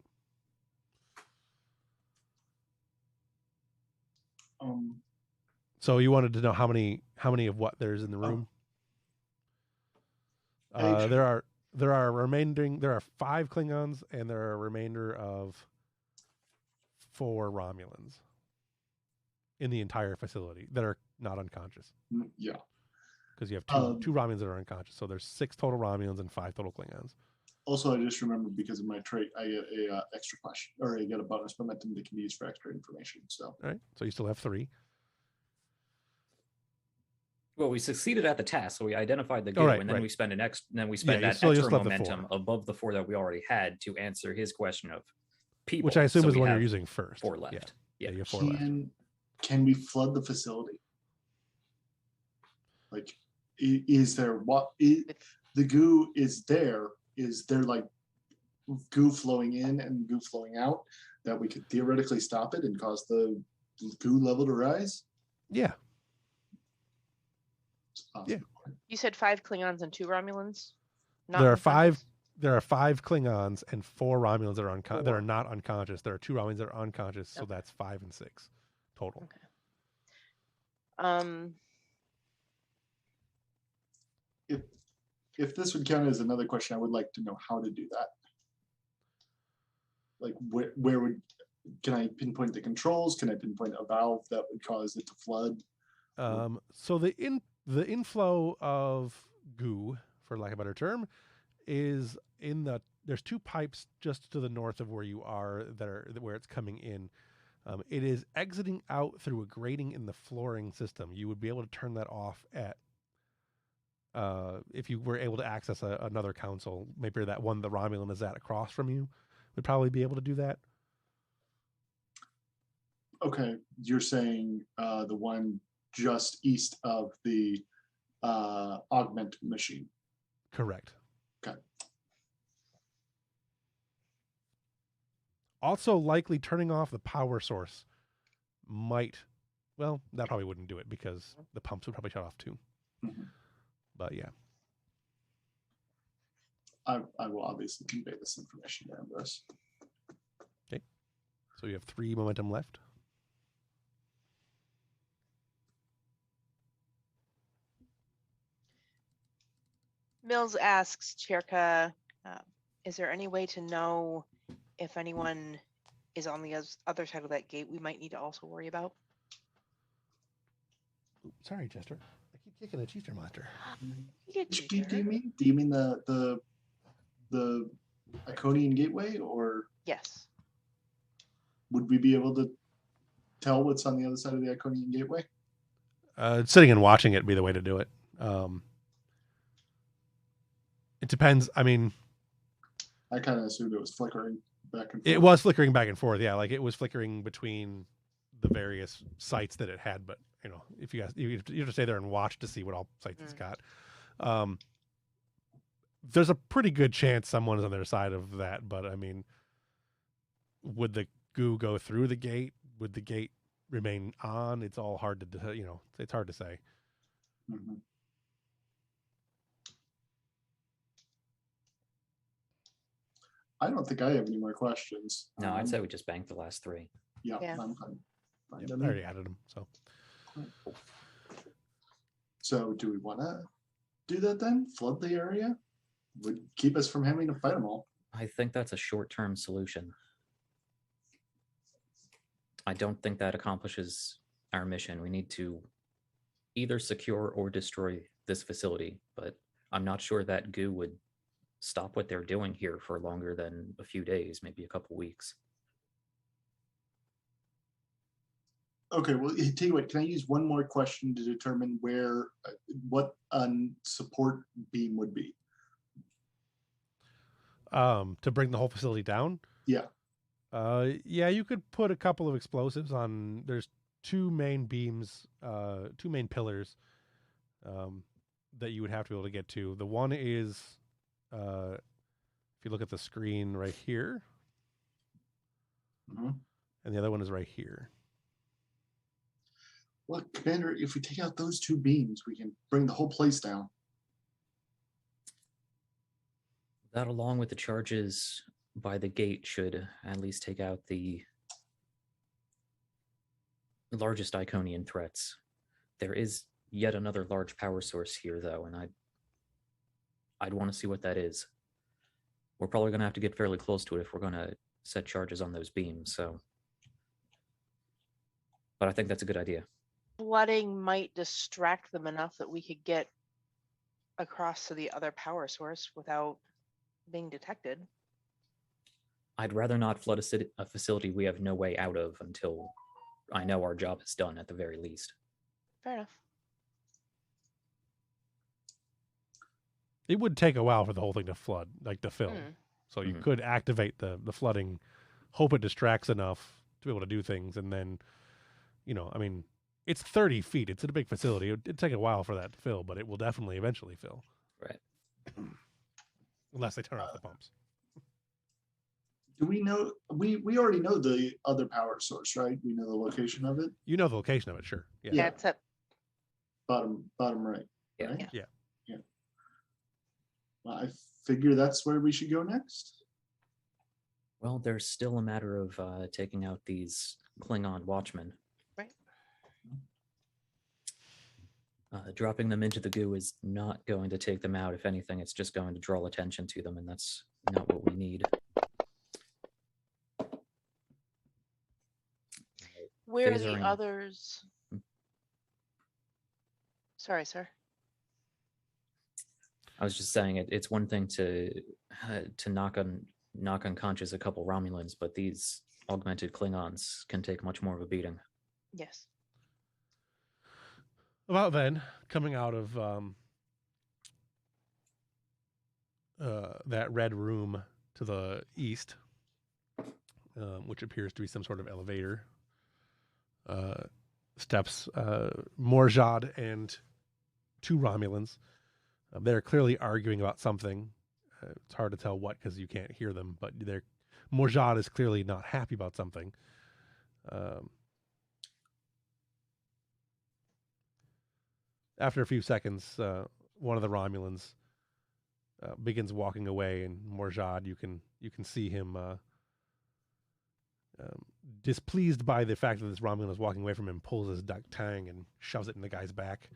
So you wanted to know how many of what there's in the room? There are 5 Klingons and there are a remainder of 4 Romulans in the entire facility that are not unconscious. Yeah. Because you have two Romulans that are unconscious. So there's 6 total Romulans and 5 total Klingons. Also, I just remembered because of my trait, I get a extra question, or I get a bonus momentum that can be used for extra information. So, All right. So you still have 3. Well, we succeeded at the task, so we identified the goo, right, and then right. we spend that you extra still have the momentum 4. above the 4 that we already had to answer his question of people. Which I assume So is we the one you're have using first. 4 left. Yeah, you have 4 left. can we flood the facility? Like, is there the goo is there? Is there like goo flowing in and goo flowing out that we could theoretically stop it and cause the goo level to rise? Yeah. Awesome. Yeah. You said 5 Klingons and 2 Romulans? There are 5 unconscious? There are 5 Klingons and 4 Romulans that are that 4. are not unconscious. There are 2 Romulans that are unconscious, so Okay. that's 5 and 6 total. Okay. If this would count as another question, I would like to know how to do that. Like can I pinpoint the controls? Can I pinpoint a valve that would cause it to flood? So the inflow of goo, for lack of a better term, is in the there's two pipes just to the north of where you are where it's coming in. It is exiting out through a grating in the flooring system. You would be able to turn that off at if you were able to access another console. Maybe that one the Romulan is at across from you would probably be able to do that. Okay, you're saying the one just east of the augment machine. Correct. Okay. Also, likely turning off the power source might, well, that probably wouldn't do it because the pumps would probably shut off too. Mm-hmm. But yeah. I will obviously convey this information to Ambrose. Okay. So you have 3 momentum left. Mills asks Cherka, is there any way to know if anyone is on the other side of that gate we might need to also worry about? Sorry, Chester. I keep kicking a Cheester monster. Which gate do you mean? Do you mean the Iconian gateway, or Yes. would we be able to tell what's on the other side of the Iconian gateway? Sitting and watching it would be the way to do it. It depends. I mean, I kind of assumed it was flickering back and forth. it was flickering back and forth. Yeah, like it was flickering between the various sites that it had. But you know, if you guys you have to stay there and watch to see what all sites it's got. There's a pretty good chance someone is on their side of that. But I mean, would the goo go through the gate? Would the gate remain on? It's all hard to it's hard to say. Mm-hmm. I don't think I have any more questions. No, I'd say we just banked the last 3. Yeah, Yeah. I'm fine. Yep, I already added them. So do we want to do that then? Flood the area? Would keep us from having to fight them all. I think that's a short-term solution. I don't think that accomplishes our mission. We need to either secure or destroy this facility, but I'm not sure that goo would stop what they're doing here for longer than a few days, maybe a couple weeks. Okay, well, tell you what, can I use one more question to determine what a support beam would be? To bring the whole facility down? Yeah. Yeah, you could put a couple of explosives on. There's 2 main beams, 2 main pillars that you would have to be able to get to. The one is, if you look at the screen right here, Mm-hmm. and the other one is right here. Well, Commander, if we take out those 2 beams, we can bring the whole place down. That, along with the charges by the gate, should at least take out the largest Iconian threats. There is yet another large power source here, though, and I'd want to see what that is. We're probably going to have to get fairly close to it if we're going to set charges on those beams, so... But I think that's a good idea. Flooding might distract them enough that we could get across to the other power source without being detected. I'd rather not flood a facility we have no way out of until I know our job is done, at the very least. Fair enough. It would take a while for the whole thing to flood, like to fill. So you Mhm. could activate the flooding, hope it distracts enough to be able to do things, and then, I mean, it's 30 feet. It's a big facility. It'd take a while for that to fill, but it will definitely eventually fill. Right. Unless they turn off the pumps. Do we know? We already know the other power source, right? We know the location of it. You know the location of it, sure. Yeah. Yeah. That's up. Bottom right. Yeah. Right? Yeah. Well, I figure that's where we should go next. Well, there's still a matter of taking out these Klingon watchmen. Right. Dropping them into the goo is not going to take them out. If anything, it's just going to draw attention to them, and that's not what we need. Where are the Phasering. others? Sorry, sir. I was just saying it's one thing to knock unconscious a couple Romulans, but these augmented Klingons can take much more of a beating. Yes. About then, coming out of that red room to the east, which appears to be some sort of elevator, steps Morjad and two Romulans. They're clearly arguing about something. It's hard to tell what because you can't hear them, but Morjad is clearly not happy about something. After a few seconds, one of the Romulans begins walking away, and Morjad, you can see him displeased by the fact that this Romulan is walking away from him, pulls his duck tang and shoves it in the guy's back.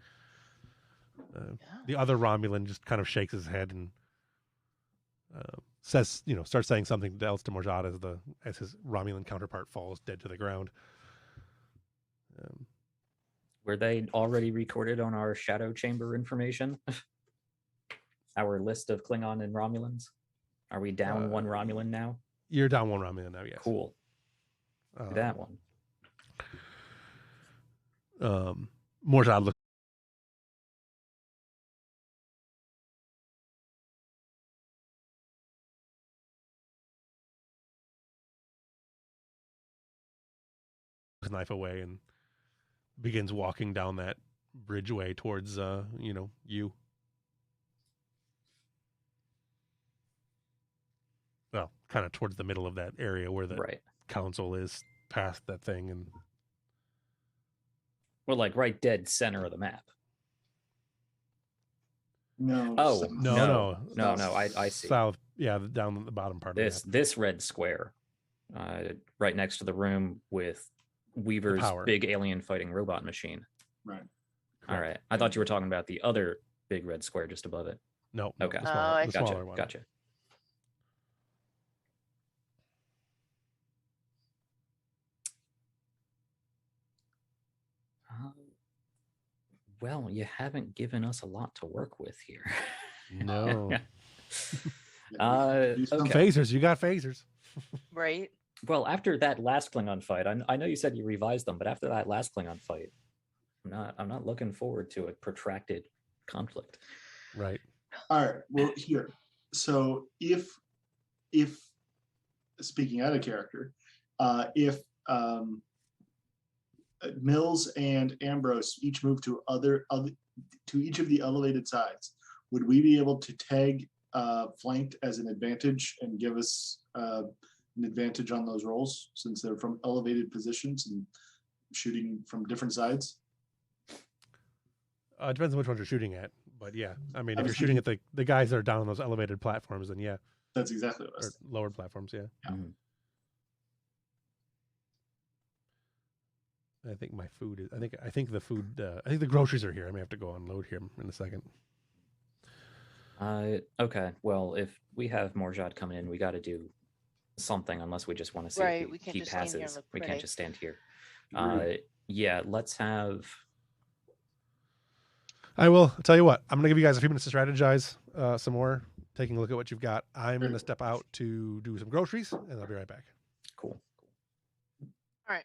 The other Romulan just kind of shakes his head and says, starts saying something else to Morjad as his Romulan counterpart falls dead to the ground. Were they already recorded on our shadow chamber information? Our list of Klingon and Romulans? Are we down one Romulan now? You're down one Romulan now, yes. Cool. That one. Morjad looks his knife away and begins walking down that bridgeway towards you. Well, kind of towards the middle of that area where the council is, past that thing, and we're like right dead center of the map. No. Oh, no. I see. South, yeah, down the bottom part of this red square, right next to the room with Weaver's big alien fighting robot machine. Right. All right. I thought you were talking about the other big red square just above it. No. Okay. The smaller one. Gotcha. Well, you haven't given us a lot to work with here. No. Okay. Phasers. You got phasers. Right. Well, after that last Klingon fight, I know you said you revised them, but after that last Klingon fight, I'm not looking forward to a protracted conflict. Right. All right. Well, here. So if speaking out of character, if Mills and Ambrose each move to to each of the elevated sides, would we be able to tag flanked as an advantage and give us an advantage on those rolls since they're from elevated positions and shooting from different sides? It depends on which ones you're shooting at, but yeah, I mean, if you're shooting at the guys that are down on those elevated platforms, then yeah, that's exactly what I was thinking. Lowered platforms, yeah. Mm-hmm. I think my food is. I think the food. I think the groceries are here. I may have to go unload here in a second. Okay. Well, if we have Morjad coming in, we got to do something. Unless we just want to see if he passes. We can't just stand here. Yeah. Let's have. I will tell you what. I'm going to give you guys a few minutes to strategize some more. Taking a look at what you've got. I'm going to step out to do some groceries, and I'll be right back. Cool. All right.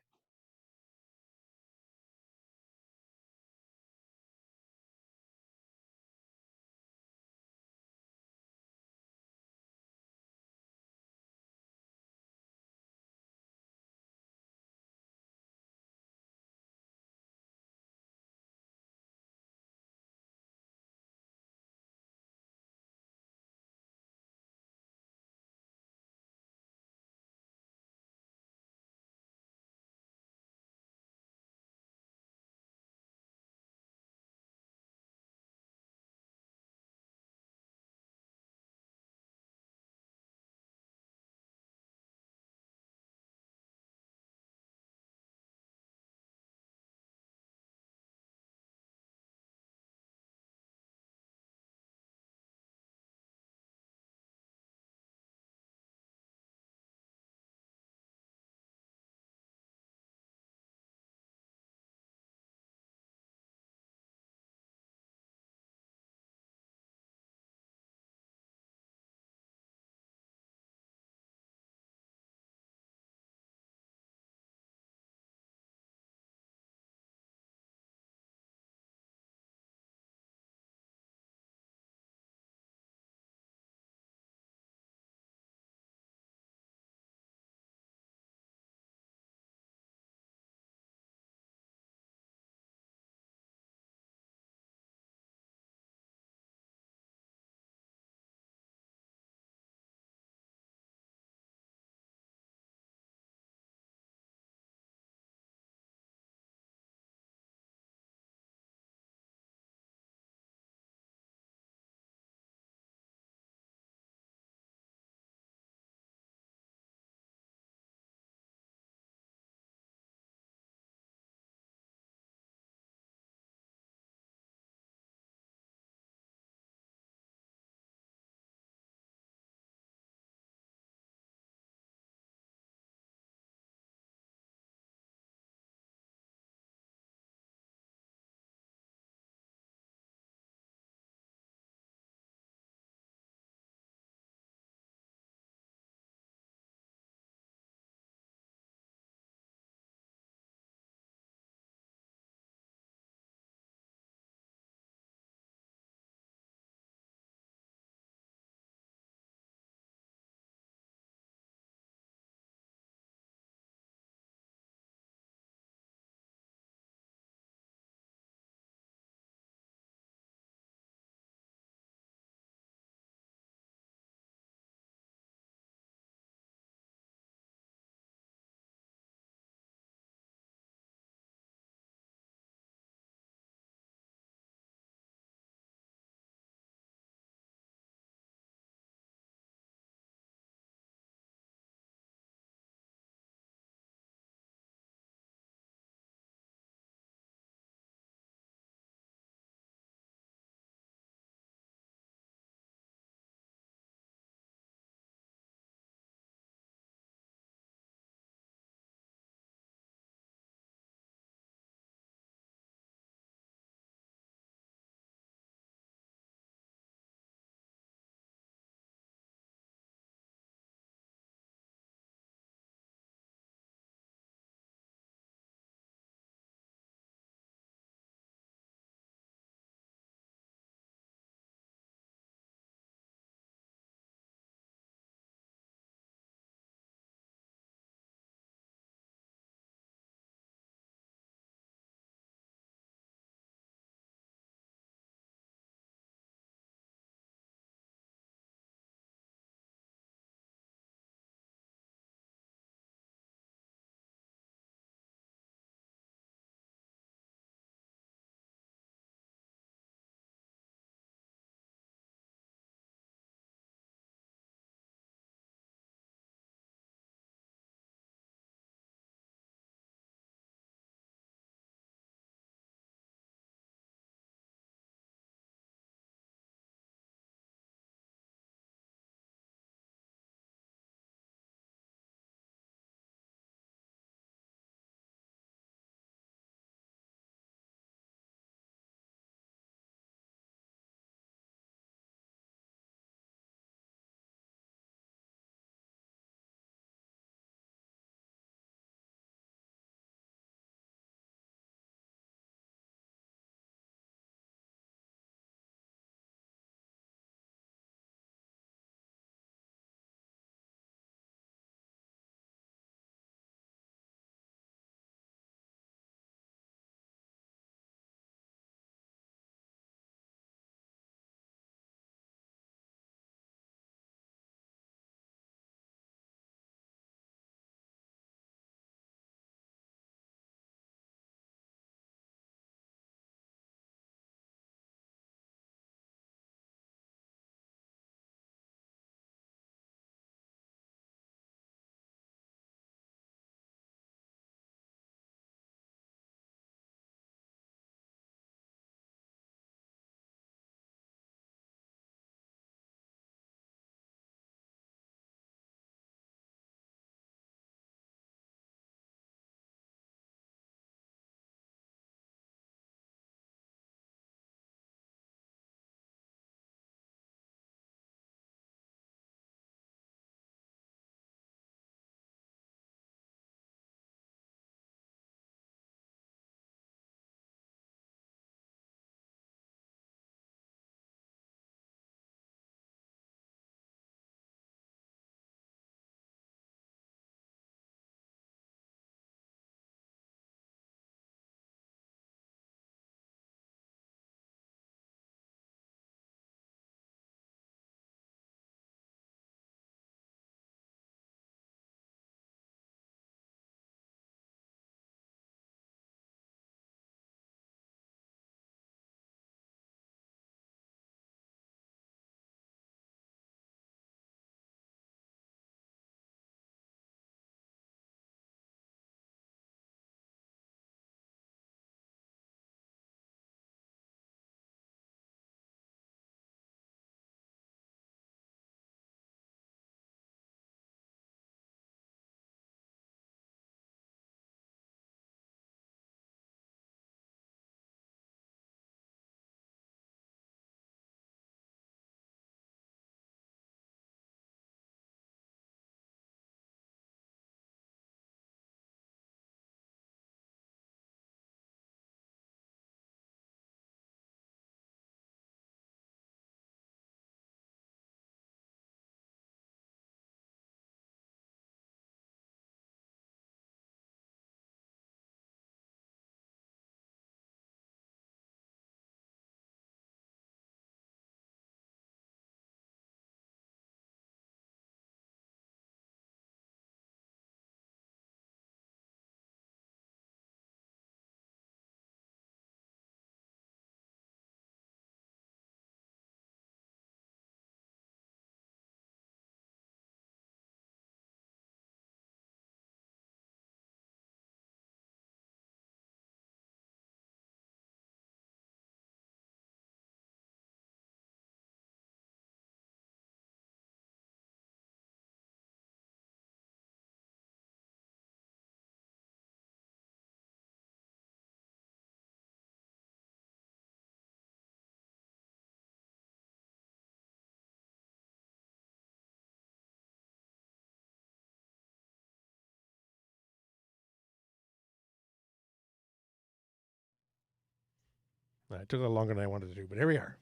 It took a little longer than I wanted to do, but here we are.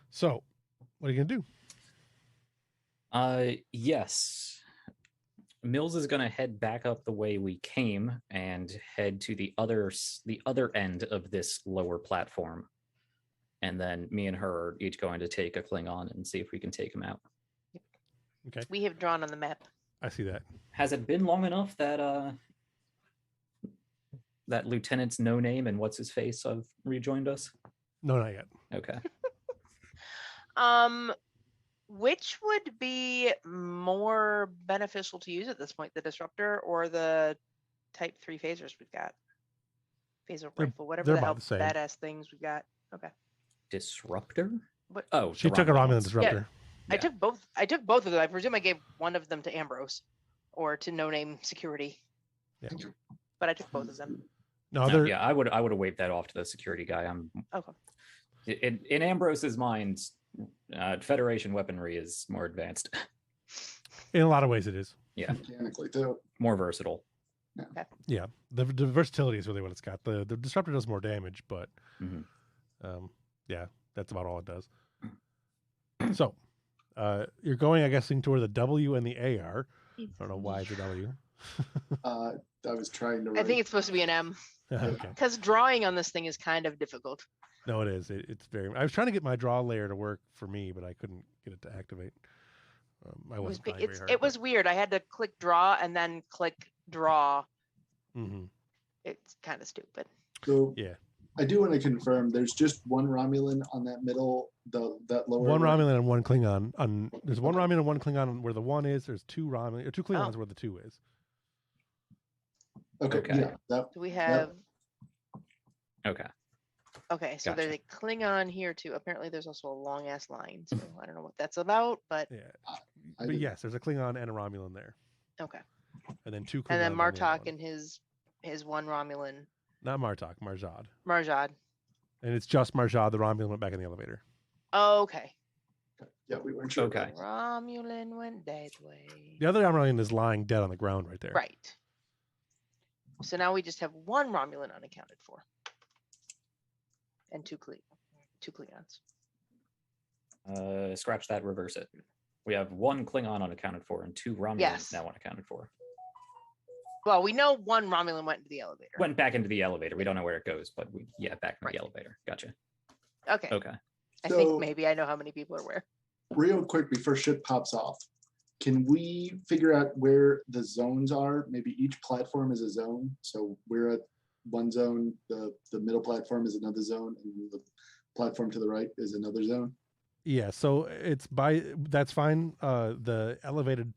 So, what are you going to do? Yes. Mills is going to head back up the way we came and head to the other end of this lower platform. And then me and her are each going to take a Klingon and see if we can take him out. Okay. We have drawn on the map. I see that. Has it been long enough that that Lieutenant's no name and what's his face have rejoined us? No, not yet. Okay. Which would be more beneficial to use at this point, the disruptor or the Type 3 phasers we've got? Phaser rifle, whatever they're the hell about the same. badass things we've got. Okay. Disruptor? What? Oh, She the took a Romulan ones. disruptor. I took both of them. I presume I gave one of them to Ambrose or to no name security. Yeah. But I took both of them. No, No, they're yeah, I would have waved that off to the security guy. Okay. In Ambrose's mind, Federation weaponry is more advanced, in a lot of ways it is. Yeah, Mechanically, too. more versatile. Yeah, the versatility is really what it's got. The disruptor does more damage, but Mhm. yeah, that's about all it does. So, you're going, I guess, toward the W and the AR. I don't know why it's a W. I was trying to. I think it's supposed to be an M Okay. because drawing on this thing is kind of difficult. No, it is. It's very. I was trying to get my draw layer to work for me, but I couldn't get it to activate. I wasn't trying very hard. It was weird. I had to click draw and then click draw. Mm-hmm. It's kind of stupid. So Yeah. I do want to confirm. There's just one Romulan on that middle, that lower. One right? Romulan and one Klingon. There's one Romulan and one Klingon where the one is. There's two Romulan or two Klingons where the two is. Okay. Okay. Yeah. That. Do we have? Okay. Okay, so Gotcha. there's a Klingon here too. Apparently, there's also a long ass line. So I don't know what that's about, but Yeah. I But didn't- yes, there's a Klingon and a Romulan there, okay. and then two Klingons. And then on the other Martok one. and his one Romulan, Not Martok, Marjad. Marjad. And it's just Marjad. The Romulan went back in the elevator. Oh, okay. Yeah, we weren't sure. Okay. Romulan went that way. The other Romulan is lying dead on the ground right there. Right. So now we just have one Romulan unaccounted for, and two Klingons. Scratch that, reverse it. We have one Klingon unaccounted for and two Romulans Yes. now unaccounted for. Well, we know one Romulan went into the elevator. Went back into the elevator. We don't know where it goes, but back in Right. the elevator. Gotcha. Okay. Okay. I So- think maybe I know how many people are where. Real quick before shit pops off, can we figure out where the zones are? Maybe each platform is a zone. So we're at one zone, the middle platform is another zone, and the platform to the right is another zone. Yeah, so it's that's fine. The elevated,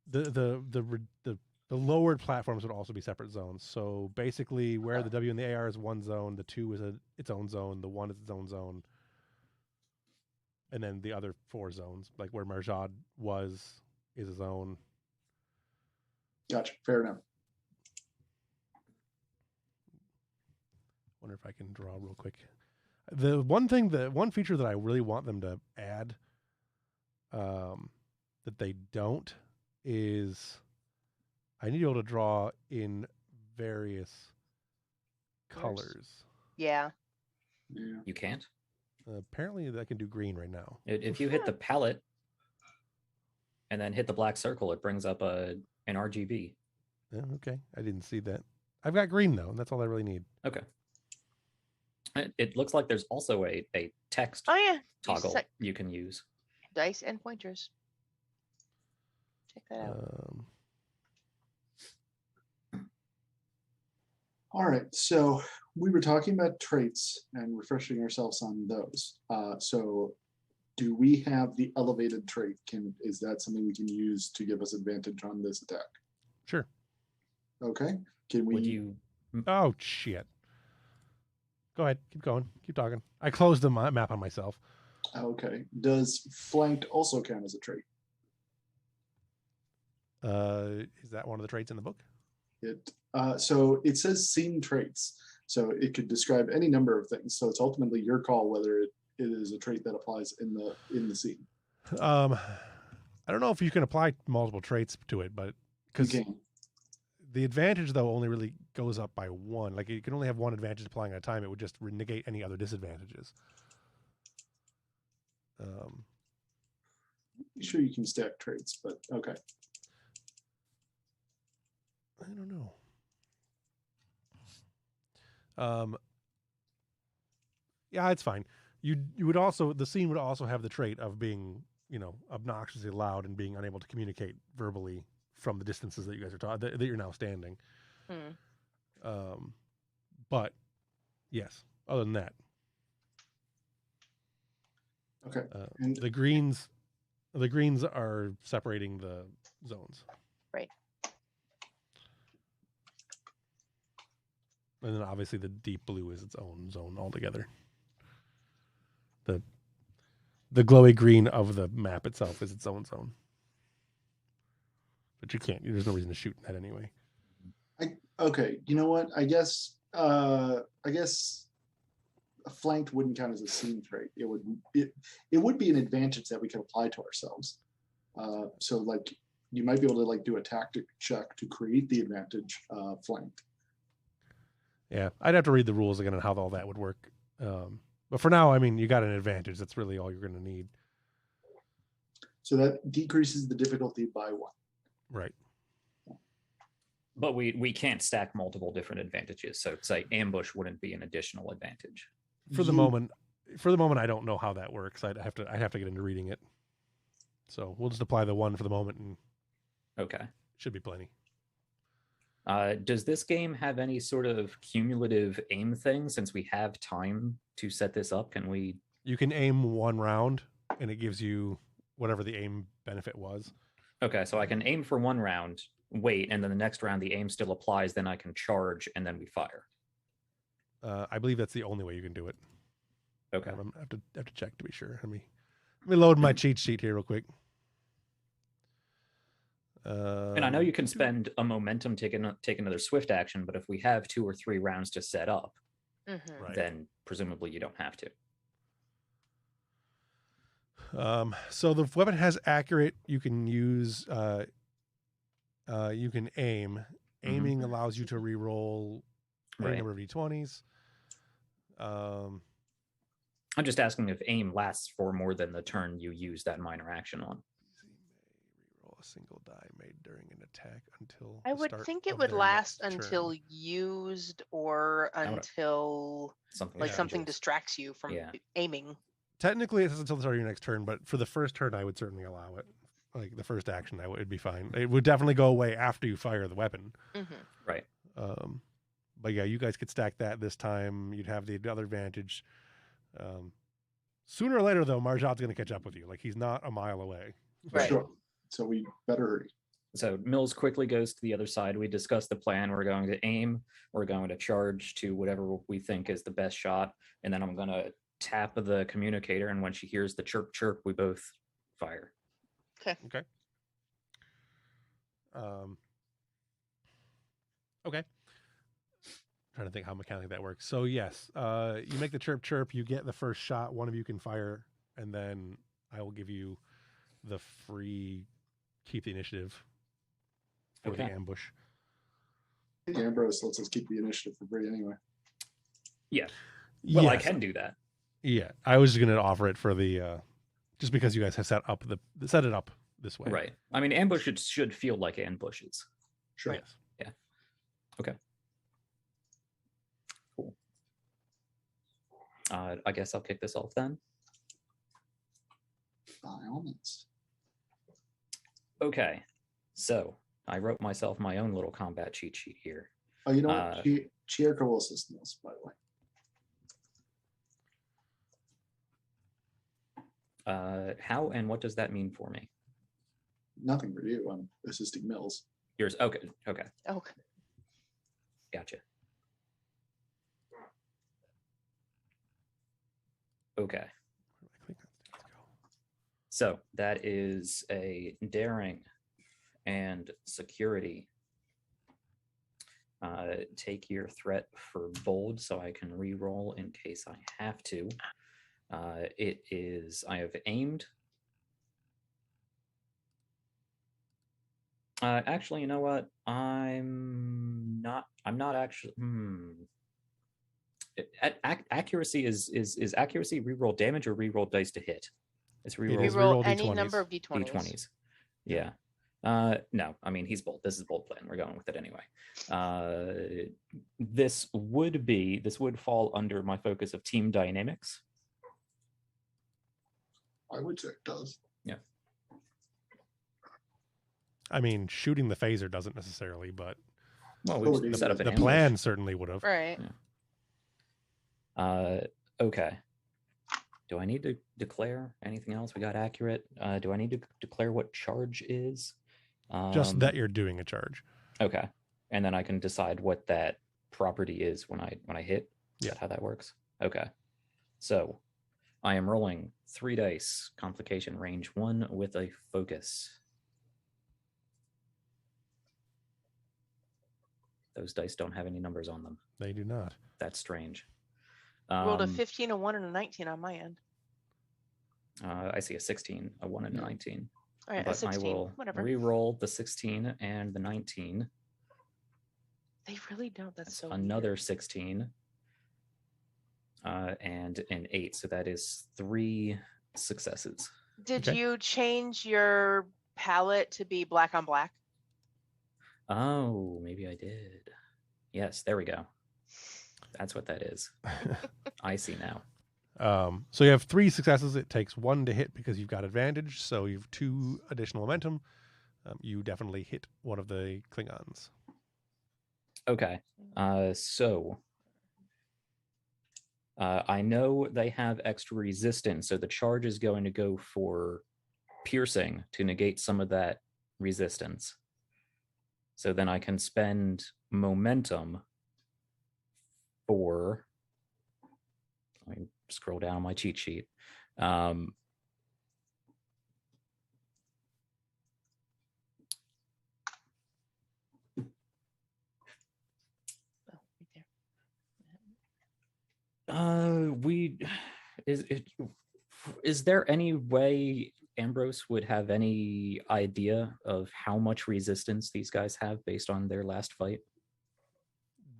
the lowered platforms would also be separate zones. So basically, where the W and the AR is one zone, the 2 is its own zone, the 1 is its own zone, and then the other 4 zones, like where Marjad is a zone. Gotcha. Fair enough. Wonder if I can draw real quick. The one feature that I really want them to add, that they don't, is I need to be able to draw in various colors. Yeah. Yeah. You can't? Apparently, I can do green right now. If you hit the palette and then hit the black circle, it brings up an RGB. Yeah, okay, I didn't see that. I've got green though, and that's all I really need. Okay. It looks like there's also a text Oh yeah. toggle you can use. Dice and pointers. Check that out. All right. So we were talking about traits and refreshing ourselves on those. So do we have the elevated trait? Is that something we can use to give us advantage on this attack? Sure. Okay. Can we? Would you? Oh shit. Go ahead. Keep going. Keep talking. I closed the map on myself. Okay. Does flanked also count as a trait? Is that one of the traits in the book? So it says scene traits. So it could describe any number of things. So it's ultimately your call whether it is a trait that applies in the scene. I don't know if you can apply multiple traits to it, but You can. The advantage, though, only really goes up by 1. Like, you can only have 1 advantage applying at a time. It would just negate any other disadvantages. Sure, you can stack traits, but okay. I don't know. Yeah, it's fine. You would also, the scene would also have the trait of being, obnoxiously loud and being unable to communicate verbally from the distances that you guys are that you're now standing. But yes, other than that, Okay. And the greens are separating the zones. Right. And then obviously the deep blue is its own zone altogether. The glowy green of the map itself is its own zone. But you can't. There's no reason to shoot that anyway. Okay. You know what? I guess a flanked wouldn't count as a scene trait. It would be an advantage that we could apply to ourselves. So like you might be able to like do a tactic check to create the advantage flanked. Yeah, I'd have to read the rules again on how all that would work. But for now, I mean, you got an advantage. That's really all you're going to need. So that decreases the difficulty by 1. Right. But we can't stack multiple different advantages. So say ambush wouldn't be an additional advantage. For the moment, I don't know how that works. I'd have to get into reading it. So we'll just apply the 1 for the moment, and okay, should be plenty. Does this game have any sort of cumulative aim thing? Since we have time to set this up, can we? You can aim 1 round, and it gives you whatever the aim benefit was. Okay, so I can aim for 1 round, wait, and then the next round the aim still applies. Then I can charge, and then we fire. I believe that's the only way you can do it. Okay, I have to check to be sure. Let me load my cheat sheet here real quick. And I know you can spend a momentum, take another swift action, but if we have 2 or 3 rounds to set up, right, then presumably you don't have to. So the weapon has accurate. You can use. You can aim. Aiming allows you to re-roll any number of d20s. I'm just asking if aim lasts for more than the turn you use that minor action on. Reroll a single die made during an attack until. I would think it would last until turn. used or until something distracts you from aiming. Technically, it's until the start of your next turn, but for the first turn, I would certainly allow it. Like the first action, it'd be fine. It would definitely go away after you fire the weapon. Right. But yeah, you guys could stack that this time. You'd have the other advantage. Sooner or later, though, Marjot's going to catch up with you. Like, he's not a mile away. Right. Sure. So we better hurry. So Mills quickly goes to the other side. We discuss the plan. We're going to aim. We're going to charge to whatever we think is the best shot. And then I'm going to tap the communicator. And when she hears the chirp, chirp, we both fire. Okay. Okay. Trying to think how mechanically that works. So yes, you make the chirp chirp, you get the first shot, one of you can fire, and then I will give you the free keep the initiative for the ambush. Ambrose lets us keep the initiative for free anyway. Yeah. Well, yes. I can do that. Yeah. I was just gonna offer it for the just because you guys have set it up this way. Right. I mean, ambushes should feel like ambushes. Sure. Yes. Yeah. Okay. Cool. I guess I'll kick this off then. By all means. Okay. So I wrote myself my own little combat cheat sheet here. Oh, you know what? Chieko will assist us, by the way. How and what does that mean for me? Nothing for you. I'm assisting Mills. Yours. Okay. Gotcha. Okay. So that is a daring and security. Take your threat for bold so I can re-roll in case I have to. It is, I have aimed. Actually, you know what? I'm not actually. Accuracy is accuracy reroll damage or reroll dice to hit? It's It We is reroll roll reroll any D20s. number of d20s. d20s. Yeah. No, I mean he's bold. This is bold plan. We're going with it anyway. This would fall under my focus of team dynamics. I would say it does. Yeah. I mean, shooting the phaser doesn't necessarily, but Well, Oh, we it set up is. an the ambush. plan certainly would have. Right. Okay. Do I need to declare anything else? We got accurate. Do I need to declare what charge is? Just that you're doing a charge. Okay. And then I can decide what that property is when I hit. Is Yeah. that how that works? Okay. So I am rolling 3 dice, complication range 1 with a focus. Those dice don't have any numbers on them. They do not. That's strange. Rolled a 15, a 1, and a 19 on my end. I see a 16, a 1, and a 19. All right, a But 16. I will Whatever. re-roll the 16 and the 19. They really don't. That's so Another weird. 16 and an 8. So that is 3 successes. Did Okay. you change your palette to be black on black? Oh, maybe I did. Yes, there we go. That's what that is. I see now. So you have 3 successes. It takes 1 to hit because you've got advantage. So you have 2 additional momentum. You definitely hit one of the Klingons. Okay. So I know they have extra resistance, so the charge is going to go for piercing to negate some of that resistance. So then I can spend momentum for. Let me scroll down my cheat sheet. Oh, right there. Is there any way Ambrose would have any idea of how much resistance these guys have based on their last fight?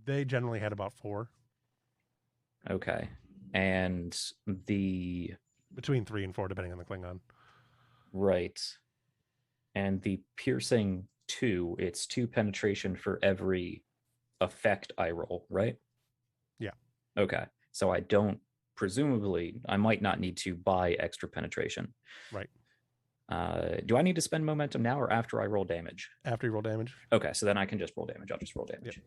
They generally had about 4. Okay. And Between 3 and 4, depending on the Klingon. right. And the piercing 2, it's 2 penetration for every effect I roll, right? Yeah. Okay. So presumably, I might not need to buy extra penetration. Right. Do I need to spend momentum now or after I roll damage? After you roll damage. Okay, so then I can just roll damage. I'll just roll damage.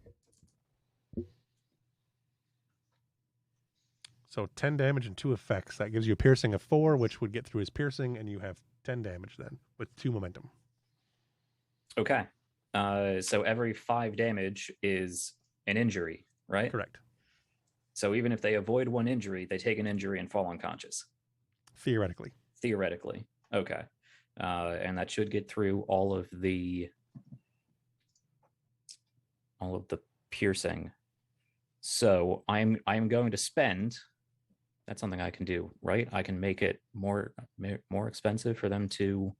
So 10 damage and 2 effects. That gives you a piercing of 4, which would get through his piercing, and you have 10 damage then with 2 momentum. Okay. So every 5 damage is an injury, right? Correct. So even if they avoid 1 injury, they take an injury and fall unconscious. Theoretically. Theoretically. Okay. And that should get through all of the piercing. So I'm going to spend. That's something I can do, right? I can make it more expensive for them to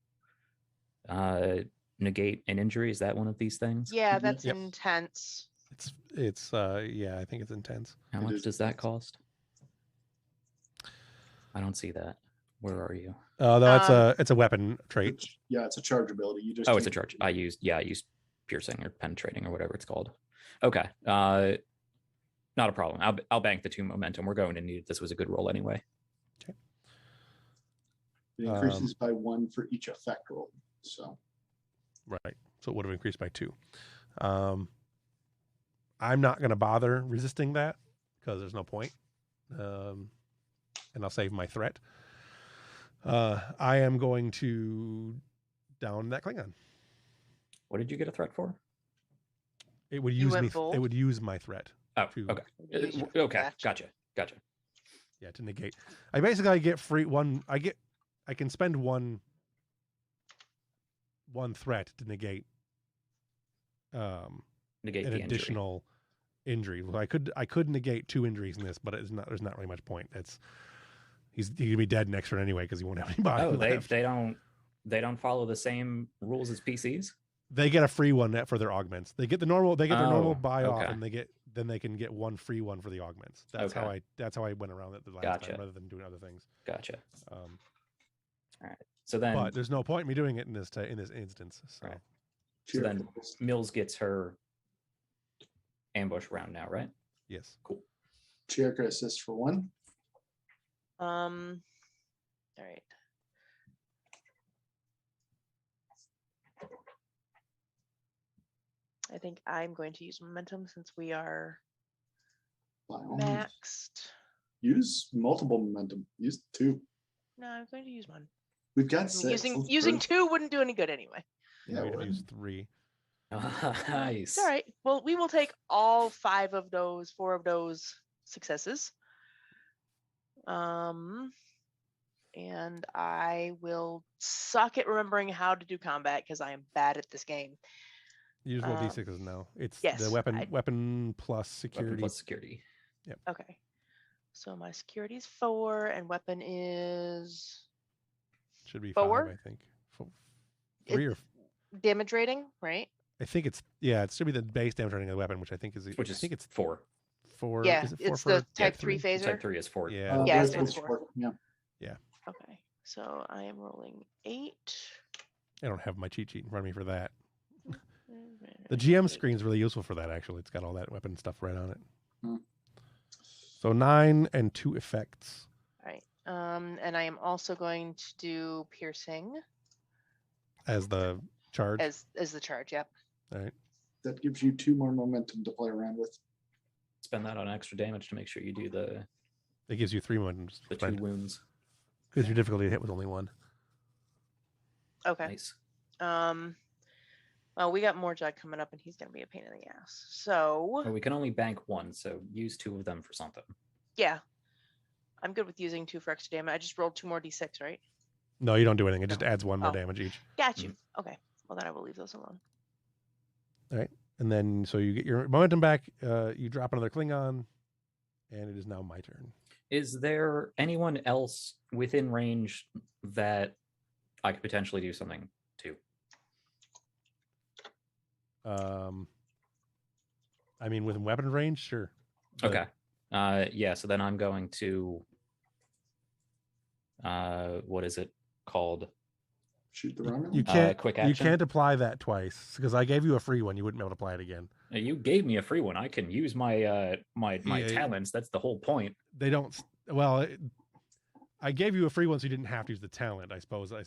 negate an injury. Is that one of these things? Yeah, that's Yep. intense. It's yeah, I think it's intense. How It much is does that intense. cost? I don't see that. Where are you? No, it's a weapon trait. Yeah, it's a charge ability. You just Oh, it's a can't- charge. I used piercing or penetrating or whatever it's called. Okay. Not a problem. I'll bank the 2 momentum. We're going to need it. This was a good roll anyway. It increases by 1 for each effect roll. So Right. So it would have increased by 2. I'm not going to bother resisting that because there's no point. And I'll save my threat. I am going to down that Klingon. What did you get a threat for? It would You use went me. bold? It would use my threat. Oh, to- okay. Use your Okay. gotcha. Gotcha. Yeah, to negate. I basically get free one. I can spend one threat to negate Negate an the injury. additional injury. Well, I could negate 2 injuries in this, but there's not really much point. He's gonna be dead next turn anyway because he won't have any body Oh, left. they don't follow the same rules as PCs? they get a free one for their augments. They get the normal. They get their normal buy off, okay. and they can get one free one for the augments. That's how I went around it the last time, rather than doing other things. Gotcha. All right. So then, but there's no point in me doing it in this instance. So. Right. So then Mills gets her ambush round now, right? Yes. Cool. Chirka assist for 1. All right. I think I'm going to use momentum since we are maxed. Use multiple momentum. Use 2. No, I'm going to use 1. We've got 6. Using 2 wouldn't do any good anyway. Yeah, we'd use 3. Nice. It's all right. Well, we will take all 4 of those successes. And I will suck at remembering how to do combat because I am bad at this game. Use roll d6s now. It's yes, the weapon plus security. Weapon plus security. Yep. Okay. So my security is 4 and weapon is should be 4. 5, I think. 3 or damage rating, right? I think it should be the base damage rating of the weapon, which I think is I think it's 4. 4. Yeah, is it 4 it's for the type 3 phaser. Type 3 is 4. Yeah. Yes, it's 4. Yeah. Yeah. Okay. So I am rolling 8. I don't have my cheat sheet in front of me for that. The GM screen is really useful for that, actually. It's got all that weapon stuff right on it. So 9 and 2 effects. All right. And I am also going to do piercing as the charge. As the charge, yep. All right. That gives you 2 more momentum to play around with. Spend that on extra damage to make sure you do the. It gives you 3 wounds. The 2 wounds. Because your difficulty to hit was only 1. Okay. Nice. Well, we got more Jug coming up, and he's going to be a pain in the ass. So. Well, we can only bank 1, so use 2 of them for something. Yeah. I'm good with using 2 for extra damage. I just rolled 2 more d6, right? No, you don't do anything. It just adds 1 more damage each. Got you. Okay. Well, then I will leave those alone. All right. And then, so you get your momentum back. You drop another Klingon, and it is now my turn. Is there anyone else within range that I could potentially do something to? I mean, within weapon range, sure. But... Okay. Yeah. So then I'm going to. What is it called? Shoot the Romulan? You can't. Quick action. You can't apply that twice because I gave you a free one. You wouldn't be able to apply it again. You gave me a free one. I can use my my talents. That's the whole point. They don't. Well, I gave you a free one, so you didn't have to use the talent. I suppose. All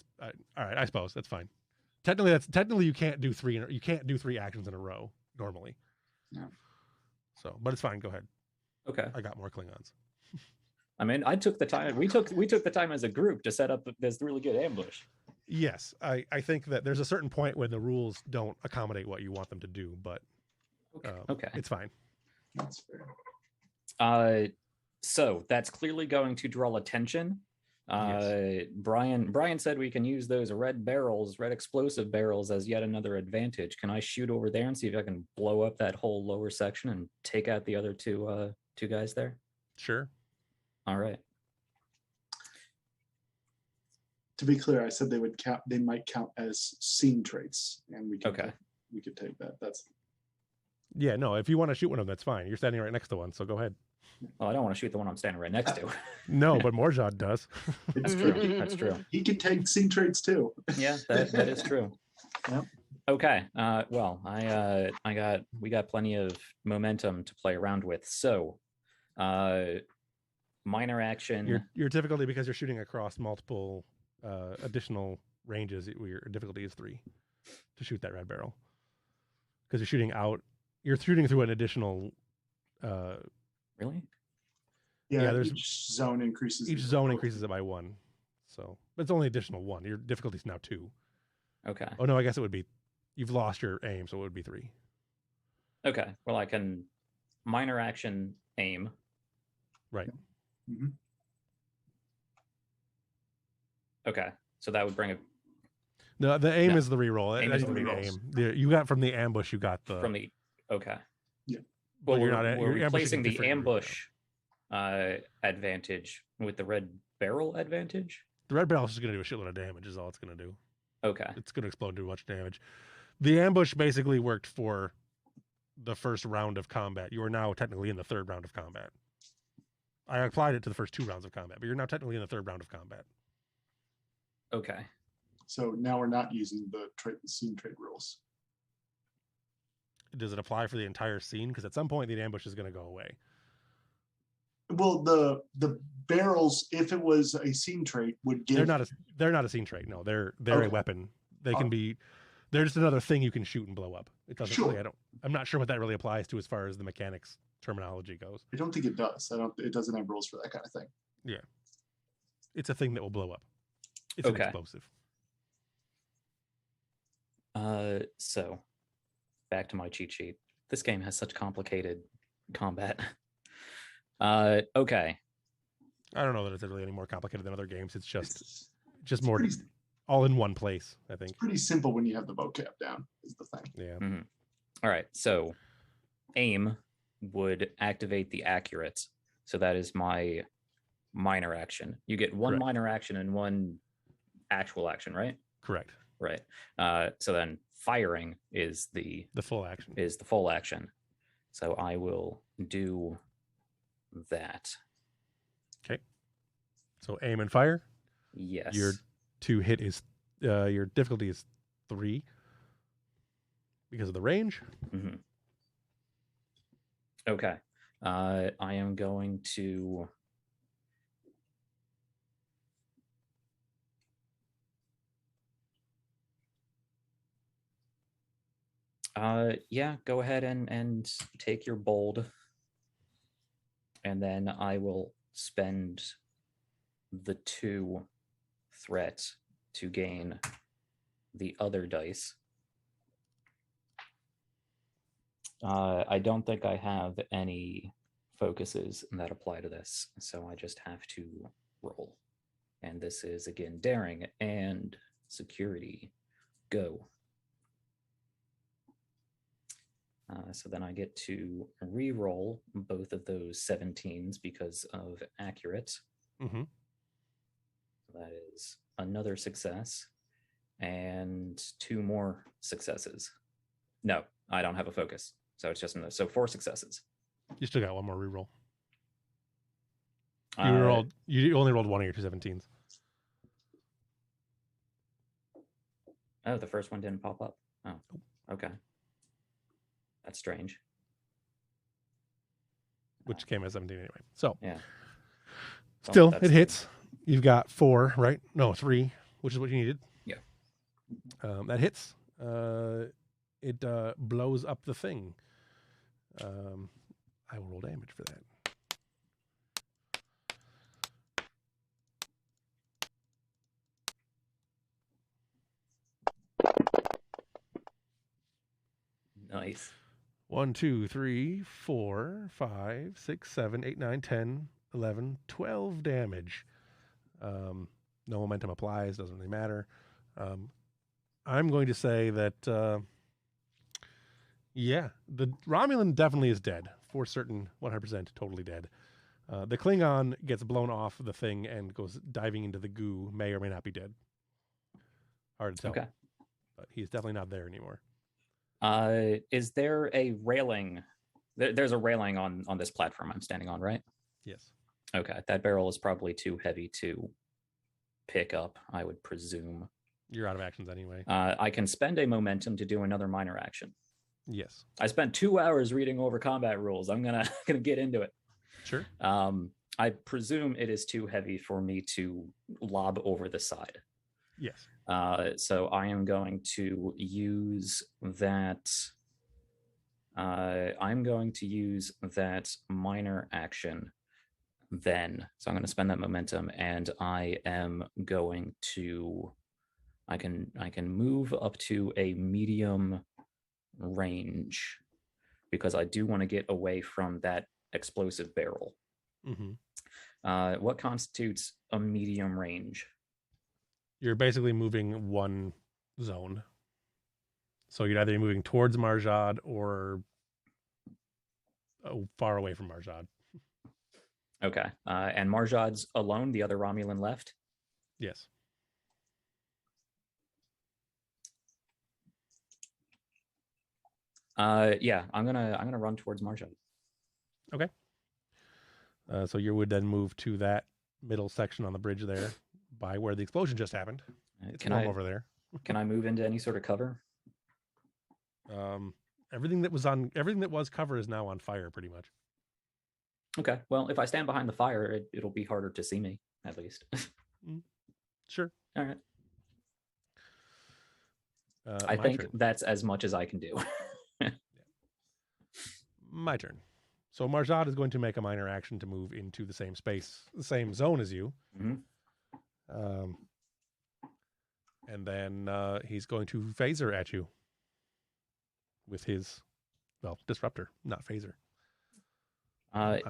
right. I suppose that's fine. Technically you can't do 3. You can't do 3 actions in a row normally. No. So, but it's fine. Go ahead. Okay. I got more Klingons. I mean, I took the time. We took the time as a group to set up this really good ambush. Yes, I think that there's a certain point when the rules don't accommodate what you want them to do, but okay, it's fine. That's fair. So that's clearly going to draw attention. Yes. Brian said we can use those red explosive barrels as yet another advantage. Can I shoot over there and see if I can blow up that whole lower section and take out the other two guys there? Sure. All right. To be clear, I said they would count. They might count as scene traits, and we could we could take that. That's yeah. No, if you want to shoot one of them, that's fine. You're standing right next to one, so go ahead. Well, I don't want to shoot the one I'm standing right next to. No, but Morjad does. it's true. That's true. He can take scene traits too. Yeah, that is true. Yep. Okay. Well, we got plenty of momentum to play around with. So, minor action. Your difficulty, because you're shooting across multiple additional ranges, your difficulty is 3 to shoot that red barrel, because you're shooting through an additional Really? Yeah, there's each zone increases it by 1, so but it's only additional 1. Your difficulty is now 2. Okay. Oh no, I guess it would be, you've lost your aim, so it would be 3. Okay. Well, I can minor action aim. Right. Mm-hmm. Okay, so that would bring it. No, the aim is the reroll. Aim is the aim. You got from the ambush. You got the from the. Okay. Yeah. Well, you're we're replacing the ambush advantage with the red barrel advantage. The red barrel is just going to do a shitload of damage. Is all it's going to do. Okay. It's going to explode, do much damage. The ambush basically worked for the first round of combat. You are now technically in the third round of combat. I applied it to the first 2 rounds of combat, but you're now technically in the third round of combat. Okay. So now we're not using the scene trade rules. Does it apply for the entire scene? Because at some point the ambush is going to go away. Well, the barrels, if it was a scene trait, would give. They're not a scene trait. No, they're Okay. a weapon. They can be. They're just another thing you can shoot and blow up. It doesn't. Sure. Really, I'm not sure what that really applies to as far as the mechanics terminology goes. I don't think it does. It doesn't have rules for that kind of thing. Yeah, it's a thing that will blow up. It's an explosive. So back to my cheat sheet. This game has such complicated combat. Okay. I don't know that it's really any more complicated than other games. It's just more all in one place, I think. It's pretty simple when you have the vocab down, is the thing. Yeah. Mm-hmm. All right. So aim would activate the accurate. So that is my minor action. You get one Correct. minor action and one actual action, right? Correct. Right. So then firing is the full action. So I will do that. Okay. So aim and fire. Yes. Your your difficulty is 3 because of the range. Mm-hmm. Okay. I am going to go ahead and take your bold, and then I will spend the 2 threat to gain the other dice. I don't think I have any focuses that apply to this, so I just have to roll. And this is again daring and security. Go. So then I get to re-roll both of those 17s because of accurate. Mm-hmm. That is another success and 2 more successes. No, I don't have a focus. So it's just another. So 4 successes. You still got one more reroll. You only rolled one of your 2 17s. Oh, the first one didn't pop up. Oh, okay. That's strange. Which came as 17 anyway. So yeah. Still, it hits. You've got 4, right? No, 3, which is what you needed. Yeah. That hits. It blows up the thing. I will roll damage for that. Nice. 1, 2, 3, 4, 5, 6, 7, 8, 9, 10, 11, 12 damage. No momentum applies, doesn't really matter. I'm going to say that, the Romulan definitely is dead. For certain, 100% totally dead. The Klingon gets blown off the thing and goes diving into the goo, may or may not be dead. Hard to tell. Okay. But he's definitely not there anymore. Is there a railing? There's a railing on this platform I'm standing on, right? Yes. Okay, that barrel is probably too heavy to pick up, I would presume. You're out of actions anyway. I can spend a momentum to do another minor action. Yes. I spent 2 hours reading over combat rules. I'm gonna get into it. Sure. I presume it is too heavy for me to lob over the side. Yes. So I am going to use that. I'm going to use that minor action then. So I'm going to spend that momentum, and I am going to. I can move up to a medium range because I do want to get away from that explosive barrel. Mm-hmm. What constitutes a medium range? You're basically moving one zone. So you'd either be moving towards Marjad or far away from Marjad. Okay. And Marjad's alone, the other Romulan left? Yes. Yeah, I'm gonna run towards Marshall. So you would then move to that middle section on the bridge there, by where the explosion just happened. It's warm over there. Can I move into any sort of cover? Everything that was cover is now on fire, pretty much. Okay. Well, if I stand behind the fire, it'll be harder to see me, at least. Sure. All right. I think that's as much as I can do. My turn. So Marjad is going to make a minor action to move into the same space, the same zone as you. Mm-hmm. And then he's going to phaser at you with his, disruptor, not phaser.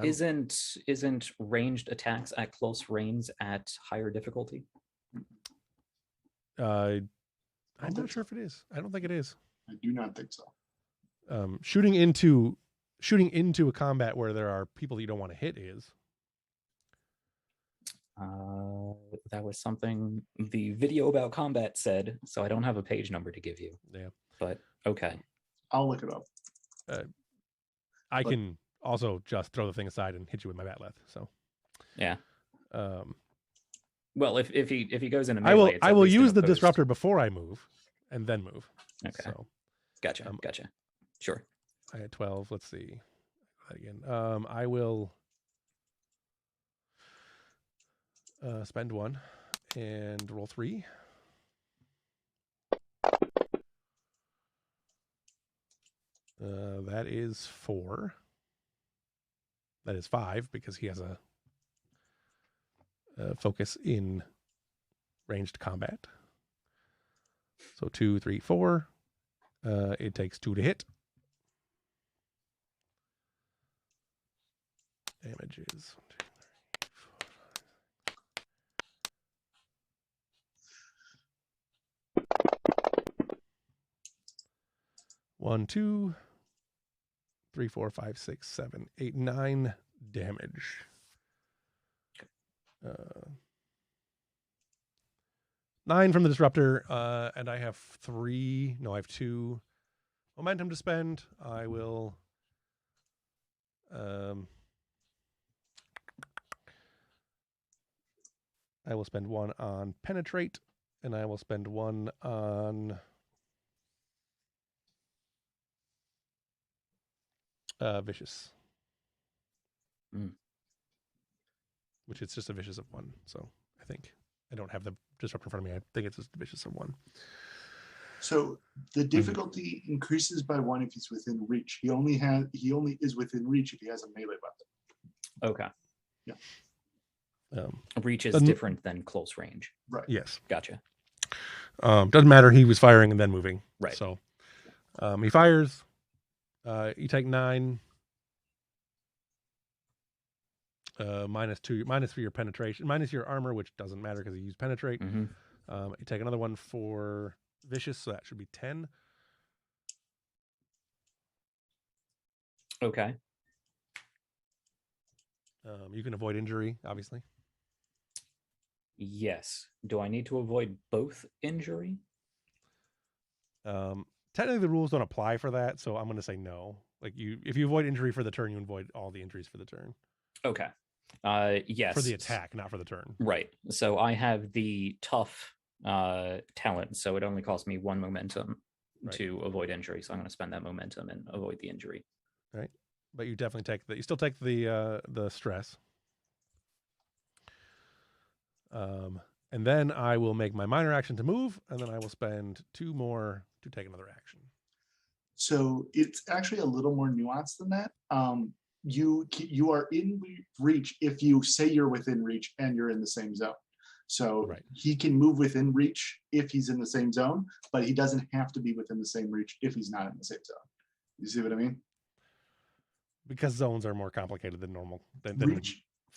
Isn't ranged attacks at close range at higher difficulty? I'm not sure if it is. I don't think it is. I do not think so. Shooting into a combat where there are people that you don't want to hit is. That was something the video about combat said, so I don't have a page number to give you. Yeah. But okay. I'll look it up. I can also just throw the thing aside and hit you with my batleth. So. Yeah. Well, if he goes in a melee, I will use the disruptor before I move, and then move. Okay. So, gotcha. Sure. I had 12. Let's see that again. I will spend 1 and roll 3. That is 4. That is 5 because he has a focus in ranged combat. So 2, 3, 4. It takes 2 to hit. Damages 1, 2, 3, 4, 5, 6, 7, 8, 9 damage. 9 from the disruptor, and I have 3. No, I have 2 momentum to spend. I will. I will spend 1 on penetrate, and I will spend 1 on vicious. Which is just a vicious of 1. So I think I don't have the disruptor in front of me. I think it's just a vicious of 1. So the difficulty increases by 1 if he's within reach. He only is within reach if he has a melee weapon. Okay. Yeah. Reach is different than close range. Right. Yes. Gotcha. Doesn't matter. He was firing and then moving. Right. So he fires. You take 9. -2, for your penetration, minus your armor, which doesn't matter because you use penetrate. Mm-hmm. You take another 1 for vicious, so that should be 10. Okay. You can avoid injury, obviously. Yes. Do I need to avoid both injury? Technically, the rules don't apply for that, so I'm going to say no. Like if you avoid injury for the turn, you avoid all the injuries for the turn. Okay. Yes. For the attack, not for the turn. Right. So I have the tough talent, so it only costs me 1 momentum to avoid injury. So I'm going to spend that momentum and avoid the injury. Right. But you definitely you still take the stress. And then I will make my minor action to move, and then I will spend 2 more to take another action. So it's actually a little more nuanced than that. You are in reach if you say you're within reach and you're in the same zone. So he can move within reach if he's in the same zone, but he doesn't have to be within the same reach if he's not in the same zone. You see what I mean? Because zones are more complicated than normal.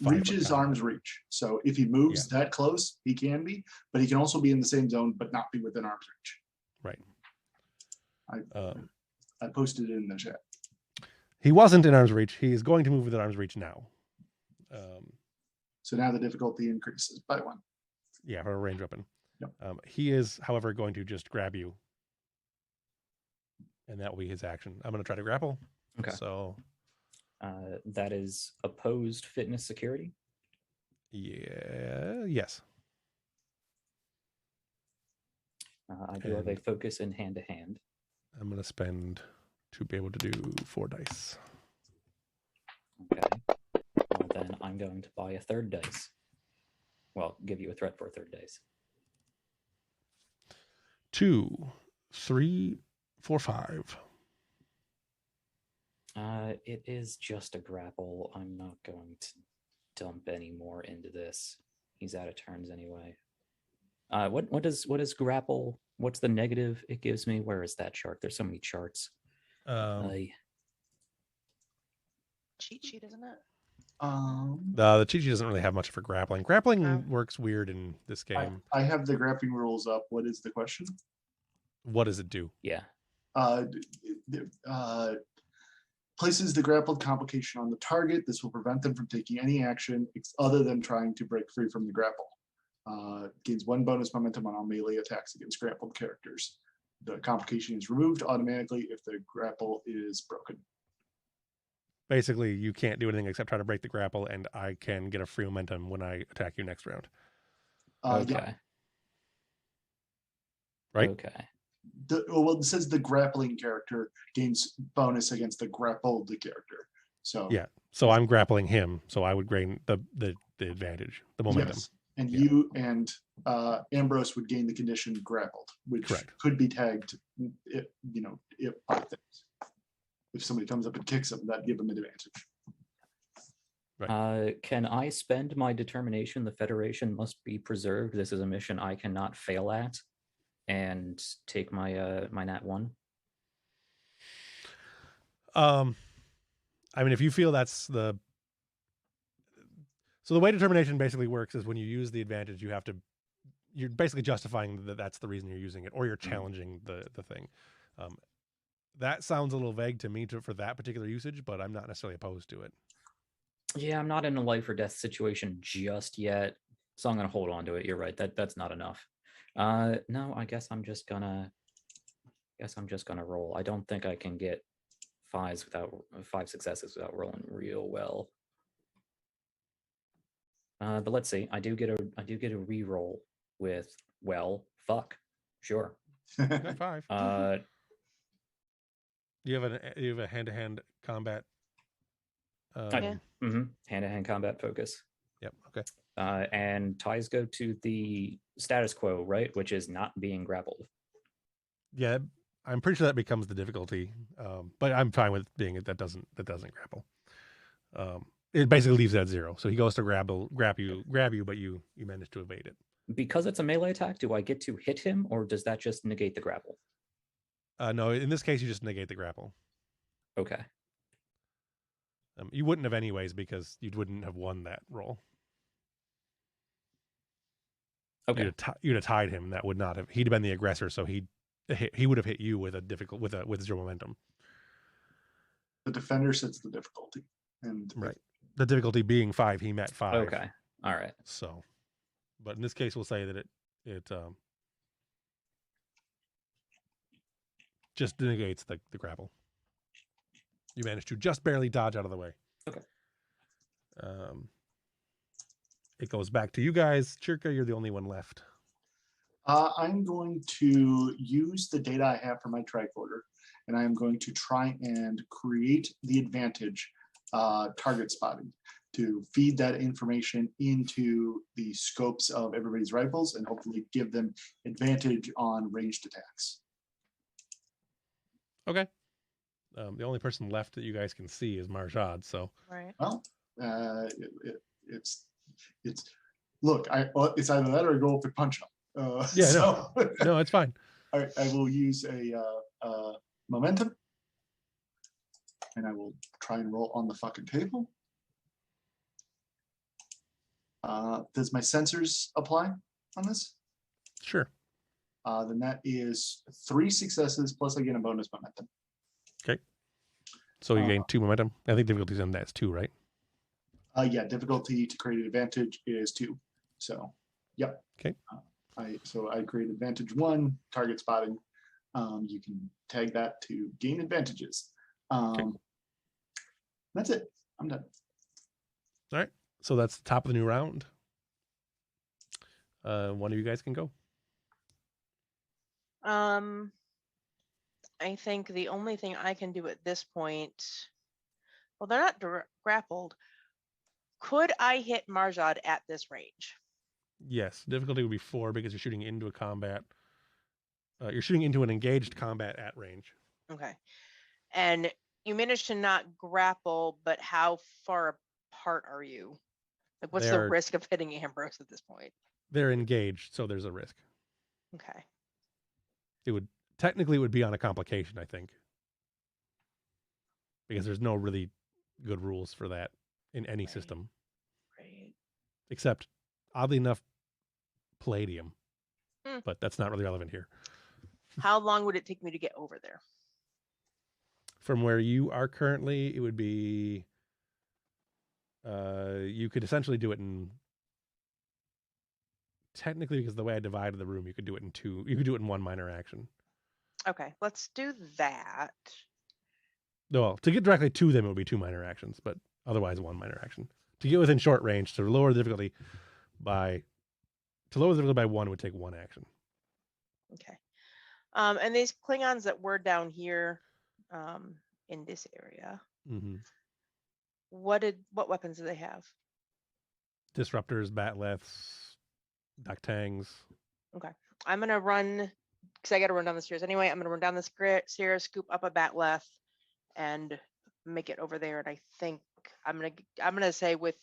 Reach is arm's reach. So if he moves that close, he can be, but he can also be in the same zone but not be within arm's reach. Right. I posted it in the chat. He wasn't in arm's reach. He is going to move within arm's reach now. So now the difficulty increases by 1. Yeah, for a range weapon. Yep. He is, however, going to just grab you and that will be his action. I'm going to try to grapple. Okay. So that is opposed fitness security. yeah, yes. I do have a And- focus in hand to hand. I'm going to spend to be able to do 4 dice. Okay. Well, then I'm going to buy a third dice. Well, give you a threat for a third dice. 2, 3, 4, 5. It is just a grapple. I'm not going to dump any more into this. He's out of turns anyway. What does grapple? What's the negative it gives me? Where is that chart? There's so many charts. Cheat sheet, isn't it? The cheat sheet doesn't really have much for grappling. Grappling Oh. works weird in this game. I have the grappling rules up. What is the question? What does it do? Yeah. Places the grappled complication on the target. This will prevent them from taking any action other than trying to break free from the grapple. Gains 1 bonus momentum on all melee attacks against grappled characters. The complication is removed automatically if the grapple is broken. Basically, you can't do anything except try to break the grapple, and I can get a free momentum when I attack you next round. Okay. Yeah. Right? Okay. Well, it says the grappling character gains bonus against the grappled character. So Yeah. So I'm grappling him, so I would gain the advantage, the momentum. yes. And Yeah. you and Ambrose would gain the condition grappled, which Correct. could be tagged, if by things. If somebody comes up and kicks them, that'd give them an advantage. Can I spend my determination? The Federation must be preserved. This is a mission I cannot fail at, and take my my nat 1. I mean, if you feel that's the way determination basically works is when you use the advantage, you're basically justifying that that's the reason you're using it, or you're challenging the thing. That sounds a little vague to me for that particular usage, but I'm not necessarily opposed to it. Yeah, I'm not in a life or death situation just yet, so I'm gonna hold on to it. You're right. That's not enough. No, I guess I'm just gonna roll. I don't think I can get 5 successes without rolling real well. But let's see. I do get a re-roll with fuck. Sure. Got 5. Uh, You have a hand-to-hand combat. Yeah. Hand-to-hand combat focus. Yep. Okay. And ties go to the status quo, right? Which is not being grappled. Yeah, I'm pretty sure that becomes the difficulty. But I'm fine with being it. That doesn't grapple. It basically leaves it at 0. So he goes to grab you, but you manage to evade it. Because it's a melee attack, do I get to hit him, or does that just negate the grapple? No, in this case, you just negate the grapple. Okay. You wouldn't have anyways because you wouldn't have won that roll. Okay. You'd have tied him. That would not have. He'd have been the aggressor, so he would have hit you with with 0 momentum. The defender sets the difficulty, and Right. The difficulty being 5. He met 5. Okay. All right. So, but in this case, we'll say that it just negates the grapple. You managed to just barely dodge out of the way. Okay. It goes back to you guys. Chirka, you're the only one left. I'm going to use the data I have for my tricorder, and I am going to try and create the advantage target spotting to feed that information into the scopes of everybody's rifles and hopefully give them advantage on ranged attacks. Okay. The only person left that you guys can see is Marjad. So Right. Well, it's look, it's either that or go up and punch them. Yeah, so, no, it's fine. I will use a momentum, and I will try and roll on the fucking table. Does my sensors apply on this? Sure. Then that is 3 successes plus I get a bonus momentum. Okay. So you gain 2 momentum. I think difficulty's on that's 2, right? Yeah, difficulty to create an advantage is 2. So, yep. Okay. I create advantage 1, target spotting. You can tag that to gain advantages. Okay. That's it. I'm done. All right. So that's the top of the new round. One of you guys can go. I think the only thing I can do at this point, well, they're not grappled. Could I hit Marjad at this range? Yes. Difficulty would be 4 because you're shooting into a combat. You're shooting into an engaged combat at range. Okay. And you managed to not grapple, but how far apart are you? Like, what's the risk of hitting Ambrose at this point? They're engaged, so there's a risk. Okay. It would technically be on a complication, I think, because there's no really good rules for that in any system, Right. except oddly enough, Palladium. Hmm. But that's not really relevant here. How long would it take me to get over there? From where you are currently, it would be. You could essentially do it in. Technically, because the way I divided the room, you could do it in 2. You could do it in 1 minor action. Okay, let's do that. Well, to get directly to them, it would be 2 minor actions, but otherwise 1 minor action. To get within short range, to lower the difficulty by 1 would take 1 action. Okay. And these Klingons that were down here, in this area, Mm-hmm. what weapons do they have? Disruptors, batleths, daktangs. Okay. I'm gonna run because I gotta run down the stairs anyway. I'm gonna run down the stairs, scoop up a batleth, and make it over there. And I think I'm gonna say with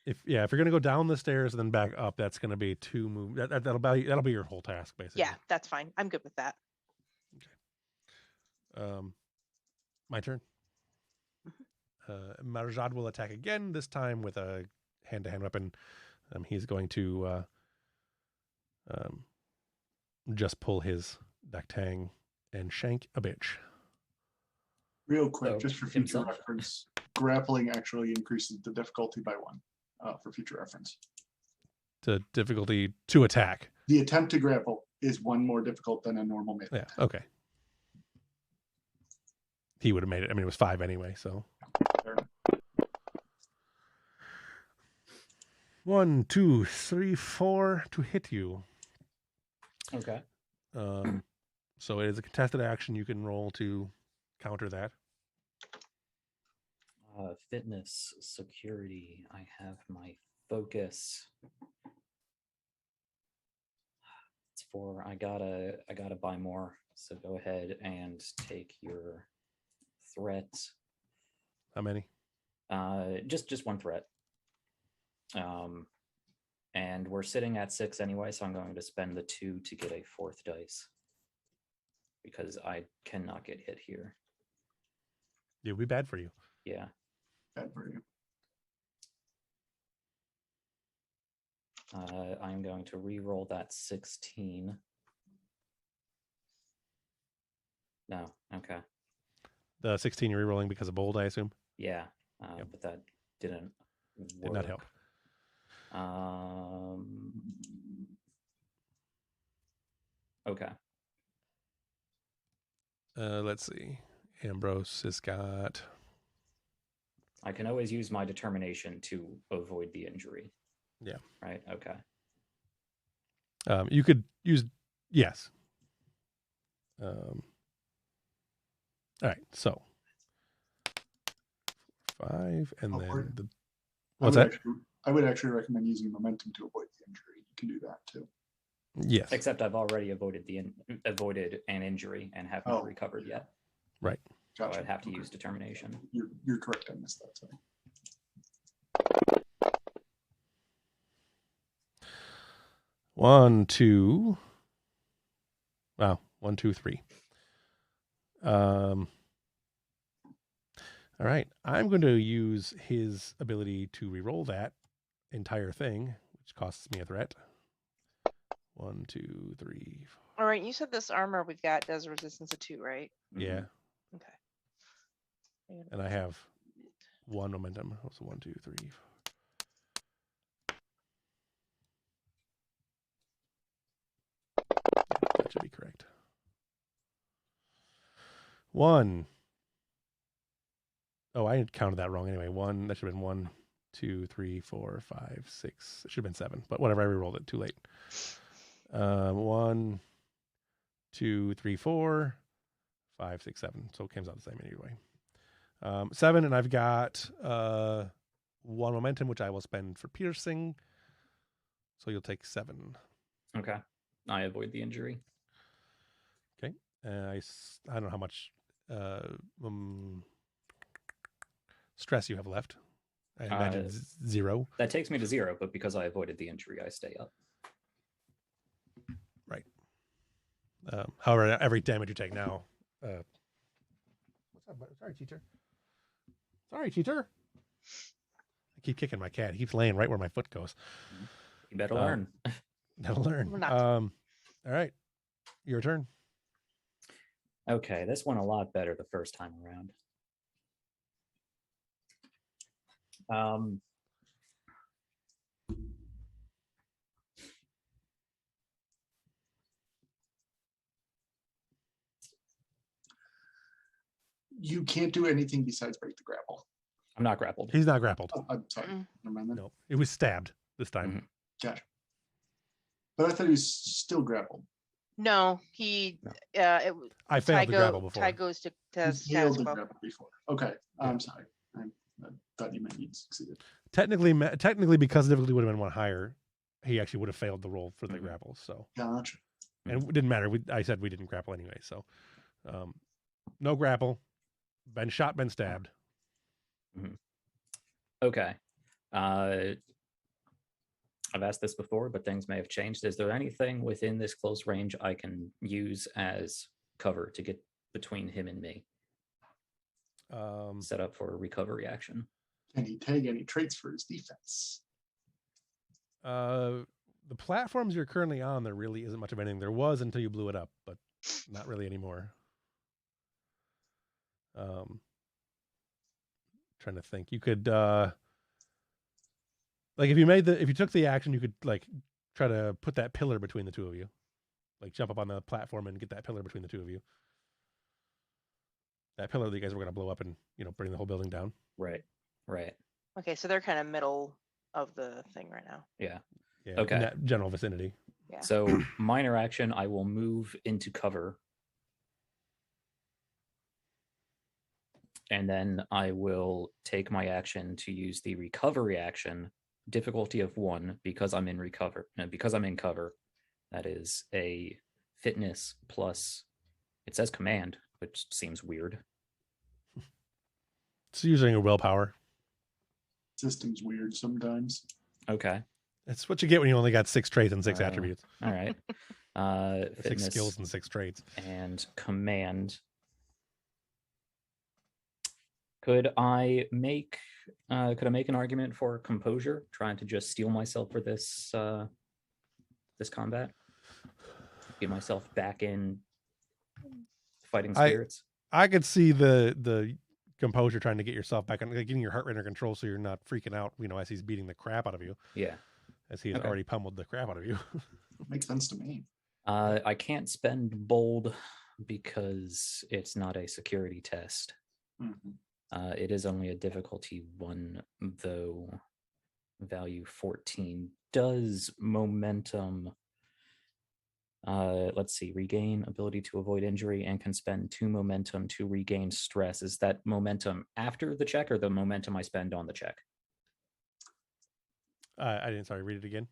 If you're gonna go down the stairs and then back up, that's gonna be 2 move. That'll be your whole task basically. Yeah, that's fine. I'm good with that. Okay. My turn. Marjad will attack again. This time with a hand-to-hand weapon. He's going to just pull his daktang and shank a bitch. Real quick, So, just for future himself? reference, grappling actually increases the difficulty by 1 for future reference. To difficulty to attack. The attempt to grapple is 1 more difficult than a normal melee. Yeah. Okay. He would have made it. I mean, it was 5 anyway. So. Fair enough. 1, 2, 3, 4 to hit you. Okay. So it is a contested action. You can roll to counter that. Fitness, security. I have my focus. It's 4. I gotta buy more. So go ahead and take your threat. How many? Just 1 threat. And we're sitting at 6 anyway, so I'm going to spend the 2 to get a 4th dice because I cannot get hit here. It would be bad for you. Yeah. Bad for you. I'm going to re-roll that 16. No, okay. The 16 you're re-rolling because of bold, I assume? Yeah, Yep. but that didn't Did not help. Okay. Let's see. Ambrose has got... I can always use my determination to avoid the injury. Yeah. Right, okay. You could use... Yes. All right, so... 5, and then... The, what's that? I would actually recommend using momentum to avoid the injury. You can do that too. Yes. Except I've already avoided an injury and have not recovered yet. Right. Gotcha. So I'd have to use determination. You're correct on this. That's right. 1, 2. Wow. 1, 2, 3. All right. I'm going to use his ability to re-roll that entire thing, which costs me a threat. 1, 2, 3. 4. All right, you said this armor we've got does resistance of 2, right? Yeah. Okay. And I have 1 momentum. So 1, 2, 3. 4. Yeah, that should be correct. 1. Oh, I counted that wrong anyway. 1. That should have been 1, 2, 3, 4, 5, 6. It should have been 7. But whatever. I re-rolled it. Too late. 1, 2, 3, 4, 5, 6, 7. So it comes out the same anyway. 7, and I've got 1 momentum, which I will spend for piercing. So you'll take 7. Okay. I avoid the injury. Okay. I don't know how much stress you have left. I imagine 0. That takes me to 0, but because I avoided the injury, I stay up. Right. However, every damage you take now. What's up, buddy? Sorry, teacher. Sorry, teacher. I keep kicking my cat. He keeps laying right where my foot goes. You better learn. Gotta learn. We're not. All right. Your turn. Okay, this went a lot better the first time around. You can't do anything besides break the grapple. I'm not grappled. He's not grappled. Oh, I'm sorry. Mm. Never mind then. No, it was stabbed this time. Mhm. Gotcha. But I thought he was still grappled. No, he. No. It, I failed the grapple before. Ty goes to He's status failed the quo. grapple before. Okay, I'm sorry. I thought you meant he'd succeeded. Technically, because the difficulty would have been 1 higher, he actually would have failed the roll for the Mhm. grapple. So, Gotcha. and it didn't matter. I said we didn't grapple anyway. So, no grapple. Been shot, been stabbed. Okay. I've asked this before, but things may have changed. Is there anything within this close range I can use as cover to get between him and me? Set up for a recovery action. Can he tag any traits for his defense? The platforms you're currently on, there really isn't much of anything. There was until you blew it up, but not really anymore. Trying to think. You could like if you took the action, you could like try to put that pillar between the two of you. Like jump up on the platform and get that pillar between the two of you. That pillar that you guys were going to blow up and, bring the whole building down. Right. Okay, so they're kind of middle of the thing right now. Yeah. Yeah. Okay. In that general vicinity. Yeah. So minor action, I will move into cover. And then I will take my action to use the recovery action, difficulty of 1, because I'm in cover. That is a fitness plus, it says command, which seems weird. It's using a willpower. System's weird sometimes. Okay. That's what you get when you only got 6 traits and 6 attributes. All right. 6 Fitness skills and 6 traits. and command. Could I make an argument for composure, trying to just steel myself for this this combat? Get myself back in fighting spirits. I could see the composure trying to get yourself back on, like, getting your heart rate under control so you're not freaking out, as he's beating the crap out of you. Yeah. As he has already pummeled the crap out of you. Makes sense to me. I can't spend bold because it's not a security test. Mm-hmm. It is only a difficulty 1, though. Value 14. Does momentum, let's see, regain ability to avoid injury and can spend 2 momentum to regain stress. Is that momentum after the check or the momentum I spend on the check? Read it again.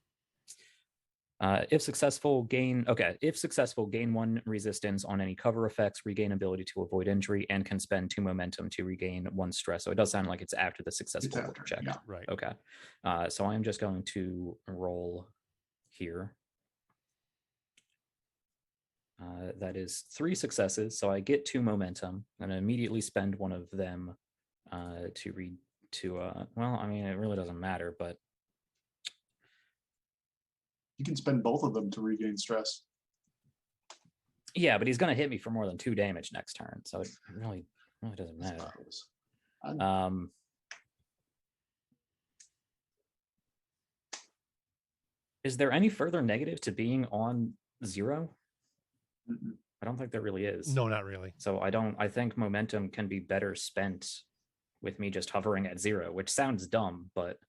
If successful, gain 1 resistance on any cover effects, regain ability to avoid injury, and can spend 2 momentum to regain 1 stress. So it does sound like it's after the successful check. Yeah. Right. Okay. So I'm just going to roll here. That is 3 successes. So I get 2 momentum and I immediately spend 1 of them well, I mean, it really doesn't matter, but You can spend both of them to regain stress. yeah, but he's going to hit me for more than 2 damage next turn. So it really doesn't I matter. suppose. Is there any further negative to being on 0? Mm-mm. I don't think there really is. No, not really. So I think momentum can be better spent with me just hovering at 0, which sounds dumb, but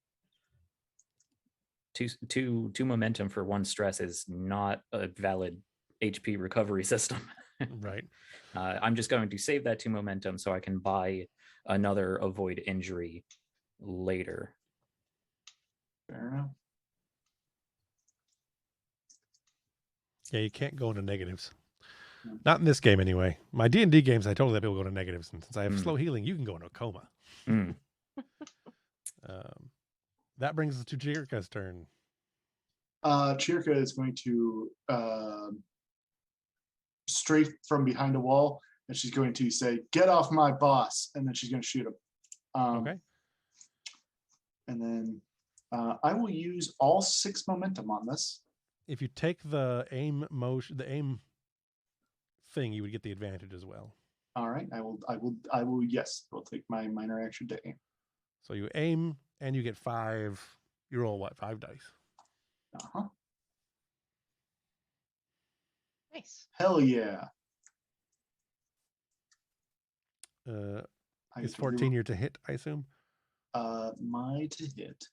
two momentum for 1 stress is not a valid HP recovery system. Right. I'm just going to save that 2 momentum so I can buy another avoid injury later. Fair enough. Yeah, you can't go into negatives. No. Not in this game, anyway. My D&D games, I totally let people go to negatives. And since I have Mm. slow healing, you can go into a coma. Mm. That brings us to Jirka's turn. Chirka is going to strafe from behind a wall, and she's going to say, "Get off my boss," and then she's going to shoot him. Okay. And then I will use all 6 momentum on this. If you take the aim thing, you would get the advantage as well. All right, I will. Yes, I will take my minor action to aim. So you aim and you get 5. You roll what? 5 dice. Uh-huh. Nice. Hell yeah. I Is get to 14 your to hit, I assume? my to hit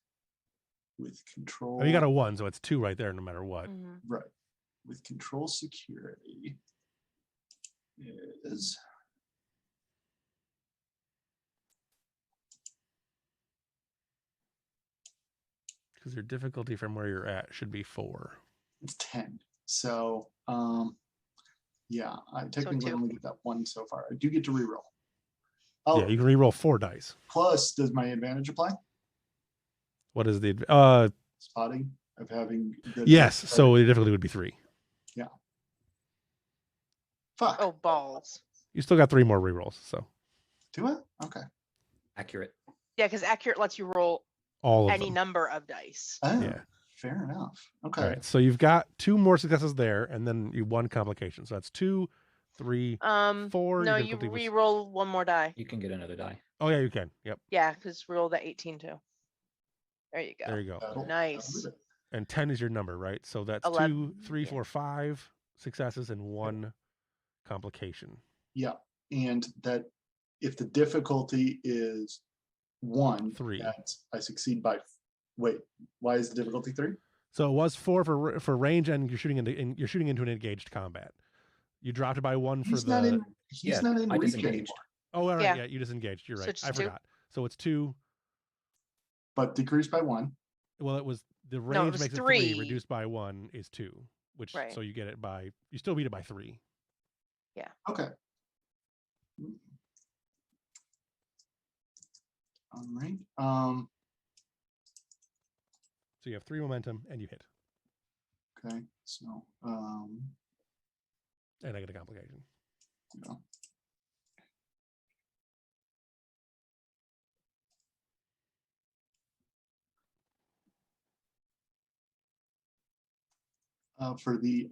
with control. Oh, you got a 1, so it's 2 right there, no matter what. Mhm. Right. With control security is Because your difficulty from where you're at should be 4. it's 10. So yeah, I technically 2. only get that 1 so far. I do get to reroll. Oh, Yeah, you can re-roll 4 dice. plus does my advantage apply? What is the Spotting of having good yes, so the difficulty would be 3. Fuck. Oh, balls. You still got 3 more re-rolls, so Do I? Okay. Accurate. Yeah, because accurate lets you roll all of any them. number of dice. Oh, Yeah. fair enough. Okay. All right, so you've got 2 more successes there, and then you 1 complication. So that's 2, 3, 4. No, Your you difficulty was- re-roll 1 more die. You can get another die. Oh yeah, you can. Yep, Yeah, because roll the 18 too. There you go. there you go. That'll Nice. do it. And 10 is your number, right? So that's 2, 11, 3, yeah. 4, 5 successes and 1 complication. Yeah, and that if the difficulty is 1, 3. that's I succeed by. Wait, why is the difficulty 3? So it was 4 for range, and you're shooting into an engaged combat. You dropped it by 1 for He's the. not in. He's Yeah, not in I reach disengaged. anymore. Oh, all right, Yeah. yeah, you disengaged. You're So right. it's I 2? forgot. So it's 2. But decreased by 1. Well, it was the range No, it was makes it 3. 3. Reduced by 1 is 2, which Right. so you get it by you still beat it by 3. Okay. All right. So you have 3 momentum and you hit, Okay. So and I get a complication. yeah. For the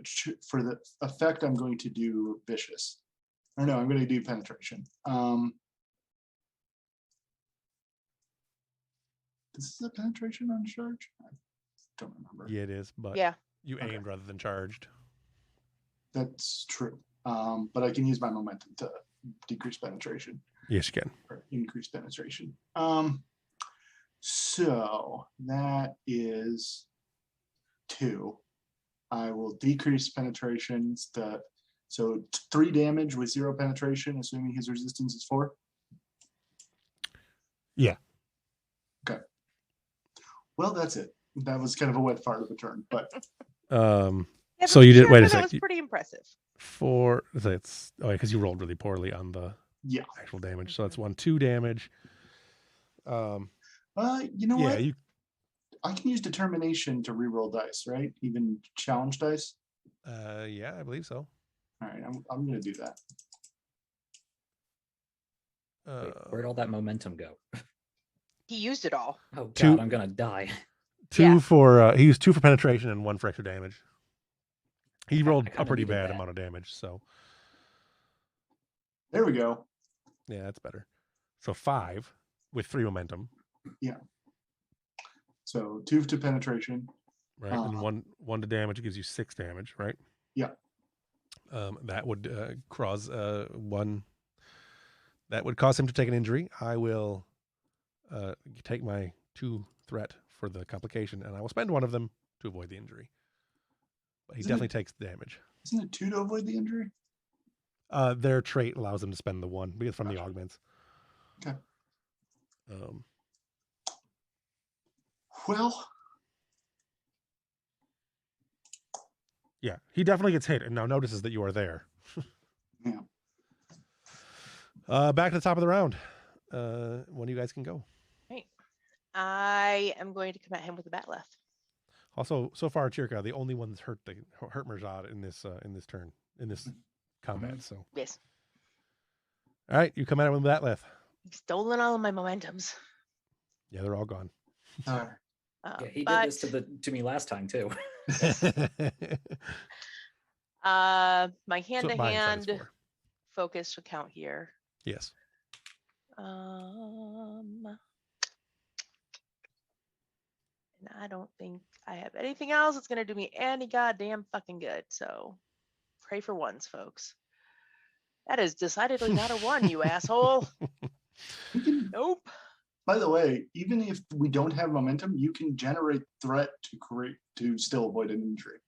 effect, I'm going to do vicious. Or no, I'm going to do penetration. This is a penetration on charge? I don't remember. Yeah, it is, but Yeah. you Okay. aimed rather than charged. That's true. But I can use my momentum to decrease penetration Yes, you can. or increase penetration. So that is 2. I will decrease penetrations to 3 damage with 0 penetration, assuming his resistance is 4. Yeah. Okay. Well, that's it. That was kind of a wet fart of a turn, but Yeah, So but you did- sure, wait a that sec, was you- pretty impressive. 4. So it's because you rolled really poorly on the yeah. actual damage. So that's 1, 2 damage. You know Yeah, what? you I can use determination to reroll dice, right? Even challenge dice. yeah, I believe so. All right, I'm going to do that. Wait, where'd all that momentum go? He used it all. Oh god, 2 I'm gonna die. 2 Yeah. for he used 2 for penetration and 1 for extra damage. He rolled I a kinda pretty needed bad that. amount of damage, so There we go. yeah, that's better. So 5 with 3 momentum, So 2 to penetration. right? And one to damage gives you 6 damage, right? Yeah. That would cause one. That would cause him to take an injury. I will take my 2 threat for the complication, and I will spend one of them to avoid the injury. But he definitely takes the damage. Isn't it 2 to avoid the injury? Their trait allows them to spend the 1 because from the augments. Okay. Well, yeah, he definitely gets hit and now notices that you are there. yeah. Back to the top of the round. One of you guys can go. Right. I am going to come at him with a bat left. Also, so far, Chirka, the only one that's hurt Merjad in this turn, in this combat. So Yes. all right, you come at him with that left. You've stolen all of my momentums. Yeah, they're all gone. All Yeah, he but, did this to me last time too. my So hand-to-hand mine 4. focus should count here. Yes. And I don't think I have anything else that's going to do me any goddamn fucking good. So pray for ones, folks. That is decidedly not a 1, you asshole. Nope. By the way, even if we don't have momentum, you can generate threat to still avoid an injury.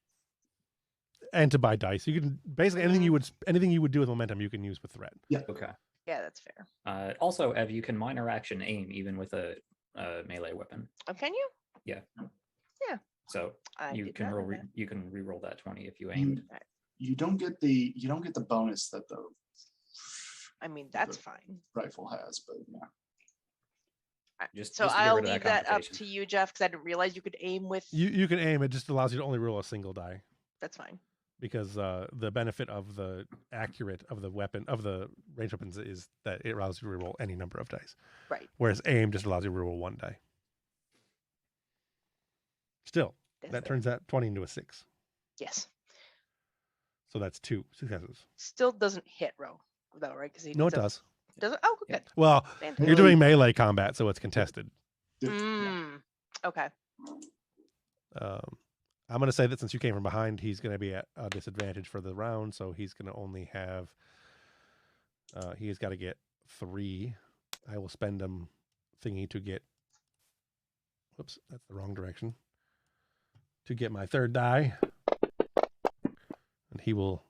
And to buy dice, you can basically anything you would do with momentum, you can use with threat. Yeah. Okay. Yeah, that's fair. Also, Ev, you can minor action aim even with a melee weapon. Oh, can you? Yeah. Yeah. So I you did can not roll. know that. You can re-roll that 20 if you aimed. You don't get the bonus that the I mean, that's fine. rifle has, but yeah. Just So to get I'll rid of that leave that up complication. to you, Jeff, because I didn't realize you could aim with. You can aim. It just allows you to only roll a single die That's fine. because the benefit of the range weapons is that it allows you to roll any number of dice. Right. Whereas aim just allows you to roll 1 die. Still, That's that fair. turns that 20 into a 6. Yes. So that's 2 successes. Still doesn't hit Ro, though, right? Because he No, it needs a- does. Does it? Oh, good. Well, Fantastic. you're doing melee combat, so it's contested. Okay. I'm going to say that since you came from behind, he's going to be at a disadvantage for the round, so he's going to only have. He has got to get 3. I will spend him thingy to get. Whoops, that's the wrong direction. To get my 3rd die, and he will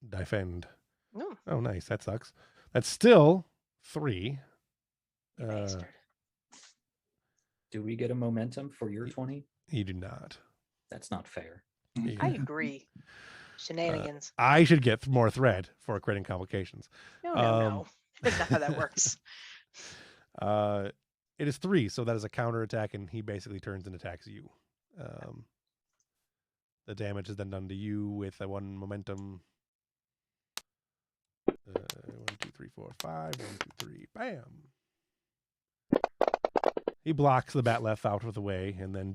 defend. No. Oh, nice. That sucks. That's still 3. You bastard. Do we get a momentum for your 20? You do not. That's not fair. Yeah. I agree. Shenanigans. I should get more thread for creating complications. No. That's not how that works. It is 3, so that is a counter attack, and he basically turns and attacks you. The damage is then done to you with a 1 momentum. 1, 2, 3, 4, 5. 1, 2, 3. Bam. He blocks the bat left out of the way, and then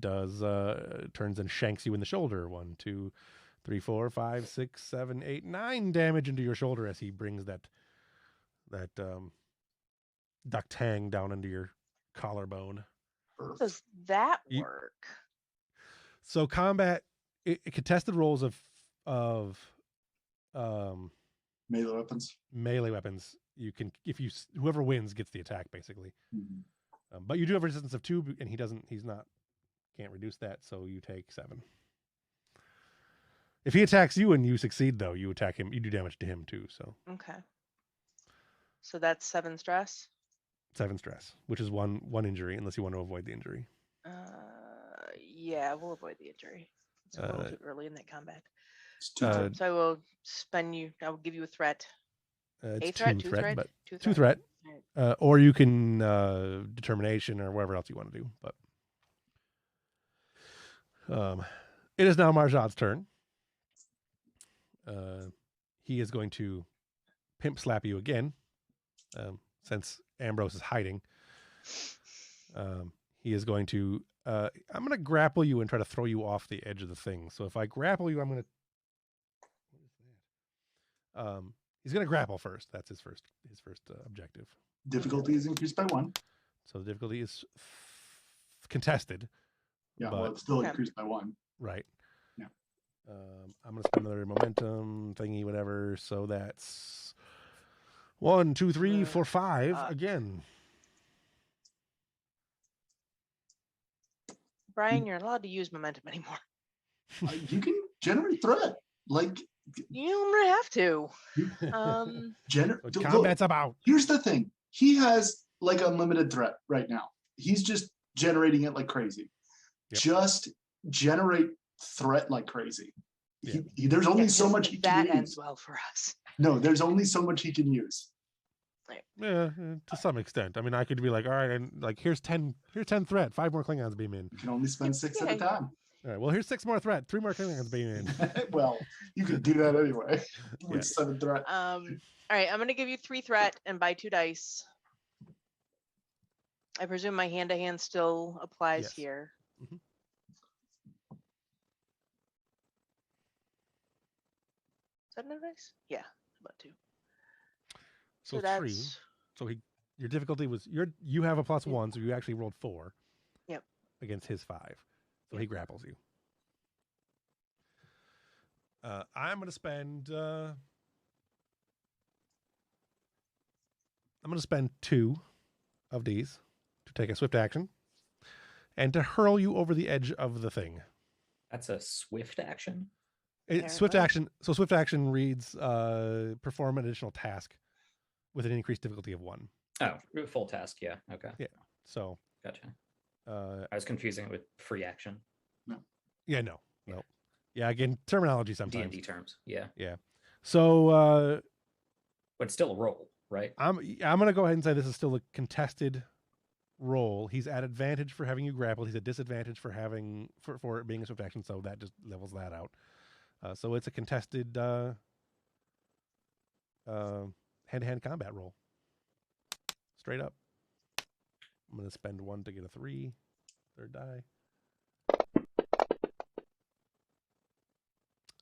turns and shanks you in the shoulder. 1, 2, 3, 4, 5, 6, 7, 8, 9 damage into your shoulder as he brings that duck tang down into your collarbone. Does that work? So combat contested rolls of Melee weapons. You can whoever wins gets the attack basically. But you do have resistance of 2, and can't reduce that, so you take 7. If he attacks you and you succeed, though, you attack him. You do damage to him too. So Okay. So that's 7 stress. 7 stress, which is one injury, unless you want to avoid the injury. Yeah, we'll avoid the injury. It's a little too early in that combat. Uh, So I will I will give you a threat. It's A threat, 2 2 threat, threat, but 2 2 threat. threat. Or you can determination or whatever else you want to do. But it is now Marjad's turn. He is going to pimp slap you again, since Ambrose is hiding. He is going to. I'm going to grapple you and try to throw you off the edge of the thing. So if I grapple you, I'm going to. What is that? He's going to grapple first. That's his first objective. Difficulty is increased by 1. So the difficulty is contested. Yeah, but, well, it's still increased by 1. Right. Yeah. I'm gonna spend another momentum thingy, whatever. So that's 1, 2, 3, 4, 5 again. Brian, you're allowed to use momentum anymore. You can generate threat. Like You don't have to. What combat's about. Here's the thing. He has like unlimited threat right now. He's just generating it like crazy. Yep. Just generate threat like crazy. Yeah. There's only so much he can that use. ends well for us. No, there's only so much he can use. Yeah, to some extent. I mean, I could be like, all right, and like here's 10 threat, 5 more Klingons beam in. You can only spend 6 at a time. All right, well, here's 6 more threat, 3 more Klingons beam in. Well, you could do that anyway. With Yeah. 7 threat. All right, I'm gonna give you 3 threat and buy 2 dice. I presume my hand-to-hand still applies Yes. here. Mhm. Is that another dice? Yeah, about 2. So that's 3. So your difficulty was you have a +1, so you actually rolled 4. Yep. Against his 5. So he grapples you. I'm gonna spend 2 of these to take a swift action and to hurl you over the edge of the thing. That's a swift action. Swift Apparently. action. So swift action reads perform an additional task with an increased difficulty of 1. Oh, full task. Yeah. Okay. Yeah. So Gotcha. I was confusing it with free action. yeah, no. Yeah, again, terminology sometimes. D&D terms. Yeah. Yeah. So But it's still a roll, right? I'm gonna go ahead and say this is still a contested roll. He's at advantage for having you grappled. He's at disadvantage for having for it being a swift action, so that just levels that out. So it's a contested hand-to-hand combat roll. Straight up. I'm gonna spend 1 to get a 3. Third die.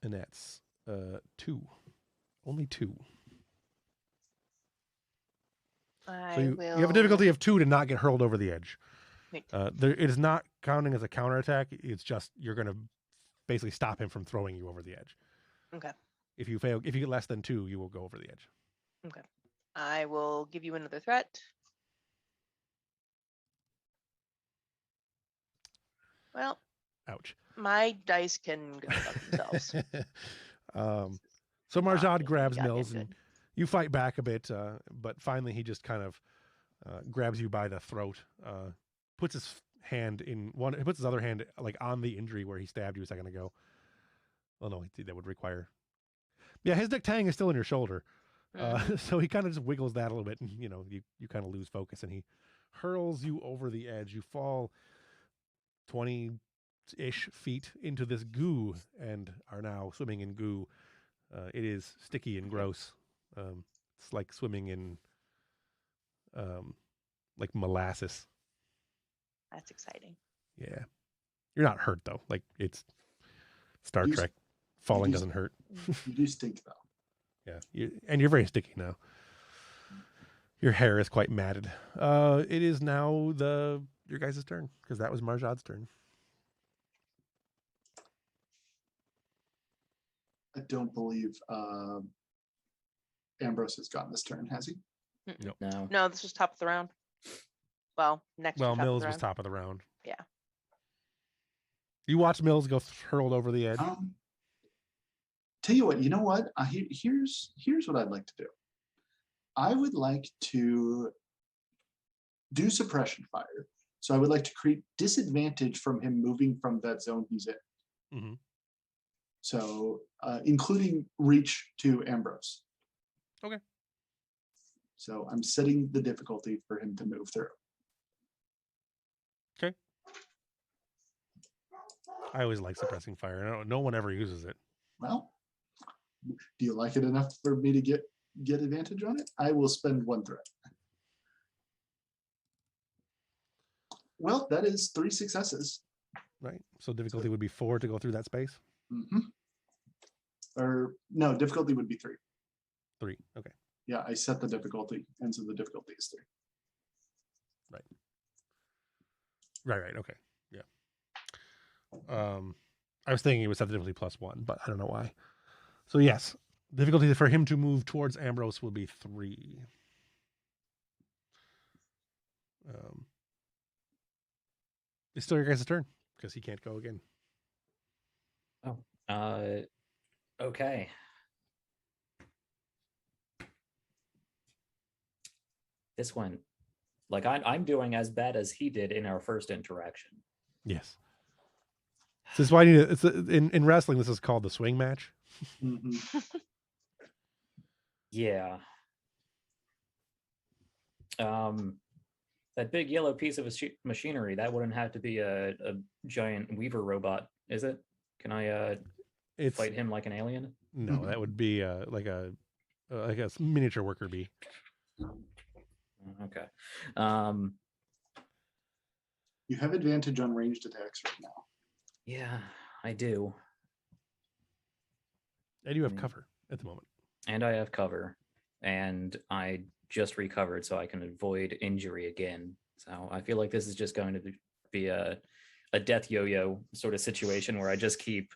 And that's 2. Only 2. So you have a difficulty of 2 to not get hurled over the edge. Wait. It is not counting as a counterattack. It's just you're going to basically stop him from throwing you over the edge. Okay. If you get less than 2, you will go over the edge. Okay. I will give you another threat. Well, ouch. My dice can go about themselves. So Marjad If grabs we got Mills him and good. you fight back a bit, but finally he just kind of grabs you by the throat, puts his hand in one, he puts his other hand like on the injury where he stabbed you a second ago. Well, no, that would require. Yeah, his neck tang is still in your shoulder. So he kind of just wiggles that a little bit, and you kind of lose focus, and he hurls you over the edge. You fall 20-ish feet into this goo and are now swimming in goo. It is sticky and gross. It's like swimming in like molasses. That's exciting. Yeah. You're not hurt though. Like it's Star Trek. Falling doesn't hurt. You do stink though. Yeah. And you're very sticky now. Your hair is quite matted. It is now your guys' turn, because that was Marjad's turn. I don't believe Ambrose has gotten this turn, has he? No. No, this was top of the round. Well, next. Well, to top Mills of the was round. top of the round. Yeah. You watch Mills go hurled over the edge. Tell you what, you know what? Here's what I'd like to do. I would like to do suppression fire. So I would like to create disadvantage from him moving from that zone he's in. Mm-hmm. So including reach to Ambrose. Okay. So I'm setting the difficulty for him to move through. Okay. I always like suppressing fire. No one ever uses it. Well, do you like it enough for me to get advantage on it? I will spend 1 threat. Well, that is 3 successes. Right. So difficulty would be 4 to go through that space. Mm-hmm. Or no, difficulty would be 3. 3. Okay. Yeah, I set the difficulty, and so the difficulty is 3. Right. Okay. Yeah. I was thinking it was sensitivity +1, but I don't know why. So yes, difficulty for him to move towards Ambrose will be 3. It's still your guys' turn because he can't go again. Oh, okay. This one, like I'm doing as bad as he did in our first interaction. Yes. This is why you need in wrestling. This is called the swing match. Mm-hmm. Yeah. That big yellow piece of machinery, that wouldn't have to be a giant Weaver robot, is it? Can I fight him like an alien? No, that would be like a miniature worker bee. Okay. You have advantage on ranged attacks right now. Yeah, I do. And you have cover at the moment. And I have cover. And I just recovered, so I can avoid injury again. So I feel like this is just going to be a death yo-yo sort of situation where I just keep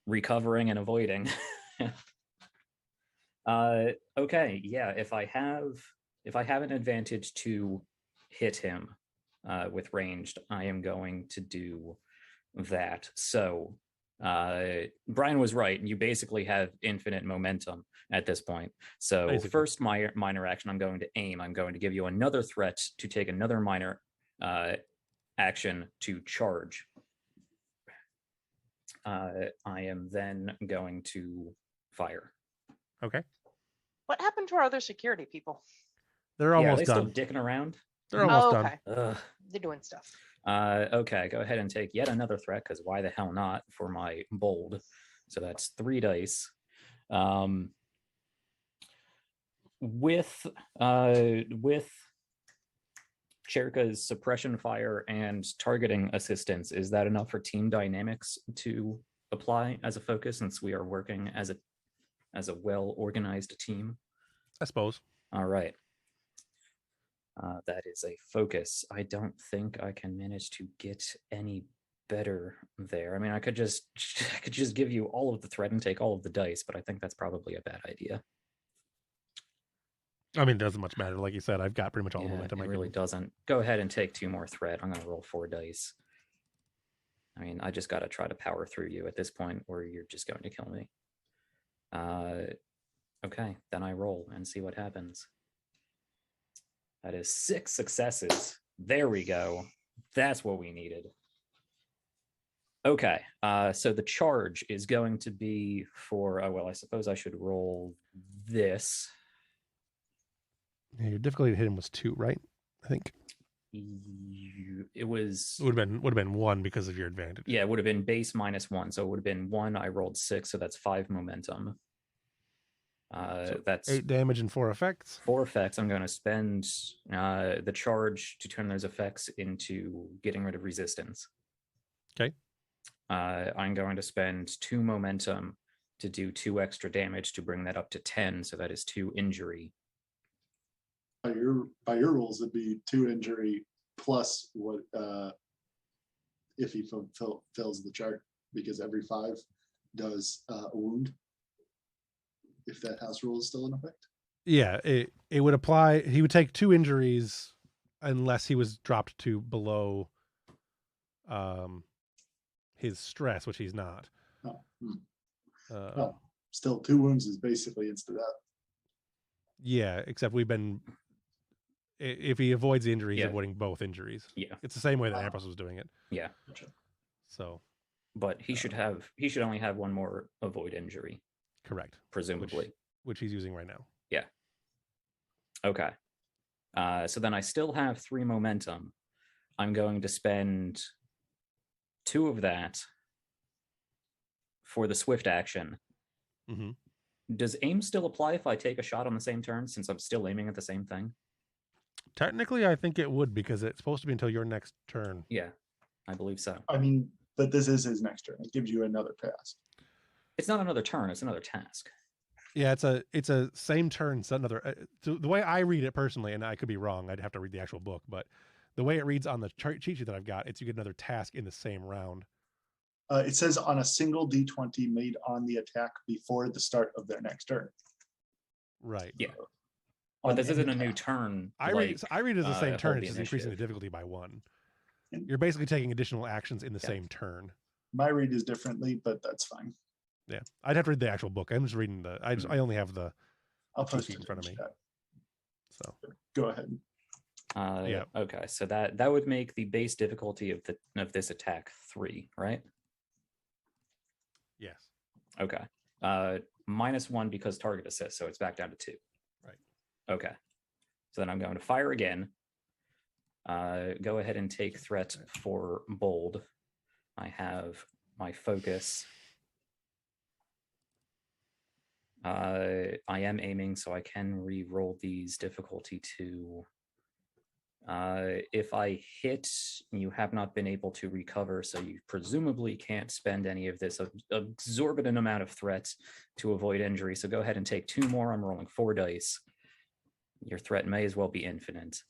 recovering and avoiding. Okay, yeah. If I have an advantage to hit him with ranged, I am going to do that. So Brian was right. You basically have infinite momentum at this point. So basically. First minor action, I'm going to aim. I'm going to give you another threat to take another minor action to charge. I am then going to fire. Okay. What happened to our other security people? They're almost done. Still dicking around. They're almost done. Ugh. They're doing stuff. Okay, go ahead and take yet another threat, because why the hell not, for my bold. So that's 3 dice. With Cherka's suppression fire and targeting assistance, is that enough for team dynamics to apply as a focus, since we are working as a well-organized team? I suppose. All right. That is a focus. I don't think I can manage to get any better there. I mean, I could just give you all of the threat and take all of the dice, but I think that's probably a bad idea. I mean, it doesn't much matter. Like you said, I've got pretty much all the momentum. It really doesn't. Go ahead and take 2 more threat. I'm going to roll 4 dice. I mean, I just got to try to power through you at this point, or you're just going to kill me. Okay, then I roll and see what happens. That is 6 successes. There we go. That's what we needed. Okay, so the charge is going to be for, I suppose I should roll this. Yeah, your difficulty to hit him was 2, right? I think. It would have been 1 because of your advantage. Yeah, it would have been base -1, so it would have been 1. I rolled 6, so that's 5 momentum. So that's 8 damage and 4 effects. 4 effects. I'm going to spend the charge to turn those effects into getting rid of resistance. Okay. I'm going to spend 2 momentum to do 2 extra damage to bring that up to 10. So that is 2 injury. By your rules, it'd be 2 injury plus what if he fills the chart, because every 5 does a wound. If that house rule is still in effect. Yeah, it would apply. He would take 2 injuries unless he was dropped to below his stress, which he's not. Well, still 2 wounds is basically instant death. Yeah, except if he avoids the injury, he's avoiding both injuries. Yeah, it's the same way that Ambrose was doing it. Yeah. So, but he should only have 1 more avoid injury. Correct. Presumably. Which he's using right now. Yeah. Okay. So then I still have 3 momentum. I'm going to spend 2 of that for the swift action. Mm-hmm. Does aim still apply if I take a shot on the same turn, since I'm still aiming at the same thing? Technically, I think it would, because it's supposed to be until your next turn. Yeah, I believe so. I mean, but this is his next turn. It gives you another pass. It's not another turn, it's another task. Yeah, it's a same turn, so another. So the way I read it personally, and I could be wrong, I'd have to read the actual book, but the way it reads on the cheat sheet that I've got, it's you get another task in the same round. It says on a single D20 made on the attack before the start of their next turn. Right. Yeah. On But this any isn't a new attack. turn. I read it as the same turn. hold It's just increasing the initiative. difficulty by 1. And- You're basically taking additional actions in the Yeah. same turn. My read is differently, but that's fine. Yeah, I'd have to read the actual book. I'm just reading I only have the I'll 2 post feet it in front of me. chat. So Go ahead. Yeah. Okay, so that would make the base difficulty of this attack 3, right? yes, Okay. -1 because target assist, so it's back down to 2. Right. Okay. So then I'm going to fire again. Go ahead and take threat for bold. I have my focus. I am aiming, so I can re-roll these difficulty to. If I hit, you have not been able to recover, so you presumably can't spend any of this exorbitant amount of threats to avoid injury. So go ahead and take 2 more. I'm rolling 4 dice. Your threat may as well be infinite.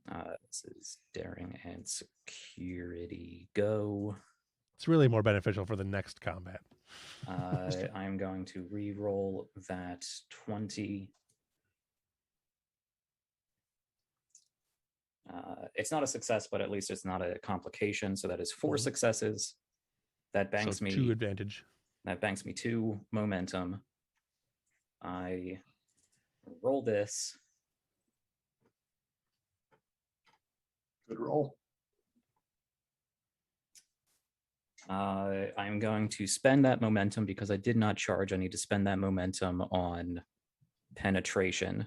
This is daring and security. Go. it's really more beneficial for the next combat. I'm going to re-roll that 20. It's not a success, but at least it's not a complication. So that is 4 successes. That banks So me 2 advantage. That banks me 2 momentum. I roll this. Good roll. I'm going to spend that momentum because I did not charge. I need to spend that momentum on penetration.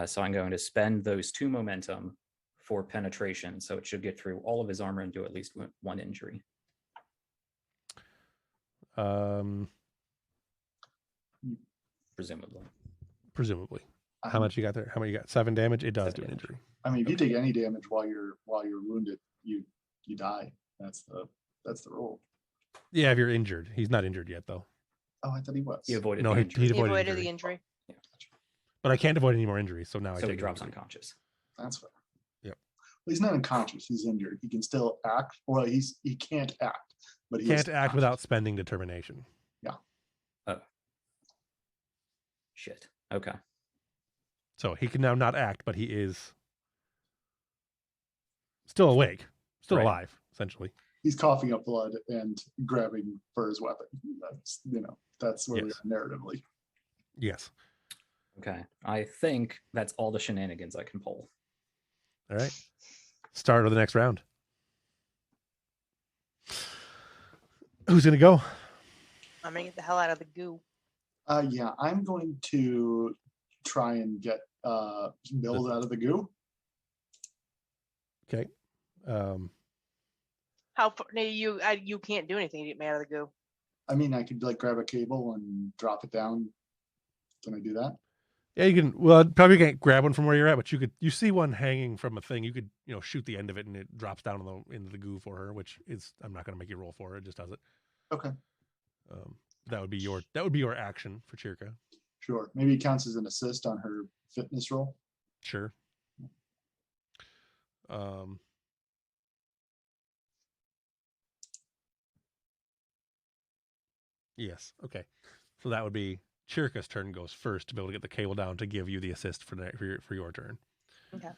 So I'm going to spend those 2 momentum for penetration. So it should get through all of his armor and do at least 1 injury. Presumably. How much you got there? How many you got? 7 damage. It does 7 do an damage. injury. I mean, if you take any damage while you're wounded, you die. That's the rule. Yeah, if you're injured. He's not injured yet, though. Oh, I thought he was. He avoided No, the he injury. He avoided avoided injury. the injury. But I can't avoid any more injuries, so now I So he take drops an injury. unconscious. That's fair. Yep. Well, he's not unconscious. He's injured. He can still act. Well, he can't act, but he is Can't act without spending determination. Shit. Okay. So he can now not act, but he is still awake, still Right. alive, essentially. He's coughing up blood and grabbing for his weapon. That's where we Yes. are narratively. Yes. Okay. I think that's all the shenanigans I can pull. All right. Start of the next round. Who's going to go? I'm gonna get the hell out of the goo. Yeah, I'm going to try and get Bills out of the goo. Okay. How no, you can't do anything to get me out of the goo. I mean, I could grab a cable and drop it down. Can I do that? Yeah, you can. Well, probably can't grab one from where you're at, but you see one hanging from a thing. You could, shoot the end of it and it drops down into the goo for her, which is, I'm not going to make you roll for it. It just does it. Okay, That would be your action for Chirka. sure. Maybe it counts as an assist on her fitness roll. Sure. Yes. Okay. So that would be Chirka's turn goes first to be able to get the cable down to give you the assist for your turn. Okay.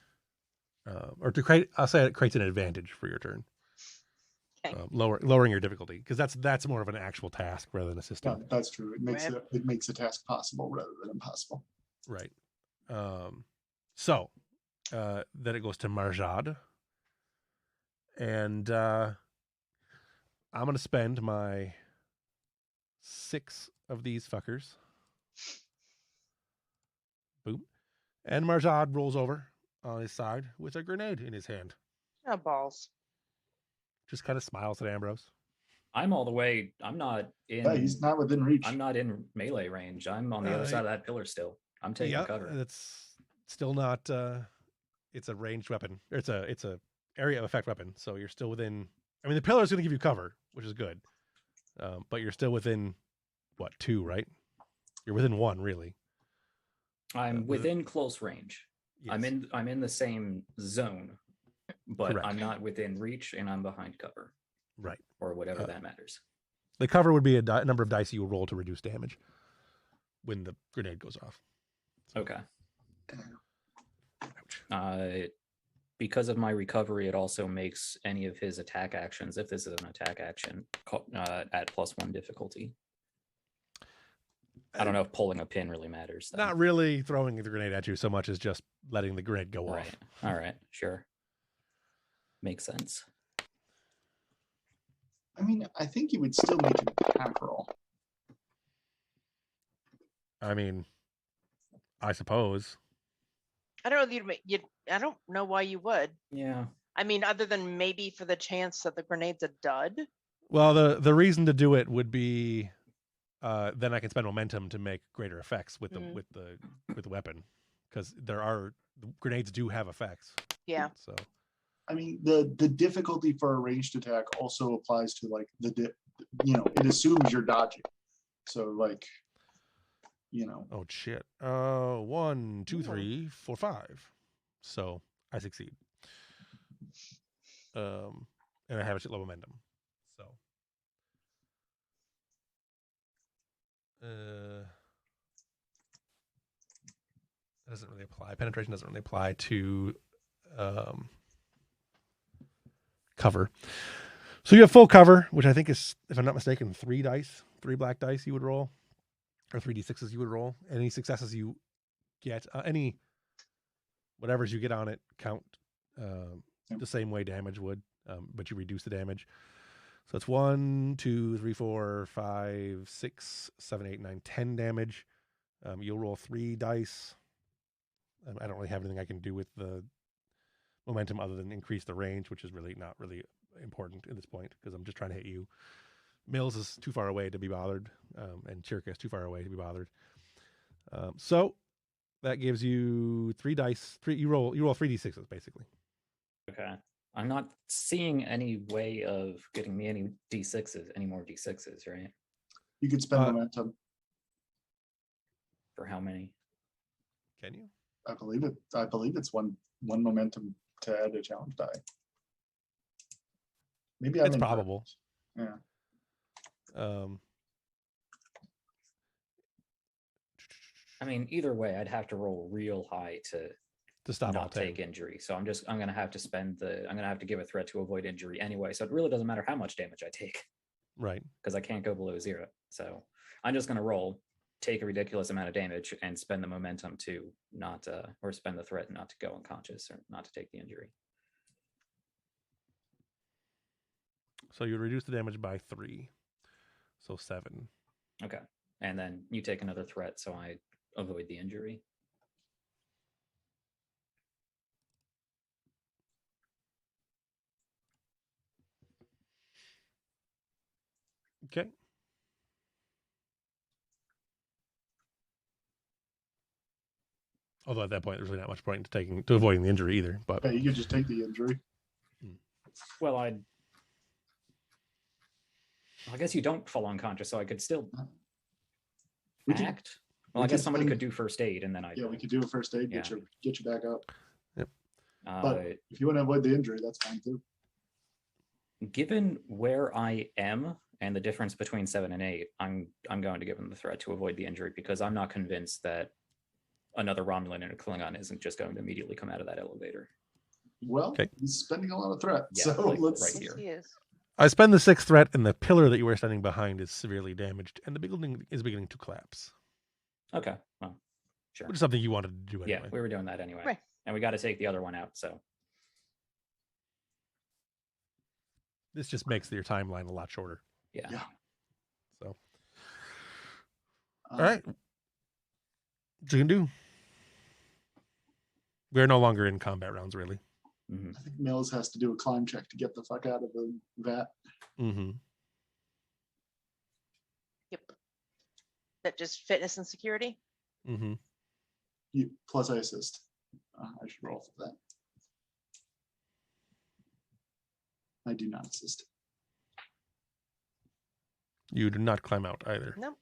Or to create, I'll say it creates an advantage for your turn. Okay. Lowering your difficulty, because that's more of an actual task rather than assisting. Yeah, that's true. It makes Right. it makes a task possible rather than impossible. Right. So then it goes to Marjad. And I'm going to spend my 6 of these fuckers. Boom. And Marjad rolls over on his side with a grenade in his hand. Oh, balls. Just kind of smiles at Ambrose. I'm all the way. I'm not in. Yeah, he's not within reach. I'm not in melee range. I'm on the other side of that pillar still. I'm taking cover. It's still not. It's a ranged weapon. It's a area of effect weapon. So you're still within. I mean, the pillar is going to give you cover, which is good. But you're still within, 2, right? You're within 1, really. I'm within close range. Yes. I'm in the same zone, but Correct. I'm not within reach, and I'm behind cover. Right. or whatever that matters. The cover would be a number of dice you will roll to reduce damage when the grenade goes off. Okay. Ouch. Because of my recovery, it also makes any of his attack actions, if this is an attack action, at +1 difficulty. I don't know if pulling a pin really matters. Not really throwing the grenade at you so much as just letting the grenade go Right. off. All right. Sure. Makes sense. I mean, I think you would still make an attack roll. I mean, I suppose. I don't know. I don't know why you would. Yeah. I mean, other than maybe for the chance that the grenade's a dud. Well, the reason to do it would be then I can spend momentum to make greater effects with the with the weapon, because grenades do have effects. Yeah. So I mean, the difficulty for a ranged attack also applies to like it assumes you're dodging. So like, oh shit. 1, 2, 3, 4, 5. So I succeed. And I have a shitload of momentum. So that doesn't really apply. Penetration doesn't really apply to cover. So you have full cover, which I think is, if I'm not mistaken, 3 black dice you would roll, or 3d6s you would roll. Any successes you get, any whatever's you get on it count the same way damage would, but you reduce the damage. So it's 1, 2, 3, 4, 5, 6, 7, 8, 9, 10 damage. You'll roll 3 dice. I don't really have anything I can do with the momentum other than increase the range, which is really not really important at this point because I'm just trying to hit you. Mills is too far away to be bothered, and Chirka is too far away to be bothered. So that gives you 3 dice. You roll 3d6s basically. Okay. I'm not seeing any way of getting me any more d6s, right? you could spend momentum. For how many? Can you? I believe it's one momentum to add a challenge die. Maybe It's probable. Yeah. I mean, either way, I'd have to roll real high to stop not take injury. So I'm gonna have to give a threat to avoid injury anyway. So it really doesn't matter how much damage I take. Right. Because I can't go below 0. So I'm just gonna roll, take a ridiculous amount of damage, and spend the momentum to not or spend the threat not to go unconscious or not to take the injury. So you reduce the damage by 3. So 7. Okay. And then you take another threat, so I avoid the injury. Okay. Although at that point, there's really not much point to avoiding the injury either. But yeah, you could just take the injury. Well, I guess you don't fall unconscious, so I could still act. Well, I guess somebody could do first aid, and then we could do a first aid, get you back up. Yep. But if you want to avoid the injury, that's fine too. Given where I am and the difference between 7 and 8, I'm going to give him the threat to avoid the injury because I'm not convinced that another Romulan and a Klingon isn't just going to immediately come out of that elevator. Well, he's spending a lot of threat, Yeah, so like let's. right here. He is. I spend the 6th threat, and the pillar that you were standing behind is severely damaged, and the building is beginning to collapse. Okay, well, sure. Which is something you wanted to do anyway. Yeah, we were doing that anyway. Right. And we got to take the other one out, so. This just makes your timeline a lot shorter. Yeah. So. All right. What you can do? We're no longer in combat rounds, really. Mm-hmm. I think Mills has to do a climb check to get the fuck out of the vat. Mm-hmm. Yep. That just fitness and security. Mm-hmm. Plus I assist. I should roll for that. I do not assist. You do not climb out either. No.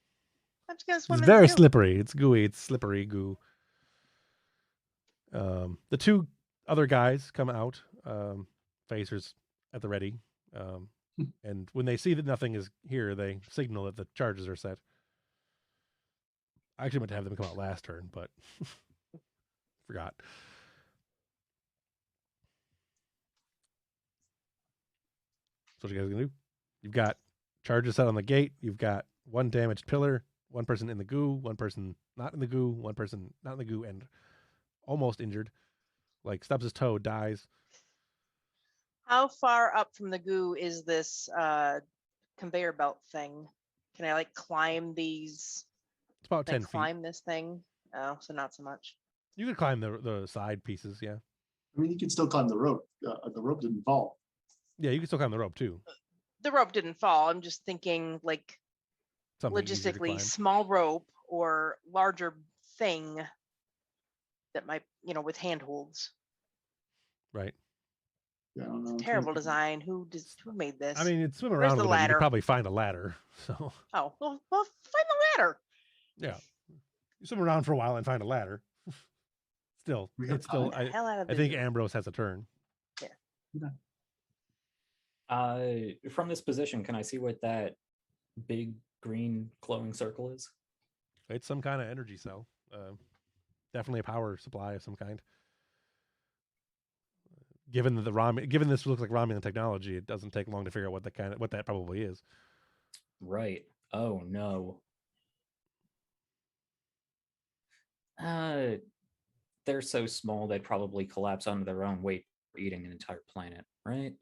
I'm just gonna swim. It's very slippery. It's gooey. It's slippery goo. The 2 other guys come out. Phasers at the ready. And when they see that nothing is here, they signal that the charges are set. I actually meant to have them come out last turn, but forgot. So what you guys gonna do? You've got charges set on the gate. You've got one damaged pillar, one person in the goo, one person not in the goo, one person not in the goo, and almost injured. Like stubs his toe, dies. How far up from the goo is this conveyor belt thing? Can I like climb these? It's about Can I 10 feet. climb this thing? Oh, so not so much. You could climb the side pieces, yeah. I mean, you can still climb the rope. The rope didn't fall. Yeah, you can still climb the rope too. The rope didn't fall. I'm just thinking like Something easier to logistically climb. small rope or larger thing that might, with handholds. Right. Yeah, I don't know. Terrible design. Who made this? I mean, it's swimming Where's around the a little bit. You ladder? could probably find a ladder. So Oh, well, find the ladder. yeah, you swim around for a while and find a ladder. Still, We have it's still. time. Hell out of I think Ambrose has a turn. From this position, can I see what that big green glowing circle is? It's some kind of energy cell. Definitely a power supply of some kind. Given that given this looks like Romulan technology, it doesn't take long to figure out what that probably is. Right. Oh no. They're so small they'd probably collapse under their own weight for eating an entire planet, right?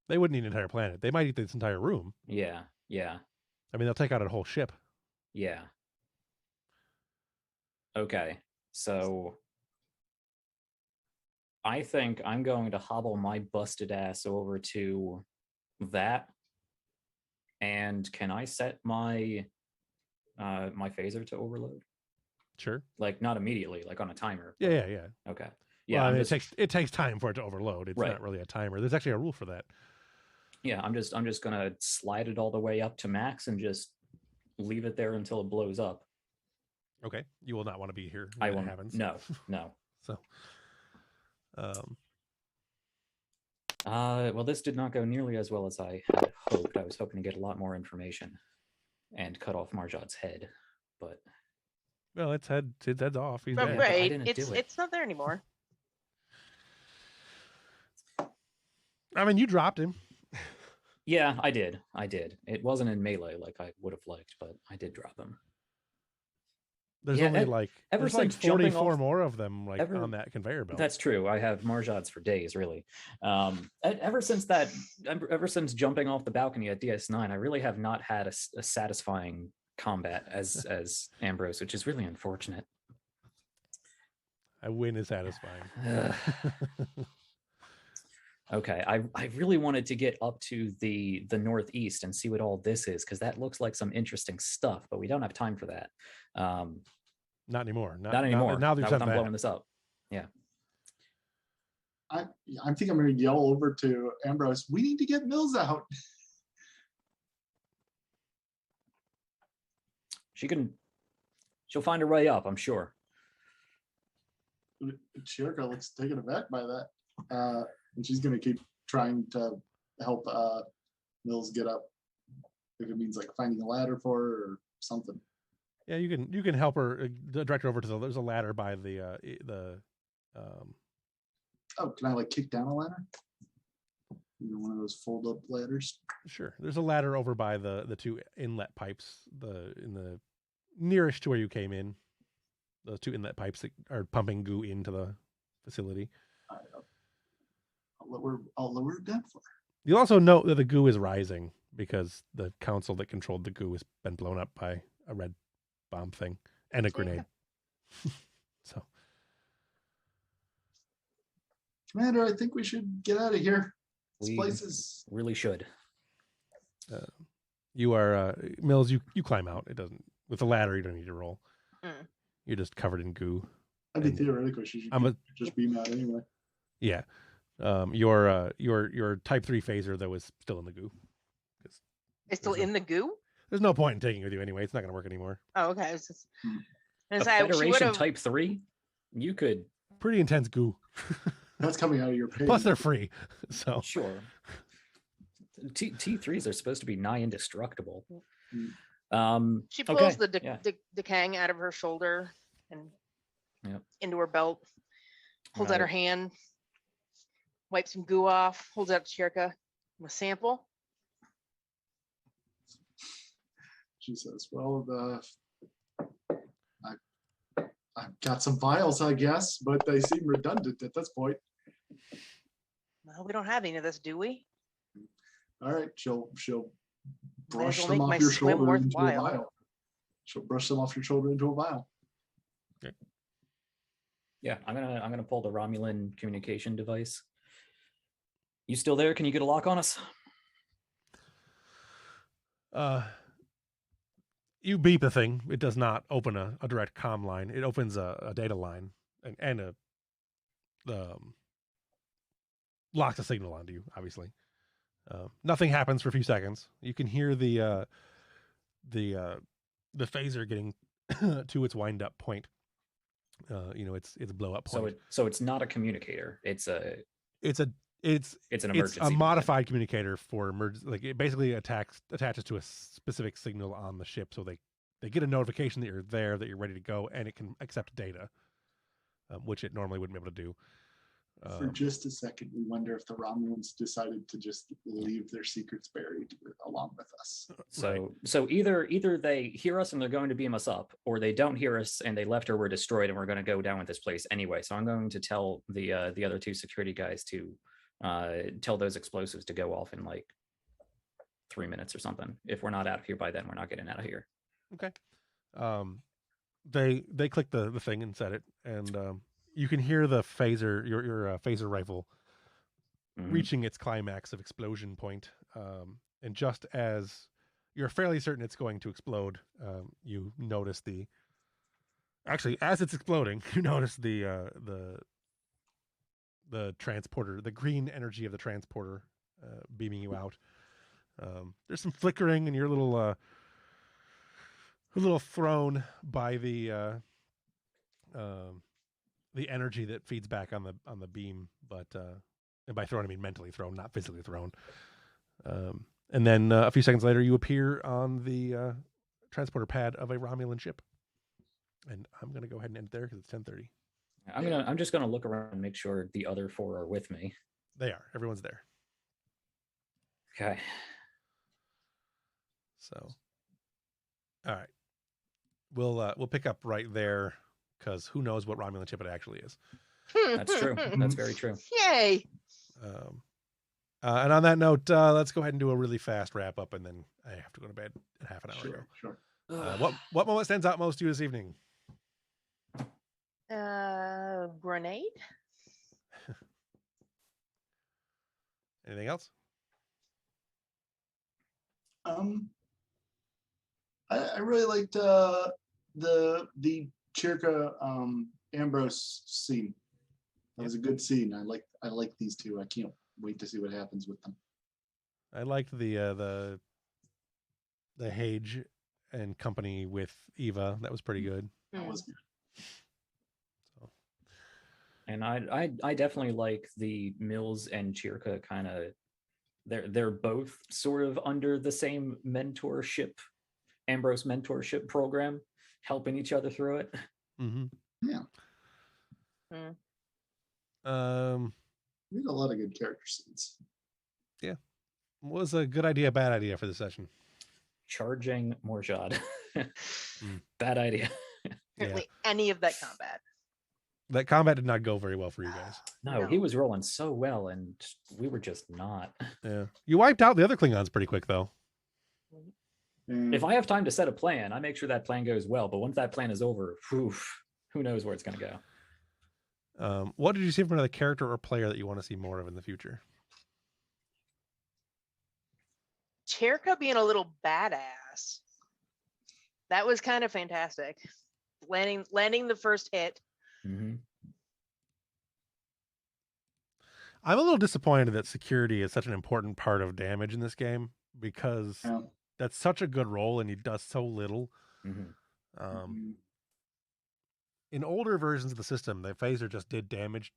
They wouldn't eat an entire planet. They might eat this entire room. Yeah. I mean, they'll take out a whole ship. Yeah. Okay. So I think I'm going to hobble my busted ass over to that. And can I set my my phaser to overload? Sure. Like not immediately, like on a timer. Yeah. Okay. Yeah, Yeah. well, I mean, it takes time for it to overload. It's Right. not really a timer. There's actually a rule for that. Yeah, I'm just gonna slide it all the way up to max and just leave it there until it blows up. Okay, you will not want to be here. I when will it happens. No. So, Well, this did not go nearly as well as I had hoped. I was hoping to get a lot more information and cut off Marjad's head, but well, its head's off. He's But dead. but I right, didn't do it. it's not there anymore. I mean, you dropped him. yeah, I did. It wasn't in melee like I would have liked, but I did drop him. There's Yeah, only ever there's like since jumping 44 off- more of them ever- on that conveyor belt. That's true. I have Marjad's for days, really. Ever since jumping off the balcony at DS9, I really have not had a satisfying combat as Ambrose, which is really unfortunate. A win is satisfying. Okay, I really wanted to get up to the northeast and see what all this is, because that looks like some interesting stuff, but we don't have time for that. Not anymore. Not anymore. Now that I'm blowing this up. Yeah. I think I'm going to yell over to Ambrose. We need to get Mills out. She'll find her way up, I'm sure. Chirka looks taken aback by that, and she's going to keep trying to help Mills get up. If it means like finding a ladder for her or something. Yeah, you can help her direct her over to there's a ladder by the Oh, can I like kick down a ladder? One of those fold up ladders. Sure. There's a ladder over by the two inlet pipes, in the nearest to where you came in. Those two inlet pipes that are pumping goo into the facility. I'll lower it down for her. You'll also note that the goo is rising because the council that controlled the goo has been blown up by a red bomb thing and a grenade. So, Commander, I think we should get out of here. This We place is. really should. you are Mills. You climb out. It doesn't with the ladder. You don't need to roll. Mm. You're just covered in goo. I think theoretically she should just beam out anyway. Yeah. Your type 3 phaser though is still in the goo. It's still in the goo? There's no point in taking it with you anyway. It's not going to work anymore. Oh, okay. I was just, A she Federation would've- Type 3? You could... Pretty intense goo. That's coming out of your pay. Plus they're free. So Sure. T3s are supposed to be nigh indestructible. She pulls okay, the Kang out of her shoulder and Yep. into her belt, holds out her Right. hand, wipes some goo off, holds out to Chirka. A sample. She says, well, I've got some files, I guess, but they seem redundant at this point. Well, we don't have any of this, do we? All right, she'll Might as brush well them make off my your swim shoulder into a worthwhile. vial. She'll brush them off your shoulder into a vial. Yeah, I'm gonna pull the Romulan communication device. You still there? Can you get a lock on us? You beep the thing. It does not open a direct comm line. It opens a data line and locks a signal onto you, obviously. Nothing happens for a few seconds. You can hear the phaser getting to its wind up point. Its blow up point. So it's not a communicator. It's an emergency. It's a modified communicator for emergency. Like it basically attaches to a specific signal on the ship, so they get a notification that you're there, that you're ready to go, and it can accept data, which it normally wouldn't be able to do. For just a second, we wonder if the Romulans decided to just leave their secrets buried along with us. So either they hear us and they're going to beam us up, or they don't hear us and they left or we're destroyed and we're going to go down with this place anyway. So I'm going to tell the other two security guys to tell those explosives to go off in like 3 minutes or something. If we're not out of here by then, we're not getting out of here. Okay. They click the thing and set it, and you can hear the phaser, your phaser rifle, reaching its climax of explosion point. And just as you're fairly certain it's going to explode, you notice as it's exploding, you notice the transporter, the green energy of the transporter, beaming you out. There's some flickering, and you're a little thrown by the energy that feeds back on the beam, but and by thrown I mean mentally thrown, not physically thrown. And then a few seconds later, you appear on the transporter pad of a Romulan ship. And I'm gonna go ahead and end it there because it's 10:30. I'm just gonna look around and make sure the other four are with me. They are. Everyone's there. Okay. So, all right, we'll pick up right there because who knows what Romulan ship it actually is. That's true. That's very true. Yay! And on that note, let's go ahead and do a really fast wrap up, and then I have to go to bed in half an hour ago. Sure. What moment stands out most to you this evening? Grenade. Anything else? I really liked the Chirka Ambrose scene. That was a good scene. I like these two. I can't wait to see what happens with them. I liked the Hage and company with Eva. That was pretty good. That was good. So. And I definitely like the Mills and Chirka kind of. They're both sort of under the same Ambrose mentorship program, helping each other through it. Mm-hmm. Yeah. We had a lot of good character scenes. Yeah. What was a good idea, bad idea for the session? Charging Morjad. Bad idea. Apparently, any of that combat. That combat did not go very well for you guys. No, he was rolling so well, and we were just not. Yeah. You wiped out the other Klingons pretty quick, though. If I have time to set a plan, I make sure that plan goes well. But once that plan is over, who knows where it's going to go. What did you see from another character or player that you want to see more of in the future? Chirka being a little badass. That was kind of fantastic. Landing the first hit. Mm-hmm. I'm a little disappointed that security is such an important part of damage in this game because that's such a good role and he does so little. Mm-hmm. In older versions of the system, the phaser just did damage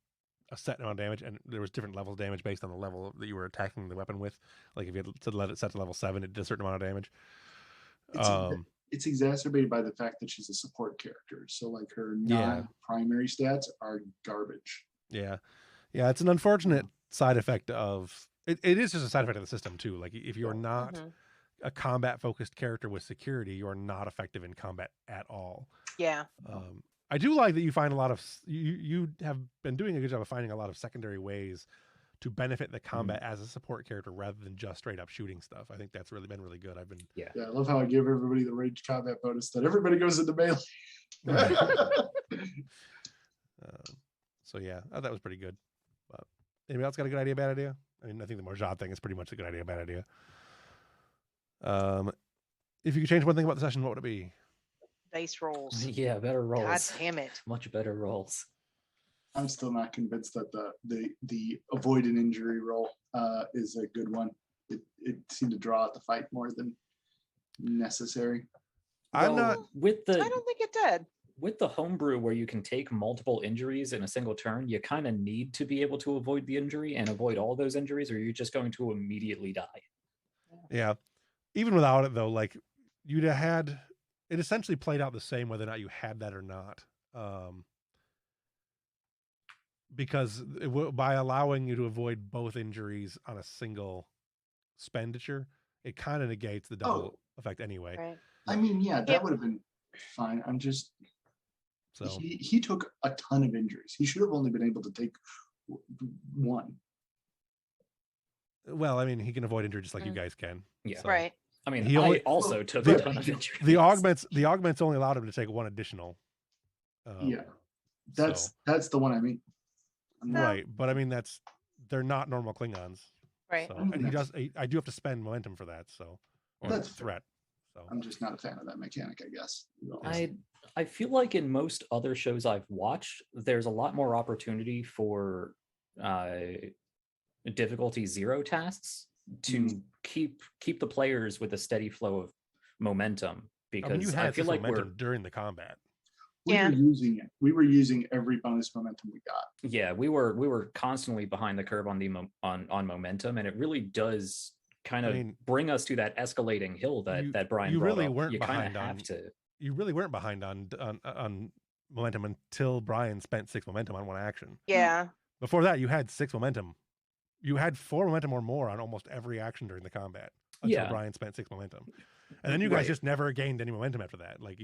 a set amount of damage, and there was different levels of damage based on the level that you were attacking the weapon with. Like if you had to let it set to level 7, it did a certain amount of damage. It's exacerbated by the fact that she's a support character. So like her Yeah. non-primary stats are garbage. Yeah. It's an unfortunate side effect of it is just a side effect of the system too. Like if you're not a combat focused character with security, you're not effective in combat at all. Yeah. I do like that you find a lot of you have been doing a good job of finding a lot of secondary ways to benefit the combat as a support character rather than just straight up shooting stuff. I think that's really been really good. Yeah, I love how I give everybody the ranged combat bonus that everybody goes into melee. So yeah, that was pretty good. Anybody else got a good idea, bad idea? I mean, I think the Morjad thing is pretty much a good idea, bad idea. If you could change one thing about the session, what would it be? Dice rolls. Yeah, better rolls. God damn it. Much better rolls. I'm still not convinced that the avoid an injury roll is a good one. It seemed to draw out the fight more than necessary. I'm not with the. I don't think it did. With the homebrew where you can take multiple injuries in a single turn, you kind of need to be able to avoid the injury and avoid all those injuries, or you're just going to immediately die. Yeah. Even without it, though, like you'd have had it essentially played out the same whether or not you had that or not. Because by allowing you to avoid both injuries on a single expenditure, it kind of negates the double effect anyway. Right. I mean, yeah, that would have been fine. I'm just. So he took a ton of injuries. He should have only been able to take one. Well, I mean, he can avoid injury just like you guys can. Yeah. So. Right. I mean, He only- I also took a ton of injuries. The augments only allowed him to take one additional. Yeah, that's the one I mean. Right, but I mean they're not normal Klingons. Right. So, and I do have to spend momentum for that. So or That's threat. So I'm just not a fan of that mechanic, I guess. I feel like in most other shows I've watched, there's a lot more opportunity for difficulty 0 tasks to keep the players with a steady flow of momentum. Because I mean, you had feel like momentum during the combat. We were using it. We were using every bonus momentum we got. Yeah, we were constantly behind the curve on the on momentum, and it really does kind of bring us to that escalating hill that Brian you brought really up. weren't You kind behind of on have to. You really weren't behind on momentum until Brian spent 6 momentum on one action. Yeah. Before that, you had 6 momentum. You had 4 momentum or more on almost every action during the combat until Brian spent 6 momentum, and then you guys just never gained any momentum after that. Like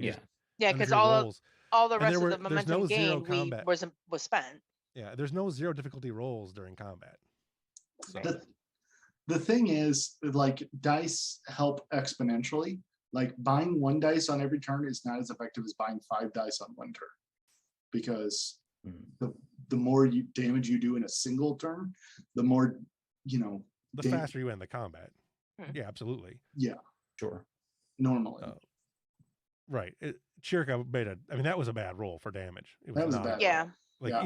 because all the rest of the momentum gained was spent. Yeah, there's no 0 difficulty rolls during combat. So. The thing is, like, dice help exponentially. Like, buying 1 dice on every turn is not as effective as buying 5 dice on 1 turn, because the more damage you do in a single turn, the more the faster you end the combat. Yeah, absolutely. Yeah, sure. Normally, right. Chirka made that was a bad roll for damage. It was that was not, bad. Yeah. Like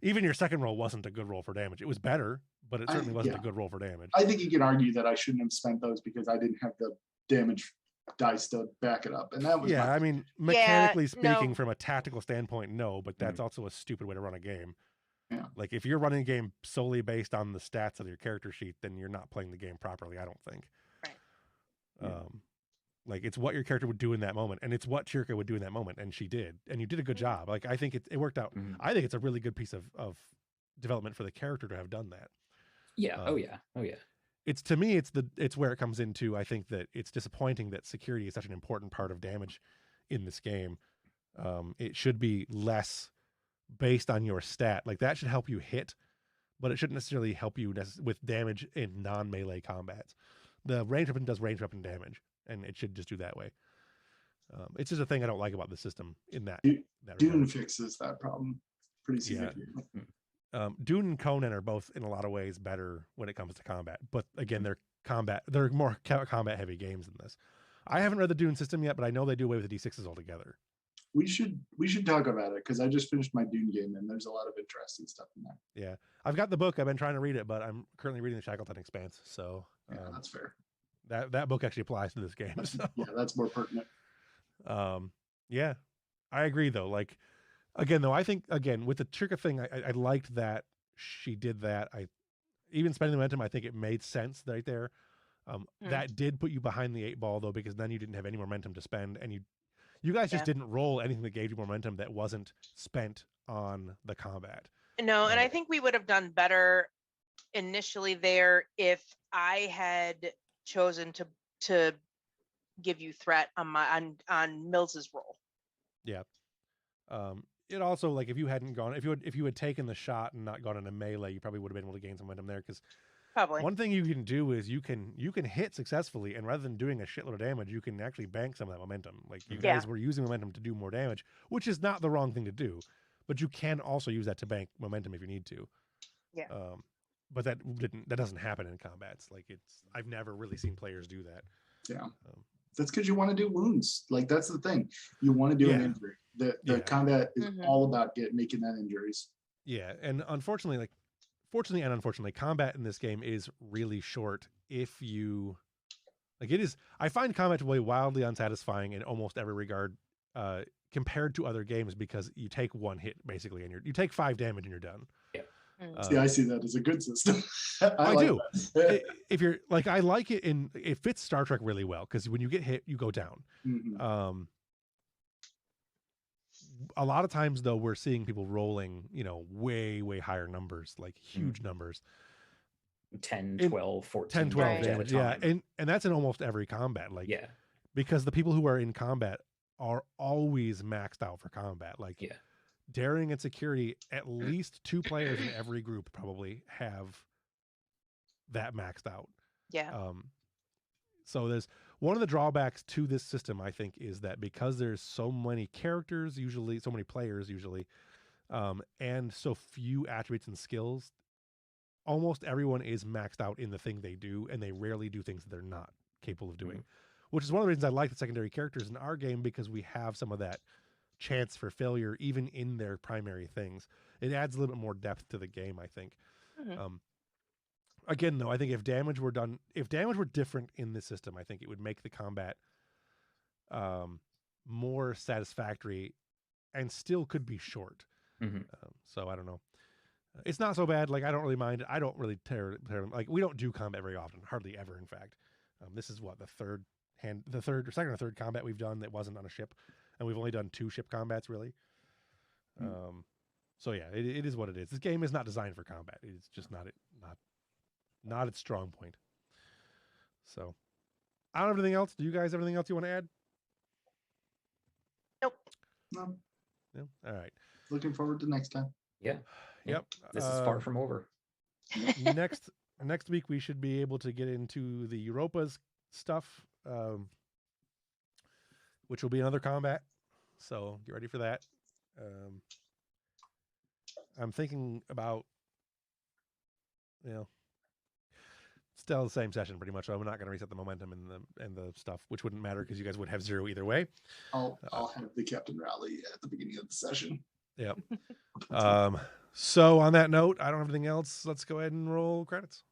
even your second roll wasn't a good roll for damage. It was better, but it certainly wasn't a good roll for damage. I think you could argue that I shouldn't have spent those because I didn't have the damage dice to back it up, and that was I mean, mechanically speaking, from a tactical standpoint, no, but that's also a stupid way to run a game. Yeah. Like if you're running a game solely based on the stats of your character sheet, then you're not playing the game properly, I don't think. Right. Like it's what your character would do in that moment, and it's what Chirka would do in that moment, and she did, and you did a good job. Like I think it worked out. I think it's a really good piece of development for the character to have done that. Yeah. Oh yeah. It's to me, it's where it comes into. I think that it's disappointing that security is such an important part of damage in this game. It should be less based on your stat. Like that should help you hit, but it shouldn't necessarily help you with damage in non-melee combats. The ranged weapon does ranged weapon damage, and it should just do that way. It's just a thing I don't like about the system in that. Dune fixes that problem pretty significantly. Dune and Conan are both in a lot of ways better when it comes to combat, but again, they're more combat heavy games than this. I haven't read the Dune system yet, but I know they do away with the D6s altogether. We should talk about it because I just finished my Dune game and there's a lot of interesting stuff in there. Yeah, I've got the book. I've been trying to read it, but I'm currently reading the Shackleton Expanse. So that's fair. That book actually applies to this game. So. Yeah, that's more pertinent. Yeah, I agree though. Like again, though, I think again with the Chirka thing, I liked that she did that. Even spending the momentum, I think it made sense right there. That did put you behind the 8 ball though, because then you didn't have any momentum to spend, and you guys just didn't roll anything that gave you momentum that wasn't spent on the combat. No, and I think we would have done better initially there if I had chosen to give you threat on Mills's roll. Yeah. It also, like, if you hadn't gone, if you had taken the shot and not gone into melee, you probably would have been able to gain some momentum there, because Probably. one thing you can do is you can hit successfully, and rather than doing a shitload of damage, you can actually bank some of that momentum. Like, you guys were using momentum to do more damage, which is not the wrong thing to do, but you can also use that to bank momentum if you need to. Yeah. But that doesn't happen in combats. Like, I've never really seen players do that. Yeah. That's because you want to do wounds. Like, that's the thing. You want to do an injury. The combat is all about making that injuries. Yeah, and fortunately and unfortunately, combat in this game is really short. If you like, it is. I find combat to be wildly unsatisfying in almost every regard, compared to other games, because you take 1 hit basically, and you take 5 damage and you're done. Yeah. See, I see that as a good system. I like do. If you're like, I like it it fits Star Trek really well, because when you get hit, you go down. Mm-hmm. A lot of times though, we're seeing people rolling, way, way higher numbers, like huge numbers. 10, 12, 14. 10, 12 damage. Yeah. And that's in almost every combat. Like, because the people who are in combat are always maxed out for combat. Like, daring and security, at least 2 players in every group probably have that maxed out. Yeah. So there's one of the drawbacks to this system, I think, is that because there's so many characters, usually so many players, and so few attributes and skills, almost everyone is maxed out in the thing they do, and they rarely do things that they're not capable of doing, which is one of the reasons I like the secondary characters in our game, because we have some of that chance for failure even in their primary things. It adds a little bit more depth to the game, I think. Again, though, I think if damage were different in this system, I think it would make the combat more satisfactory, and still could be short. So I don't know. It's not so bad. Like, I don't really mind it. I don't really like, we don't do combat very often, hardly ever, in fact. This is what, the second or third combat we've done that wasn't on a ship, and we've only done 2 ship combats, really. So yeah, it is what it is. This game is not designed for combat. It's just not its strong point. So I don't have anything else. Do you guys have anything else you want to add? Nope. No. No. All right. Looking forward to next time. Yeah. Yep. This is far from over. Next week we should be able to get into the Europa's stuff, which will be another combat. So get ready for that. I'm thinking about, still the same session pretty much. So I'm not going to reset the momentum and the stuff, which wouldn't matter because you guys would have 0 either way. I'll have the captain rally at the beginning of the session. Yep. So on that note, I don't have anything else. Let's go ahead and roll credits.